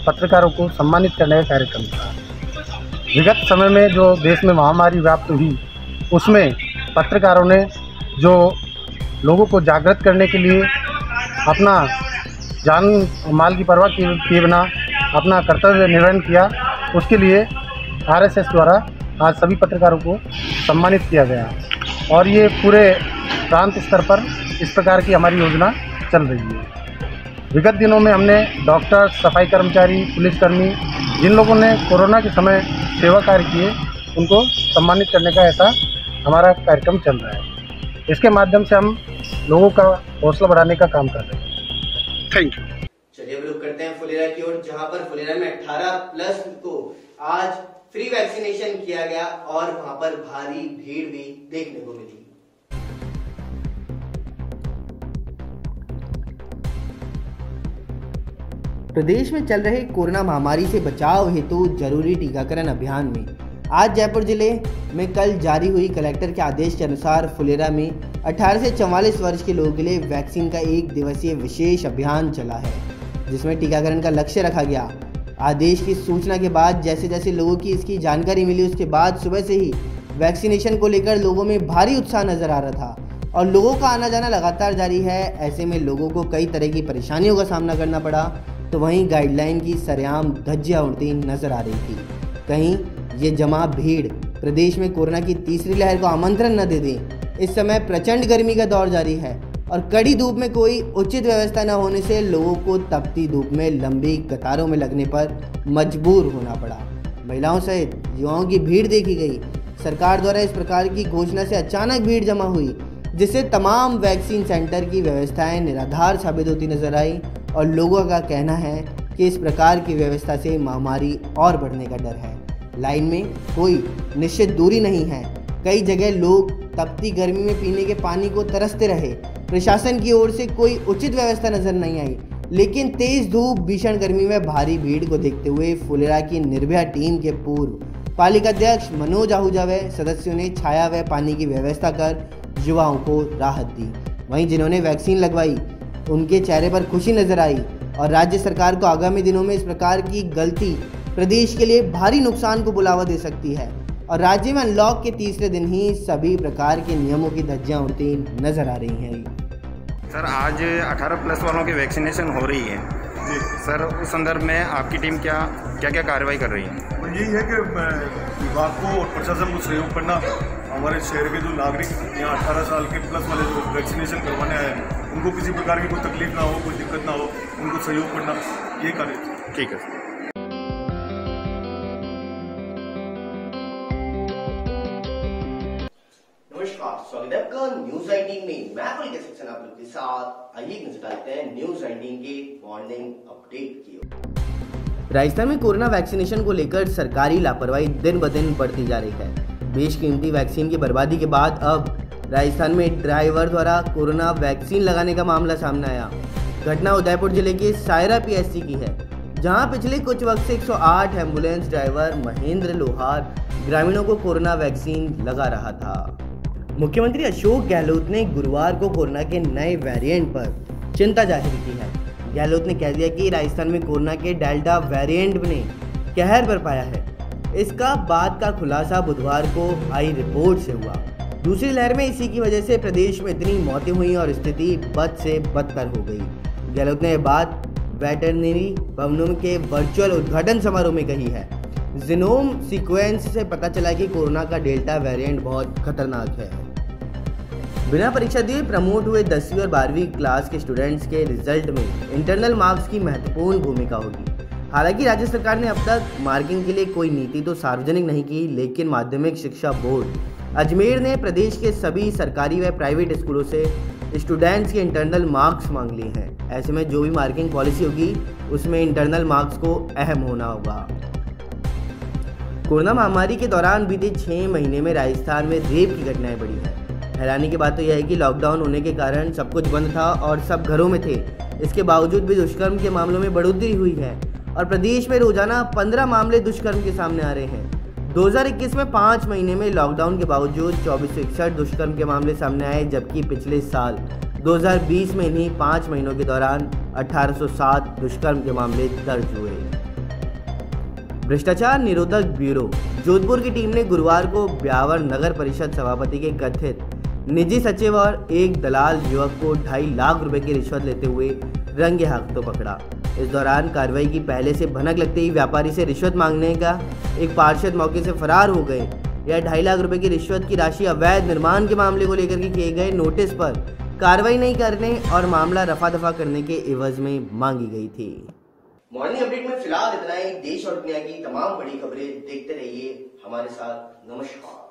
पत्रकारों को सम्मानित करने का कार्यक्रम था। विगत समय में जो देश में महामारी व्याप्त हुई उसमें पत्रकारों ने जो लोगों को जागृत करने के लिए अपना जान माल की परवाह किए बिना अपना कर्तव्य निर्वहन किया, उसके लिए RSS द्वारा आज सभी पत्रकारों को सम्मानित किया गया और ये पूरे प्रांत स्तर पर इस प्रकार की हमारी योजना चल रही है। विगत दिनों में हमने डॉक्टर, सफाई कर्मचारी, पुलिसकर्मी, जिन लोगों ने कोरोना के समय सेवा कार्य किए उनको सम्मानित करने का ऐसा हमारा कार्यक्रम चल रहा है। इसके माध्यम से हम लोगों का हौसला बढ़ाने का काम कर रहे हैं। Thank you. चलिए अब लोग करते हैं फुलेरा की ओर, जहां पर फुलेरा में 18+ को आज फ्री वैक्सीनेशन किया गया और वहां पर भारी भीड़ भी देखने को मिली। प्रदेश में चल रहे कोरोना महामारी से बचाव हेतु जरूरी टीकाकरण अभियान में आज जयपुर जिले में कल जारी हुई कलेक्टर के आदेश के अनुसार फुलेरा में 18 से 44 वर्ष के लोगों के लिए वैक्सीन का 1 दिवसीय विशेष अभियान चला है, जिसमें टीकाकरण का लक्ष्य रखा गया। आदेश की सूचना के बाद जैसे जैसे लोगों की इसकी जानकारी मिली, उसके बाद सुबह से ही वैक्सीनेशन को लेकर लोगों में भारी उत्साह नजर आ रहा था और लोगों का आना जाना लगातार जारी है। ऐसे में लोगों को कई तरह की परेशानियों का सामना करना पड़ा, तो वहीं गाइडलाइन की सरेआम धज्जियां उड़ती नजर आ रही थी। कहीं ये जमा भीड़ प्रदेश में कोरोना की तीसरी लहर को आमंत्रण न दे दे। इस समय प्रचंड गर्मी का दौर जारी है और कड़ी धूप में कोई उचित व्यवस्था न होने से लोगों को तपती धूप में लंबी कतारों में लगने पर मजबूर होना पड़ा। महिलाओं सहित युवाओं की भीड़ देखी गई। सरकार द्वारा इस प्रकार की घोषणा से अचानक भीड़ जमा हुई, जिससे तमाम वैक्सीन सेंटर की व्यवस्थाएं निराधार साबित होती नजर आई और लोगों का कहना है कि इस प्रकार की व्यवस्था से महामारी और बढ़ने का डर है। लाइन में कोई निश्चित दूरी नहीं है। कई जगह लोग तपती गर्मी में पीने के पानी को तरसते रहे। प्रशासन की ओर से कोई उचित व्यवस्था नजर नहीं आई, लेकिन तेज धूप, भीषण गर्मी में भारी भीड़ को देखते हुए फुलेरा की निर्भया टीम के पूर्व पालिका अध्यक्ष मनोज आहूजा व सदस्यों ने छाया व पानी की व्यवस्था कर युवाओं को राहत दी। वहीं जिन्होंने वैक्सीन लगवाई उनके चेहरे पर खुशी नजर आई और राज्य सरकार को आगामी दिनों में इस प्रकार की गलती प्रदेश के लिए भारी नुकसान को बुलावा दे सकती है और राज्य में अनलॉक के तीसरे दिन ही सभी प्रकार के नियमों की धज्जियां उड़ती नजर आ रही हैं। सर, आज 18+ वालों की वैक्सीनेशन हो रही है जी सर, उस संदर्भ में आपकी टीम क्या कार्रवाई कर रही है? यही है कि विभाग को और प्रशासन को सहयोग करना। हमारे शहर के जो नागरिक यहाँ 18 साल के प्लस वाले जो वैक्सीनेशन करवाने आए हैं उनको किसी प्रकार की कोई तकलीफ ना हो, कोई दिक्कत ना हो, उनको सहयोग करना, ये कार्य। ठीक है। स्वागत है आपका न्यूज 18 में। मैं पुलिस सेक्शन आप लोग के साथ। आइए नजर डालते हैं न्यूज 18 के मॉर्निंग अपडेट की ओर। राजस्थान में कोरोना वैक्सीनेशन को लेकर सरकारी लापरवाही दिन ब दिन बढ़ती जा रही है। बेशकीमती वैक्सीन की बर्बादी के बाद अब राजस्थान में ड्राइवर द्वारा कोरोना वैक्सीन लगाने का मामला सामने आया। घटना उदयपुर जिले के सायरा PSC की है, जहां पिछले कुछ वक्त से 108 एम्बुलेंस ड्राइवर महेंद्र लोहार ग्रामीणों को कोरोना वैक्सीन लगा रहा था। मुख्यमंत्री अशोक गहलोत ने गुरुवार को कोरोना के नए वेरिएंट पर चिंता जाहिर की है। गहलोत ने कह दिया कि राजस्थान में कोरोना के डेल्टा वेरिएंट ने कहर बरपाया है। इसका बाद का खुलासा बुधवार को आई रिपोर्ट से हुआ। दूसरी लहर में इसी की वजह से प्रदेश में इतनी मौतें हुई और स्थिति बद से बदतर हो गई। गहलोत ने यह बात वेटरनरी भवनों के वर्चुअल उद्घाटन समारोह में कही है। जीनोम सीक्वेंस से पता चला कि कोरोना का डेल्टा वेरिएंट बहुत खतरनाक है। बिना परीक्षा दिए प्रमोट हुए 10वीं और 12वीं क्लास के स्टूडेंट्स के रिजल्ट में इंटरनल मार्क्स की महत्वपूर्ण भूमिका होगी। हालांकि राज्य सरकार ने अब तक मार्किंग के लिए कोई नीति तो सार्वजनिक नहीं की, लेकिन माध्यमिक शिक्षा बोर्ड अजमेर ने प्रदेश के सभी सरकारी व प्राइवेट स्कूलों से स्टूडेंट्स के इंटरनल मार्क्स मांग लिए हैं। ऐसे में जो भी मार्किंग पॉलिसी होगी उसमें इंटरनल मार्क्स को अहम होना होगा। कोरोना महामारी के दौरान बीते 6 महीने में राजस्थान में रेप की घटनाएं बढ़ी हैं। हैरानी की बात तो यह है कि लॉकडाउन होने के कारण सब कुछ बंद था और सब घरों में थे। इसके बावजूद भी दुष्कर्म के मामलों में बढ़ोतरी हुई है और प्रदेश में रोजाना 15 मामले दुष्कर्म के सामने आ रहे हैं। 2021 में 5 महीने में लॉकडाउन के बावजूद 2461 दुष्कर्म के मामले सामने आए, जबकि पिछले साल 2020 में इन्हीं 5 महीनों के दौरान 1807 दुष्कर्म के मामले दर्ज हुए। भ्रष्टाचार निरोधक ब्यूरो जोधपुर की टीम ने गुरुवार को ब्यावर नगर परिषद सभापति के कथित निजी सचिव और एक दलाल युवक को 2.5 लाख रुपए की रिश्वत लेते हुए रंगे हाथों पकड़ा। इस दौरान कार्रवाई की पहले से भनक लगते ही व्यापारी से रिश्वत मांगने का एक पार्षद मौके से फरार हो गए। यह 2.5 लाख रुपए की रिश्वत की राशि अवैध निर्माण के मामले को लेकर के किए गए नोटिस पर कार्रवाई नहीं करने और मामला रफा दफा करने के एवज में मांगी गई थी। मॉर्निंग अपडेट में फिलहाल इतना ही। देश और दुनिया की तमाम बड़ी खबरें देखते रहिए हमारे साथ। नमस्कार।